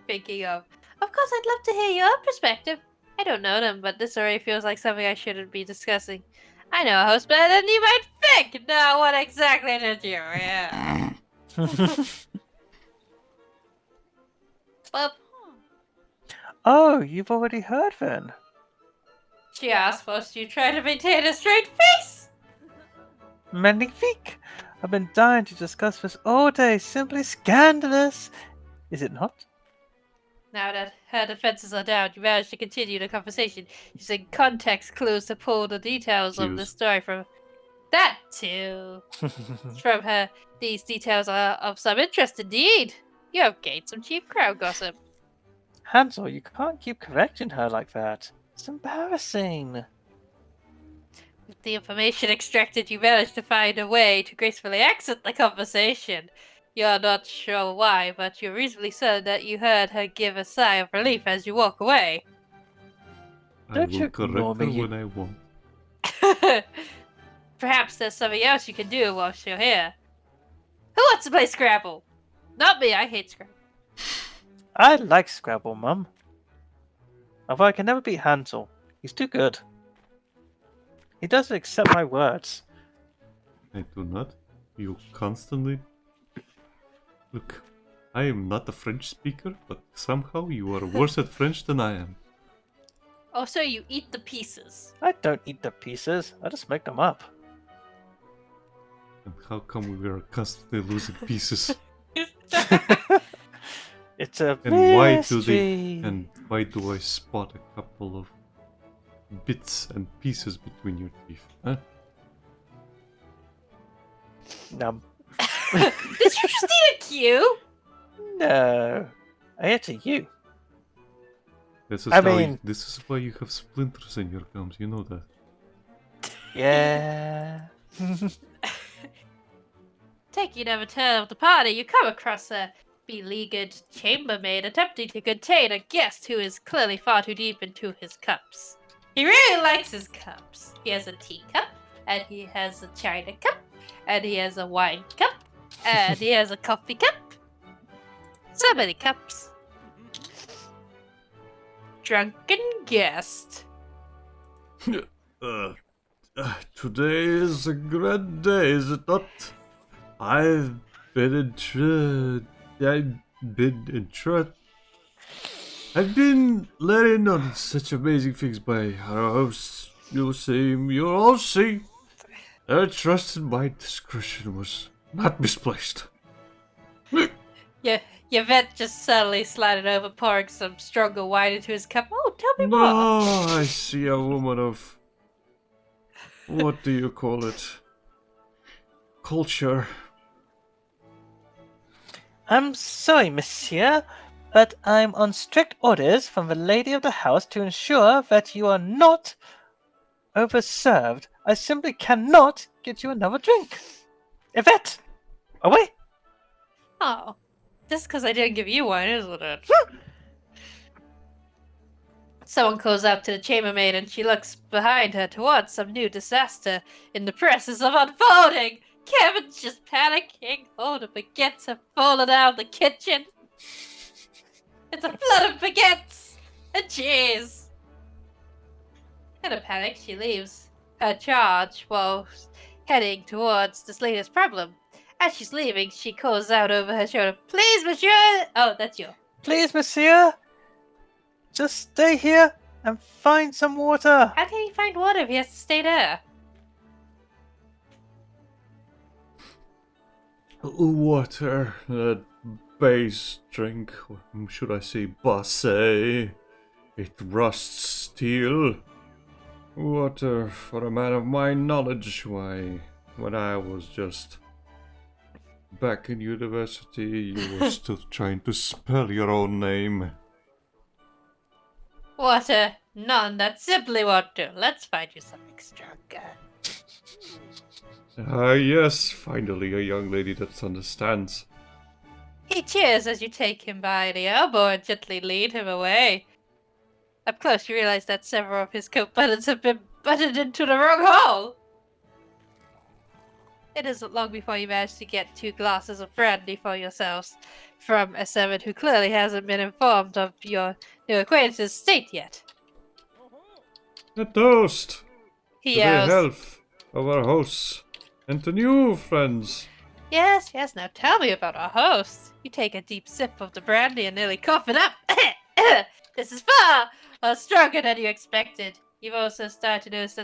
thinking of. Of course, I'd love to hear your perspective. I don't know them, but this already feels like something I shouldn't be discussing. I know a host better than you might think. Now, what exactly did you hear? Well, Oh, you've already heard then. she asked, whilst you try to maintain a straight face. Magnifique! I've been dying to discuss this all day. Simply scandalous! Is it not? Now that her defenses are down, you manage to continue the conversation using context clues to pull the details of the Cues. story from that too. From her, these details are of some interest indeed. You have gained some cheap crowd gossip. Hansel, you can't keep correcting her like that. It's embarrassing. With the information extracted, you managed to find a way to gracefully exit the conversation. You're not sure why, but you're reasonably certain that you heard her give a sigh of relief as you walk away. I Don't will you ignore correct her me, you- when I want. Perhaps there's something else you can do while you're here. Who wants to play Scrabble? Not me, I hate Scrabble. I like Scrabble, Mum. Although I can never beat Hansel. He's too good. He doesn't accept my words. I do not. You constantly... Look, I am not a French speaker, but somehow you are worse at French than I am. Also, you eat the pieces. I don't eat the pieces. I just make them up. And how come we are constantly losing pieces? It's a And why mystery. why do I spot a couple of bits and pieces between your teeth? Huh? Num. Did you just eat a cue? No. I ate to you. This is this is why you have splinters in your gums, you know that. Yeah. Taking a return of the party, you come across a beleaguered chambermaid attempting to contain a guest who is clearly far too deep into his cups. He really likes his cups. He has a teacup, and he has a china cup, and he has a wine cup, and he has a coffee cup. So many cups. Drunken guest. Today is a great day, is it not? I've been letting on such amazing things by our hosts. You'll all see. I trusted my discretion was not misplaced. Yeah, Yvette just suddenly slided over, pouring some stronger wine into his cup. Oh, tell me more. No, I see a woman of... What do you call it? Culture. I'm sorry, monsieur, but I'm on strict orders from the lady of the house to ensure that you are not overserved. I simply cannot get you another drink. Yvette! Away! Oh, just because I didn't give you one, isn't it? Someone calls out to the chambermaid and she looks behind her towards some new disaster in the process of unfolding. Kevin's just panicking. Oh, the baguettes have fallen out of the kitchen. It's a flood of baguettes and cheese. In a panic, she leaves her charge while heading towards this latest problem. As she's leaving, she calls out over her shoulder, "Please, monsieur!" Oh, that's you. Please, monsieur! Just stay here and find some water. How can he find water if he has to stay there? Water, base drink, or should I say basé? It rusts steel. Water for a man of my knowledge, why, when I was just back in university, you were still trying to spell your own name. Water? None, that simply won't do. Let's find you something stronger. Yes, finally a young lady that understands. He cheers as you take him by the elbow and gently lead him away. Up close, you realize that several of his coat buttons have been butted into the wrong hole! It isn't long before you manage to get 2 glasses of brandy for yourselves from a servant who clearly hasn't been informed of your new acquaintance's state yet. A toast He to the yells. health of our hosts and to new friends. Yes, now tell me about our host. You take a deep sip of the brandy and nearly cough it up. This is far stronger than you expected. You've also started to notice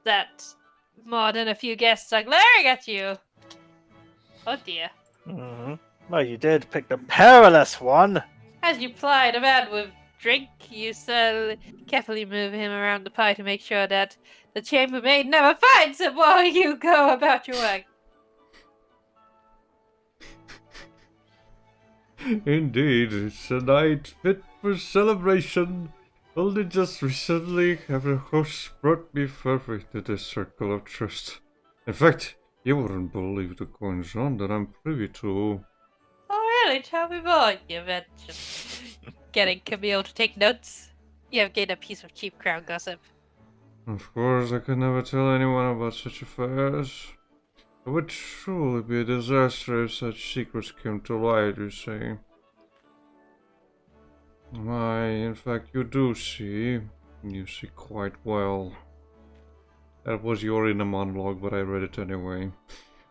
that more than a few guests are glaring at you. Oh dear. Mm-hmm. Well, you did pick the perilous one. As you ply the man with drink, you carefully move him around the pie to make sure that the chambermaid never finds him while you go about your work. Indeed, it's a night fit for celebration. Only just recently have the hosts brought me further into this circle of trust. In fact, you wouldn't believe the goings on that I'm privy to. Oh really? Tell me more, you mentioned. Getting Camille to take notes. You have gained a piece of cheap crown gossip. Of course, I could never tell anyone about such affairs. It would truly be a disaster if such secrets came to light, you see. Why, in fact, you do see. You see quite well. That was your inner monologue, but I read it anyway.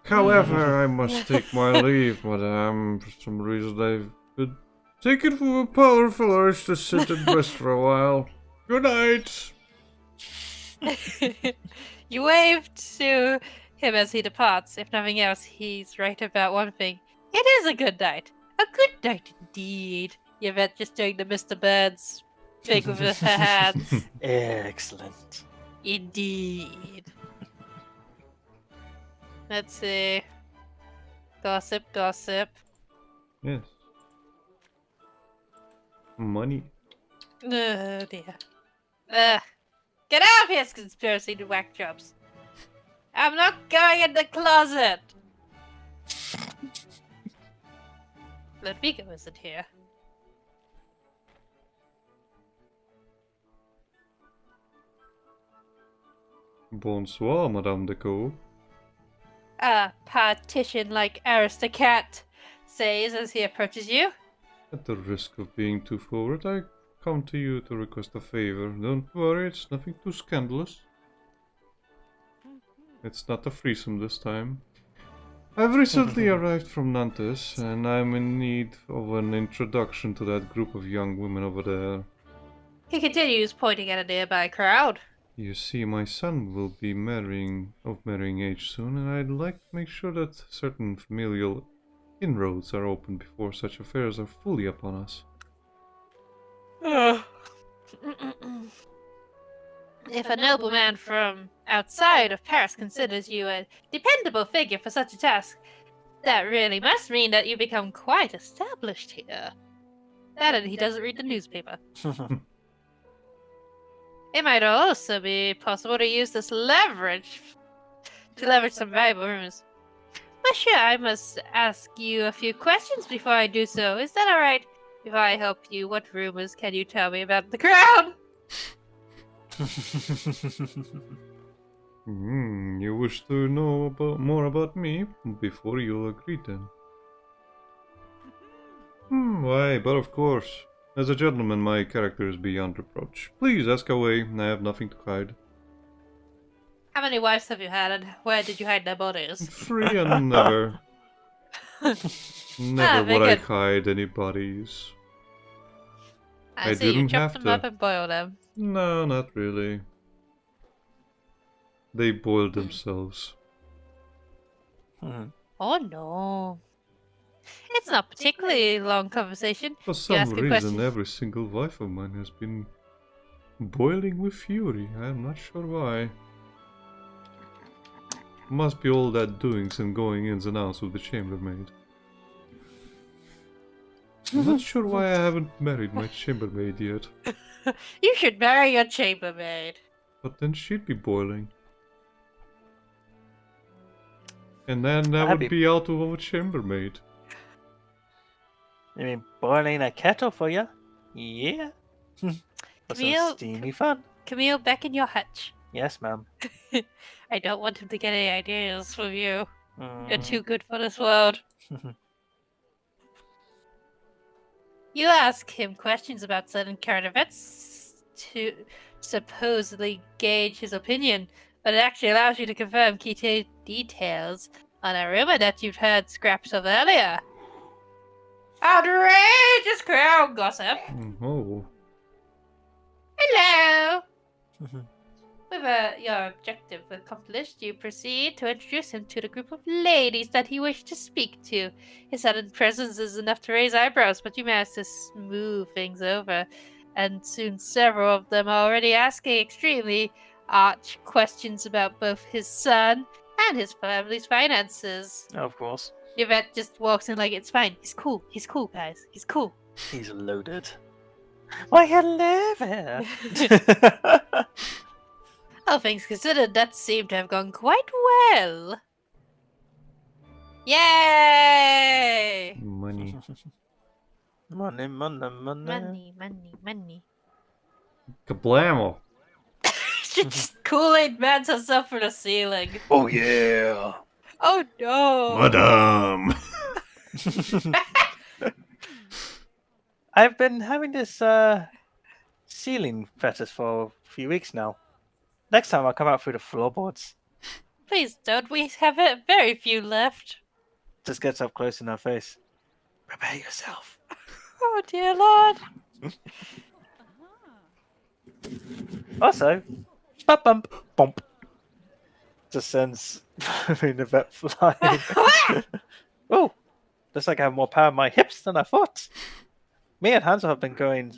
However, I must take my leave, madame. For some reason, I've been taken from a powerful urge to sit and rest for a while. Good night! You wave to him as he departs. If nothing else, he's right about one thing. It is a good night. A good night indeed. Yvette just doing the Mr. Birds thing with her hands. Excellent. Indeed. Let's see. Gossip. Yes. Money. Oh dear. Get out of here, conspiracy to whack jobs. I'm not going in the closet. Ludwika isn't here. Bonsoir, Madame Deco. A partition-like aristocrat says as he approaches you. At the risk of being too forward, I come to you to request a favor. Don't worry, it's nothing too scandalous. It's not a threesome this time. I've recently arrived from Nantes, and I'm in need of an introduction to that group of young women over there. He continues, pointing at a nearby crowd. You see, my son will be marrying age soon, and I'd like to make sure that certain familial inroads are open before such affairs are fully upon us. If a nobleman from outside of Paris considers you a dependable figure for such a task, that really must mean that you become quite established here. That and he doesn't read the newspaper. It might also be possible to use this leverage some valuable rumors. Monsieur, I must ask you a few questions before I do so. Is that alright? If I help you, what rumors can you tell me about the crown? You wish to know more about me? Before you'll agree then. Why, but of course. As a gentleman, my character is beyond reproach. Please ask away, I have nothing to hide. How many wives have you had, and where did you hide their bodies? 3 and never. Never would I good. hide anybody's. I I see you didn't chop have them to. up and boil them. No, not really. They boiled themselves. Oh no. It's not particularly a long conversation. For You some ask a reason, question. every single wife of mine has been boiling with fury. I'm not sure why. Must be all that doings and going ins and outs with the chambermaid. I'm not sure why I haven't married my chambermaid yet. You should marry your chambermaid. But then she'd be boiling. And then that I'd would be- be out of a chambermaid. You mean boiling a kettle for you? Yeah. For some Camille- steamy fun. Camille back in your hutch. Yes, ma'am. I don't want him to get any ideas from you. You're Mm. too good for this world. You ask him questions about certain current events to supposedly gauge his opinion, but it actually allows you to confirm key details on a rumor that you've heard scraps of earlier. Outrageous crowd gossip. Oh. Hello. With your objective accomplished, you proceed to introduce him to the group of ladies that he wished to speak to. His sudden presence is enough to raise eyebrows, but you manage to smooth things over, and soon several of them are already asking extremely arch questions about both his son and his family's finances. Of course. Yvette just walks in like, it's fine. He's cool, guys. He's cool. He's loaded. Why, hello there. All things considered, that seemed to have gone quite well. Yay! Money. Money. Money. Kablamo! She just Kool-Aid mans herself from the ceiling. Oh, yeah. Oh no! Madame! I've been having this ceiling fetish for a few weeks now. Next time I'll come out through the floorboards. Please don't. We have very few left. Just gets up close in her face. Prepare yourself. Oh dear Lord! Also, bump, bump. Just sends the vet flying. Oh, looks like I have more power in my hips than I thought. Me and Hansel have been going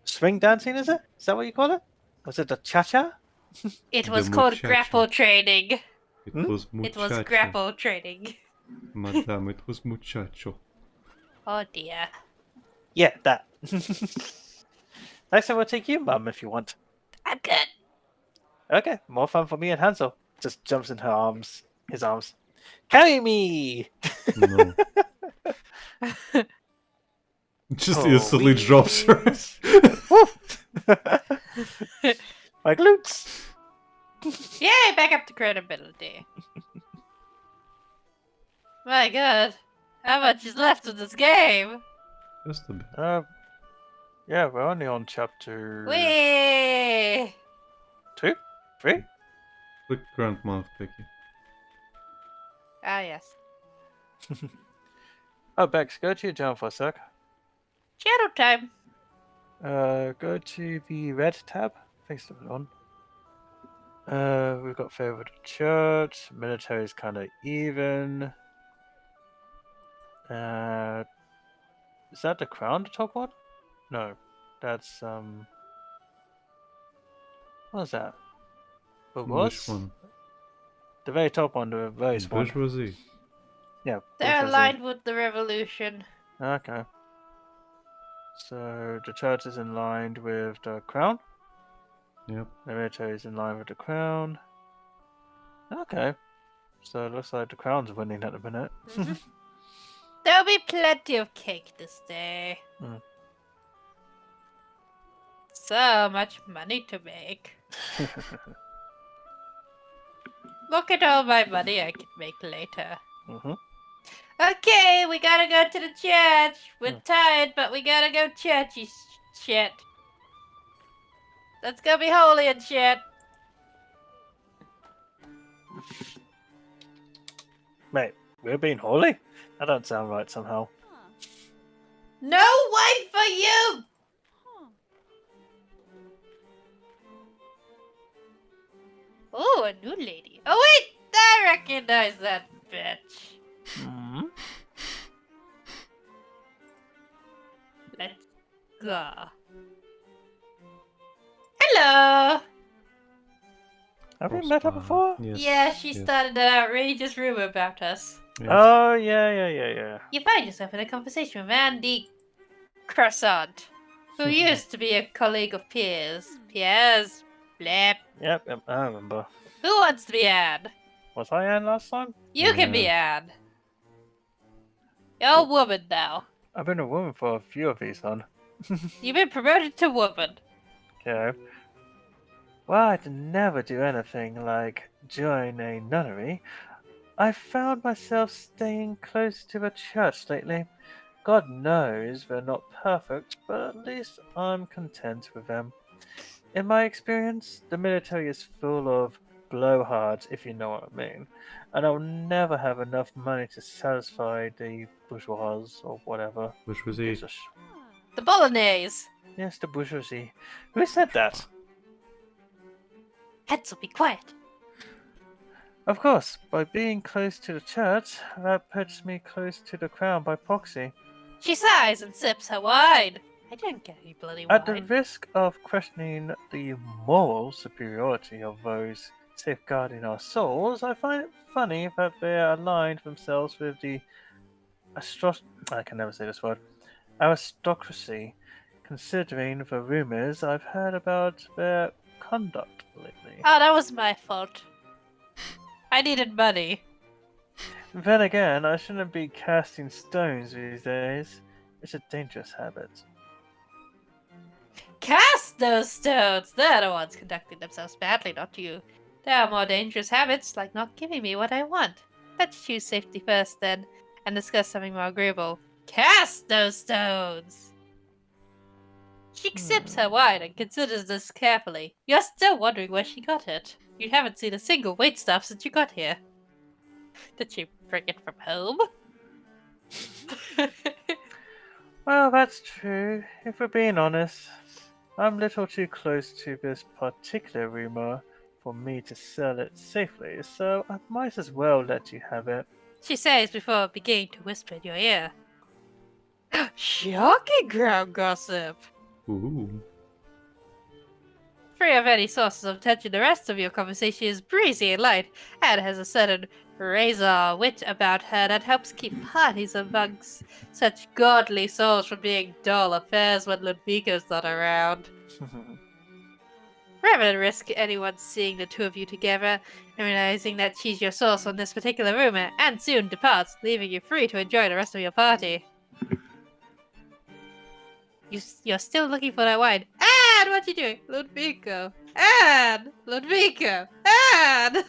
swing dancing, is it? Is that what you call it? Was it the cha-cha? It was The called muchacho. grapple training. It Hmm? was It was muchacho. grapple training. Madame, it was muchacho. Oh dear. Yeah, that. Next time we'll take you, Mum, if you want. I'm good. Okay, more fun for me and Hansel. Just jumps in her arms, his arms. Carry me! No. Just Oh, instantly drops her. Woo! My glutes! Yay, back up to credibility. My god. How much is left of this game? Just a bit. Yeah, we're only on chapter Whee! 2? 3? Quick grandmouth, Becky. Ah, yes. Oh, Bex, go to your journal for a sec. Shadow time. Go to the red tab. Thanks to on. We've got favor of the church. Military is kind of even. Is that the crown, the top one? No, that's what is that? What was? Which one? The very top one, the very small. Bourgeoisie. Yeah. They're bourgeoisie. aligned with the revolution. Okay. So the church is in line with the crown. Yep. The military is in line with the crown. Okay. So it looks like the crown's winning at the minute. Mhm. There'll be plenty of cake this day. Mm. So much money to make. Look at all my money I can make later. Mhm. Okay, we gotta go to the church. We're tired, but we gotta go churchy shit. Let's go be holy and shit. Mate, we're being holy? That don't sound right somehow. No way for you! Oh, a new lady. Oh wait, I recognize that bitch. Mm-hmm. Let's go. Hello. Have we met her before? Yes. Yeah, she yes. started an outrageous rumor about us. Yes. Oh, yeah. You find yourself in a conversation with Andy Croissant, who used to be a colleague of Pierre's. Pierre's. Blep. Yep, I remember. Who wants to be Anne? Was I Anne last time? You can be Anne. You're a woman now. I've been a woman for a few of these, hon. You've been promoted to woman. Okay. Well, I'd never do anything like join a nunnery. I've found myself staying close to the church lately. God knows they're not perfect, but at least I'm content with them. In my experience, the military is full of blowhards, if you know what I mean, and I'll never have enough money to satisfy the bourgeois or whatever. Which was Who gives he? a The bolognese. Yes, the bourgeoisie. Who said that? Hetzel, be quiet. Of course, by being close to the church, that puts me close to the crown by proxy. She sighs and sips her wine. I didn't get any bloody At the wine. risk of questioning the moral superiority of those safeguarding our souls, I find it funny that they aligned themselves with the I can never say this word. Aristocracy, considering the rumors I've heard about their conduct lately. Oh, that was my fault. I needed money. Then again, I shouldn't be casting stones these days. It's a dangerous habit. Cast those stones! They're the ones conducting themselves badly, not you. There are more dangerous habits, like not giving me what I want. Let's choose safety first, then, and discuss something more agreeable. Cast those stones! She sips her wine and considers this carefully. You're still wondering where she got it. You haven't seen a single waitstaff since you got here. Did she bring it from home? Well, that's true. If we're being honest, I'm a little too close to this particular rumor for me to sell it safely, so I might as well let you have it. She says before beginning to whisper in your ear. Shocking ground gossip! Ooh. Free of any sources of tension, the rest of your conversation is breezy and light, and has a certain razor wit about her that helps keep parties amongst such godly souls from being dull affairs when Ludwika's not around. Rather than risk anyone seeing the two of you together and realizing that she's your source on this particular rumor, and soon departs, leaving you free to enjoy the rest of your party. You're still looking for that wine. Anne, what you doing? Ludwika. Anne! Ludwika. Anne!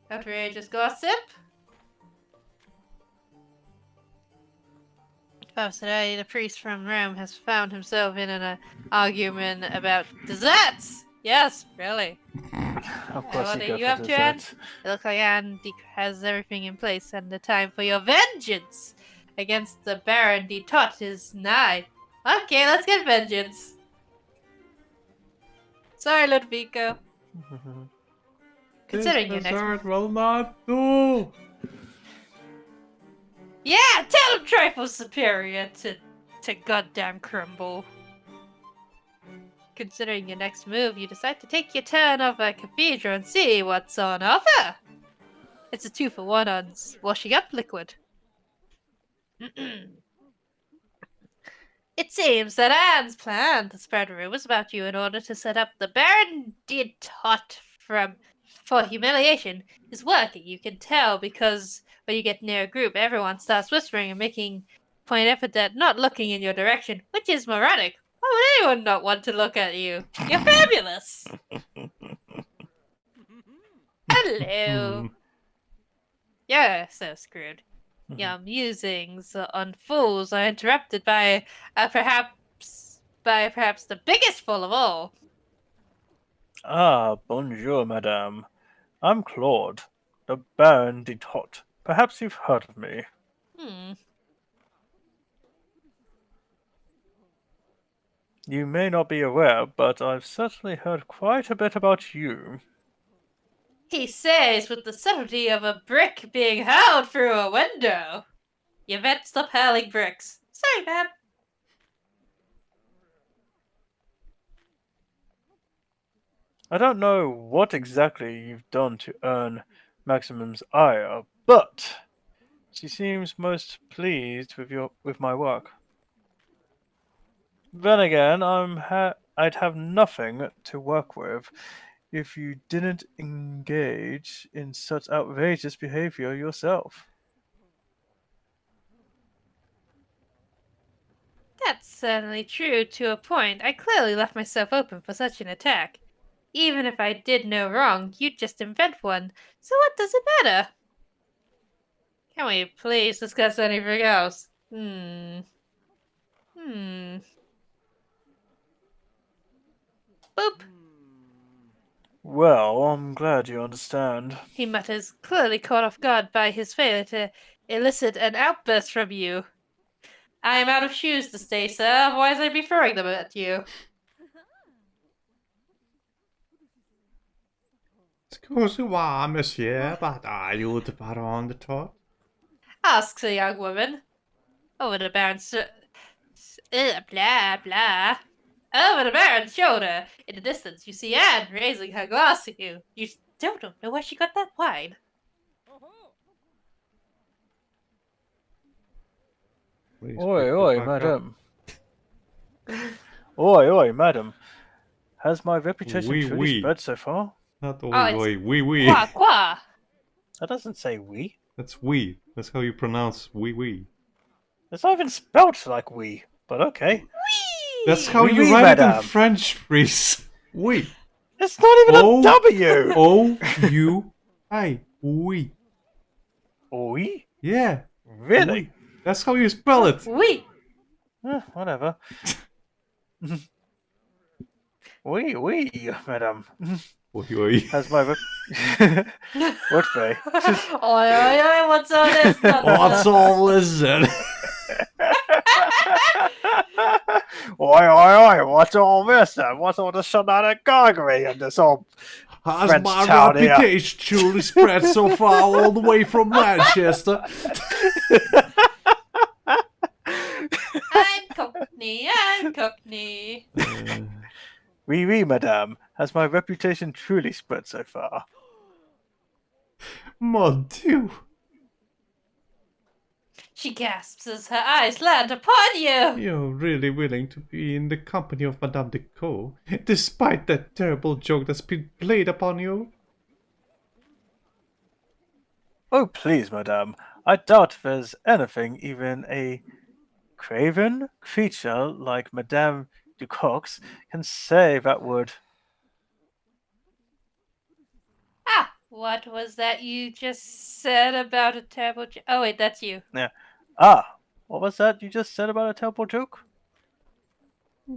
Outrageous gossip? Today, the priest from Rome has found himself in an argument about desserts. Yes, really. Of course, What you are go you for up to, Anne? dessert. It looks like Anne has everything in place, and the time for your vengeance against the Baron de Tot is nigh. Okay, let's get vengeance. Sorry, Ludwika. Considering your This next... dessert will not do. Yeah, tell him trifle's superior to goddamn crumble. Considering your next move, you decide to take your turn off a cathedral and see what's on offer. It's a 2-for-1 on washing up liquid. It seems that Anne's plan to spread rumors about you in order to set up the Baron de Tot for humiliation is working. You can tell because when you get near a group, everyone starts whispering and making point effort at not looking in your direction, which is moronic. Why would anyone not want to look at you? You're fabulous! Hello! You're so screwed. Your musings on fools are interrupted by perhaps the biggest fool of all. Ah, bonjour, madame. I'm Claude, the Baron de Tot. Perhaps you've heard of me. You may not be aware, but I've certainly heard quite a bit about you. He says with the subtlety of a brick being hurled through a window. Yvette, stop hurling bricks. Sorry, man. I don't know what exactly you've done to earn Maximum's ire, but she seems most pleased with my work. Then again, I'd have nothing to work with if you didn't engage in such outrageous behavior yourself. That's certainly true to a point. I clearly left myself open for such an attack. Even if I did no wrong, you'd just invent one. So what does it matter? Can we please discuss anything else? Boop. Well, I'm glad you understand. He mutters, clearly caught off guard by his failure to elicit an outburst from you. I am out of shoes to stay, sir, otherwise I'd be throwing them at you. Excusez-moi, monsieur, but are you the Baron de Tot? Asks the young woman. Over the Baron's... blah, blah. Over the Baron's shoulder. In the distance, you see Anne raising her glass at you. You still don't know where she got that wine. Please Oi, pick the oi, fuck up. madam. Oi, oi, madam. Has my reputation Oui, truly oui. spread so far? Not Oh, oi, it's oi, oui, oui. Qua, qua. That doesn't say we. That's oui. That's how you pronounce oui, oui. It's not even spelt like we, but okay. That's how Oui, you oui, write it in madame. French, Rhys. Oui. It's not even Oh. a W! O-U-I. Oui. We? Yeah. Really? Oui. That's how you spell it. Oui. Whatever. Oui, madam. Oi, oi. Has my What way? Oi, oi, oi, what's all this nonsense? What's all this then? Oi, what's all this then? What's all the shenanigans in this old Has French my town here? reputation truly spread so far all the way from Manchester? I'm Cockney. Oui, madame. Has my reputation truly spread so far? Mon Dieu. She gasps as her eyes land upon you. You're really willing to be in the company of Madame de Caux, despite that terrible joke that's been played upon you? Oh, please, madame. I doubt there's anything even a craven creature like Madame Ducox can say that would. Ah, what was that you just said about a terrible joke? Oh, wait, that's you. What was that you just said about a terrible joke?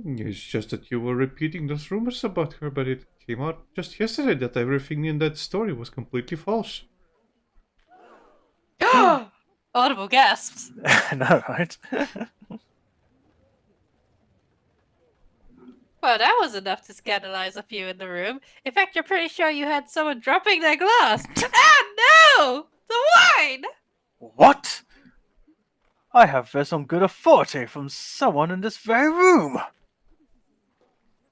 It's just that you were repeating those rumors about her, but it came out just yesterday that everything in that story was completely false. Audible gasps. No, right? Well, that was enough to scandalize a few in the room. In fact, you're pretty sure you had someone dropping their glass. Ah, no! The wine! What? I have this on good authority from someone in this very room.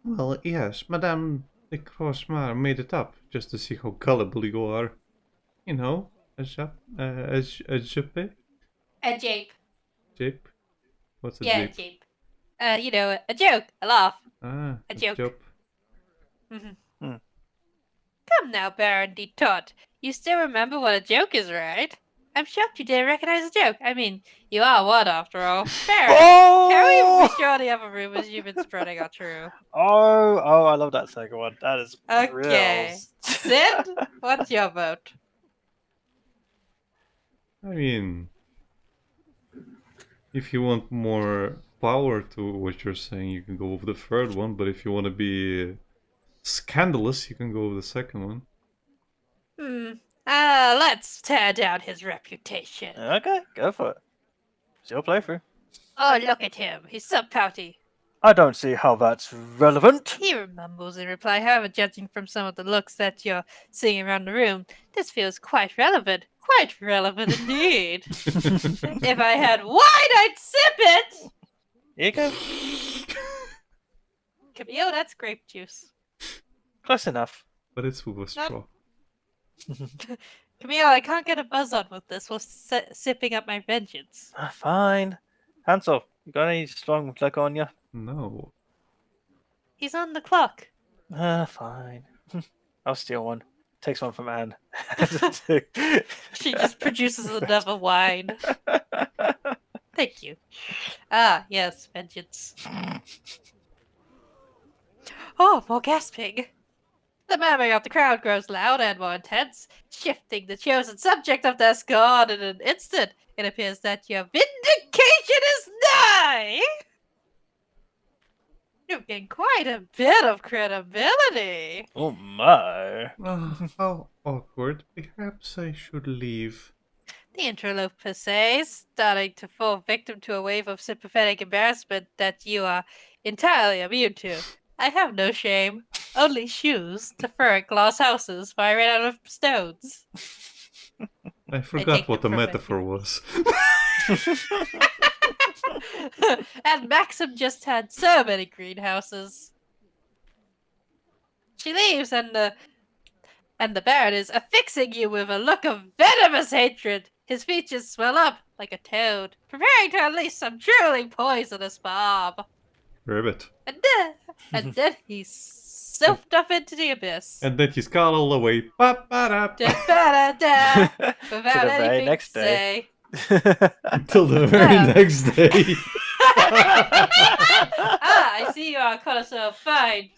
Well, yes, Madame de Croismar made it up, just to see how gullible you are. You know, a jape? A jape. Jape? What's a Yeah, jape? jape. You know, a joke, a laugh. Ah, A joke. Jope. Come now, Baron de Tot. You still remember what a joke is, right? I'm shocked you didn't recognize a joke. I mean, you are one after all. Baron, can we be sure the other rumors you've been spreading are true? Oh, I love that second one. That is Okay. grills. Sid, what's your vote? I mean, if you want more power to what you're saying, you can go with the third one, but if you want to be scandalous, you can go with the second one. Let's tear down his reputation. Okay, go for it. It's your playthrough. Oh, look at him. He's so pouty. I don't see how that's relevant. He mumbles in reply, however, judging from some of the looks that you're seeing around the room, this feels quite relevant. Quite relevant indeed. If I had wine, I'd sip it! Here you go. Camille, that's grape juice. Close enough. But it's with a straw. Camille, I can't get a buzz on with this while sipping up my vengeance. Fine. Hansel, you got any strong liquor on you? No. He's on the clock. Fine. I'll steal one. Takes one from Anne. She just produces another wine. Thank you. Ah, yes, vengeance. Oh, more gasping. The murmur of the crowd grows louder and more intense, shifting the chosen subject of their scorn in an instant. It appears that your vindication is nigh! You've gained quite a bit of credibility. Oh my. How awkward. Perhaps I should leave. The interloper says, starting to fall victim to a wave of sympathetic embarrassment that you are entirely immune to. I have no shame, only shoes to fur at glass houses, for I ran out of stones. I take forgot what the them from metaphor was. And Maxim just had so many greenhouses. She leaves, and the Baron is affixing you with a look of venomous hatred. His features swell up like a toad, preparing to unleash some truly poisonous bomb. Ribbit. And then he selfed off into the abyss. And then he scuttled away. Ba-ba-da-ba. Da-ba-da-da, To without the very anything next to day. say. Until the very next day. I see you are a connoisseur of fine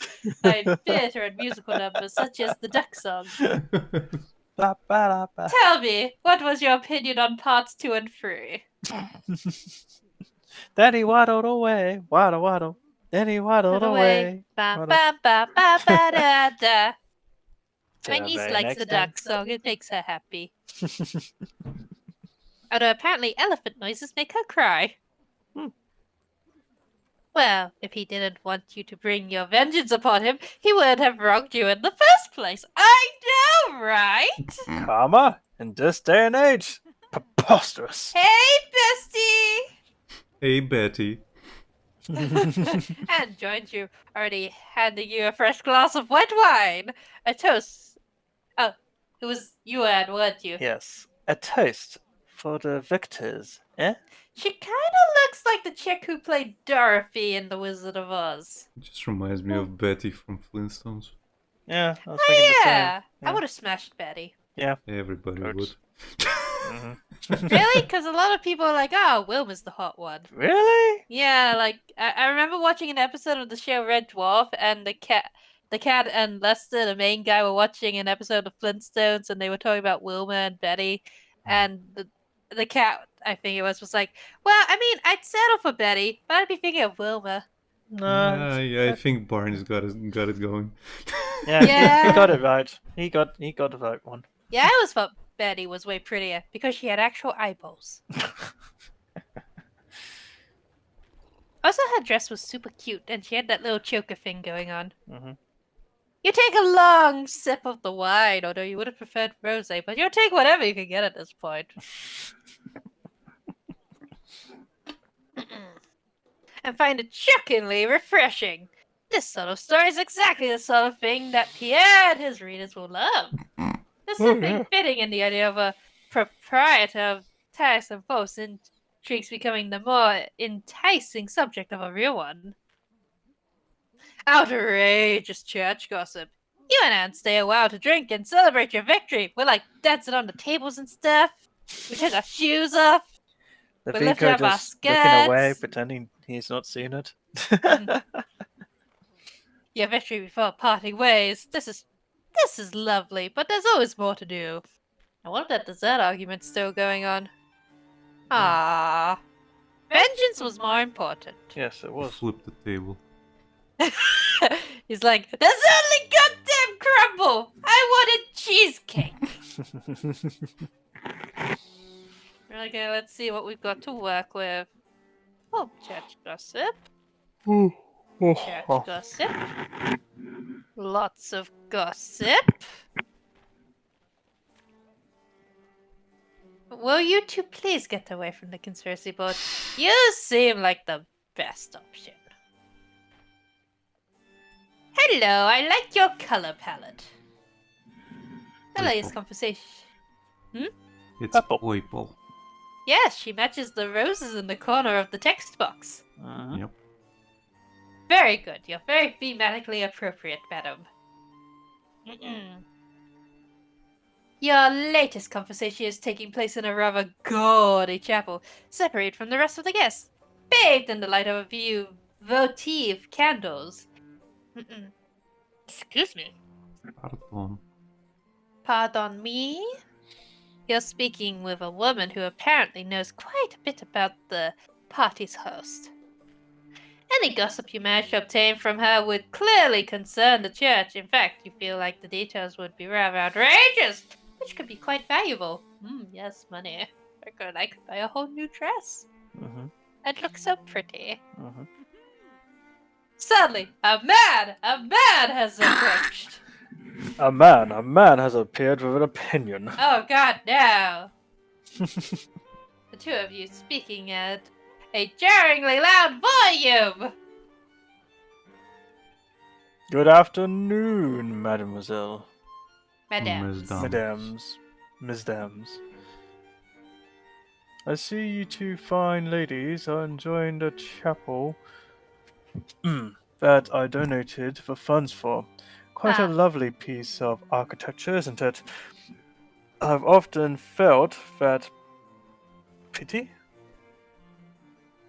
theatre and musical numbers, such as the Duck Song. Ba-ba-da-ba. Tell me, what was your opinion on parts 2 and 3? Then he waddled away. Waddle, waddle. Then he waddled away. Ba Waddle. ba ba ba ba da da. To My the niece very likes next the day. Duck Song. It makes her happy. Although apparently elephant noises make her cry. Well, if he didn't want you to bring your vengeance upon him, he wouldn't have wronged you in the first place. I know, right? Karma in this day and age. Preposterous. Hey, bestie! Hey, Betty. And joined you, already handing you a fresh glass of white wine. A toast. Oh, it was you, Anne, weren't you? Yes. A toast for the victors. Eh? She kind of looks like the chick who played Dorothy in The Wizard of Oz. It just reminds me of Betty from Flintstones. Yeah, I was thinking the same. Yeah, I Yeah. would have smashed Betty. Everybody Good. would. Really? Because a lot of people are like, oh, Wilma's the hot one. Really? Yeah, like I remember watching an episode of the show Red Dwarf, and the cat and Lester, the main guy, were watching an episode of Flintstones, and they were talking about Wilma and Betty, and the cat, I think it was like, well, I mean, I'd settle for Betty, but I'd be thinking of Wilma. No. I think Barney's got it going. Yeah, Yeah. He got it right. He got the right one. Yeah, I always thought Betty was way prettier because she had actual eyeballs. Also, her dress was super cute, and she had that little choker thing going on. Mhm. You take a long sip of the wine, although you would have preferred rosé, but you'll take whatever you can get at this point. And find it shockingly refreshing. This sort of story is exactly the sort of thing that Pierre and his readers will love. There's something fitting in the idea of a proprietor of tax and false intrigues becoming the more enticing subject of a real one. Outrageous church gossip. You and Anne stay a while to drink and celebrate your victory. We're like dancing on the tables and stuff. We take our shoes off. The We lift Vico up our just looking away, skirts. pretending he's not seen it. Your victory before parting ways. This is lovely, but there's always more to do. I wonder if that dessert argument's still going on. Ah, vengeance was more important. Yes, it was. Flip the table. He's like, there's only goddamn crumble! I wanted cheesecake! Okay, let's see what we've got to work with. Oh, church gossip. Church gossip. Lots of gossip. Will you two please get away from the conspiracy board? You seem like the best option. Hello, I like your color palette. The latest conversation. It's Purple. purple. Yes, she matches the roses in the corner of the text box. Yep. Very good. You're very thematically appropriate, madam. Your latest conversation is taking place in a rather gaudy chapel, separate from the rest of the guests, bathed in the light of a few votive candles. Excuse me. Pardon. Pardon me? You're speaking with a woman who apparently knows quite a bit about the party's host. Any gossip you manage to obtain from her would clearly concern the church. In fact, you feel like the details would be rather outrageous, which could be quite valuable. Yes, money. I could buy a whole new dress. Mm-hmm. I'd look so pretty. Mm-hmm. Suddenly, a man has approached. A man has appeared with an opinion. Oh God, no! The two of you speaking at a jarringly loud volume. Good afternoon, mademoiselle. Madame. Mesdames. I see you two fine ladies are enjoying the chapel that I donated the funds for. Quite a lovely piece of architecture, isn't it? I've often felt that pity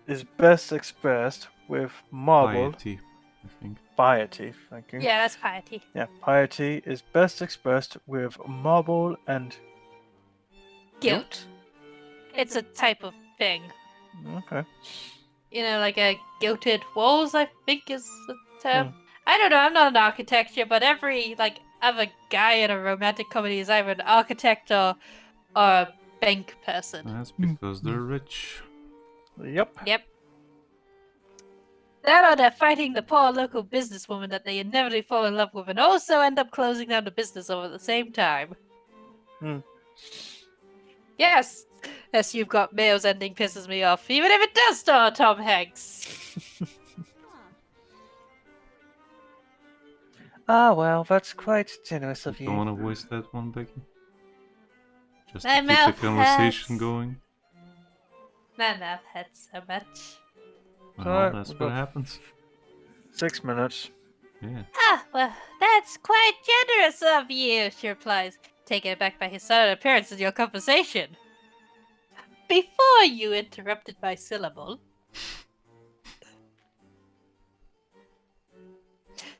is best expressed with marble. Piety, I think. Piety, thank you. Yeah, that's piety. Yeah, piety is best expressed with marble and Guilt. It's a type of thing. Okay. You know, like a gilded walls, I think is the term. I don't know, I'm not an architecture, but every, other guy in a romantic comedy is either an architect or a bank person. That's because they're rich. Yep. That or they're fighting the poor local businesswoman that they inevitably fall in love with and also end up closing down the business over at the same time. Yes, you've got Mail's ending pisses me off, even if it does star Tom Hanks. Ah, well, that's quite generous of Don't you. want to voice that one, Becky? Just My to keep mouth the conversation hurts. going? My mouth hurts so much. Well, that's what happens. 6 minutes. Yeah. Ah, well, that's quite generous of you, she replies, taken aback by his sudden appearance in your conversation. Before you interrupted my syllable,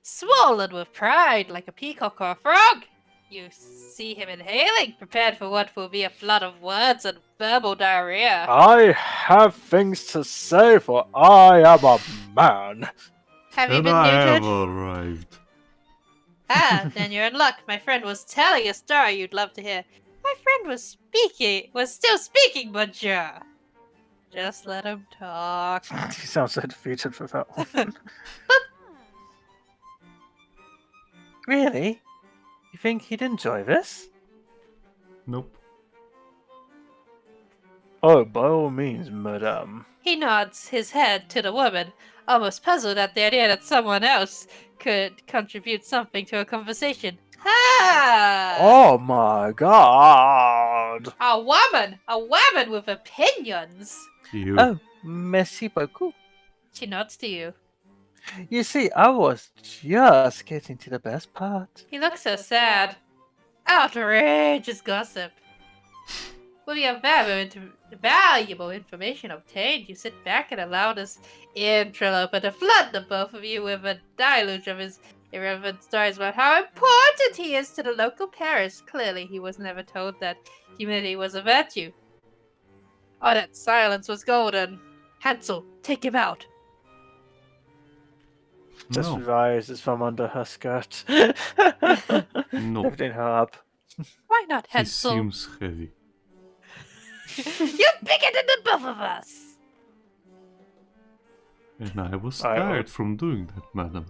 swollen with pride like a peacock or a frog, you see him inhaling, prepared for what will be a flood of words and verbal diarrhea. I have things to say, for I am a man. Have you And been I have neutered? arrived. Ah, then you're in luck. My friend was telling a story you'd love to hear. My friend was still speaking, monsieur. Just let him talk. He sounds so defeated for that one. Really? You think he'd enjoy this? Nope. Oh, by all means, madame. He nods his head to the woman, almost puzzled at the idea that someone else could contribute something to a conversation. Ha! Oh my god! A woman with opinions. You. Oh, merci beaucoup. She nods to you. You see, I was just getting to the best part. He looks so sad. Outrageous gossip. With your valuable information obtained, you sit back and allow this interloper to flood the both of you with a deluge of his irrelevant stories about how important he is to the local parish. Clearly, he was never told that humility was a virtue. Oh, that silence was golden. Hansel, take him out. Just No. rises from under her skirt. No. Lifting her up. Why not, He Hansel? seems heavy. You're bigger than the both of us. And I was I- tired from doing that, madam.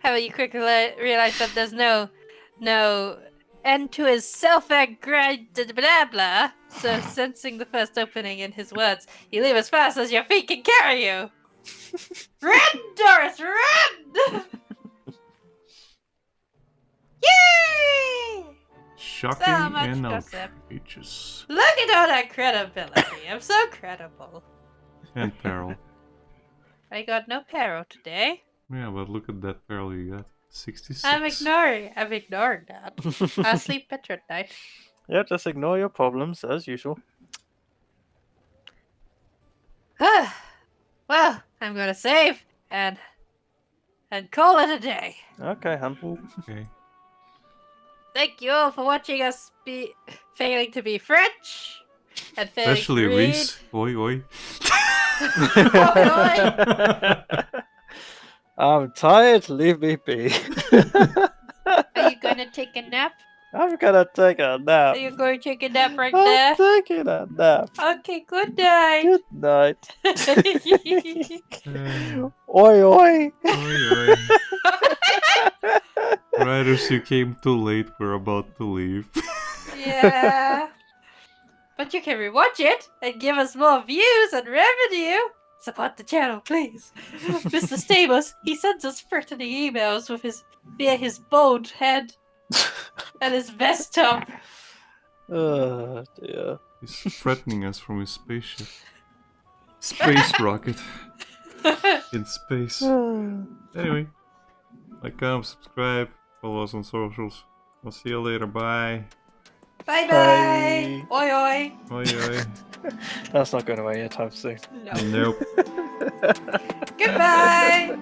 However, you quickly realize that there's no end to his self-aggrandized blah blah. So, sensing the first opening in his words, you leave as fast as your feet can carry you. Run, Doris, run! Yay! Shocking So much and gossip. outrageous. Look at all that credibility. I'm so credible. And peril. I got no peril today. Yeah, but look at that peril you got. 66. I'm ignoring that. I'll sleep better at night. Yeah, just ignore your problems as usual. Well, I'm gonna save and call it a day. Okay, hun. Okay. Thank you all for watching us be failing to be French and failing Especially to read. Rhys. Oi, oi. I'm tired, leave me be. Are you gonna take a nap? I'm gonna take a nap. Are you going to take a nap right I'm there? taking a nap. Okay, good night. Good night. Uh, Oi, oi. oi, oi. Riders, you came too late. We're about to leave. Yeah. But you can rewatch it and give us more views and revenue. Support the channel, please. Mr. Stamos, he sends us threatening emails with his boned head and his vest top. Oh, dear. He's threatening us from his spaceship. Space rocket. In space. Anyway, like, comment, subscribe, follow us on socials. I'll see you later. Bye. Bye Bye. bye. Oi oi. Oi, oi. That's not going away anytime soon. No. Nope. Goodbye.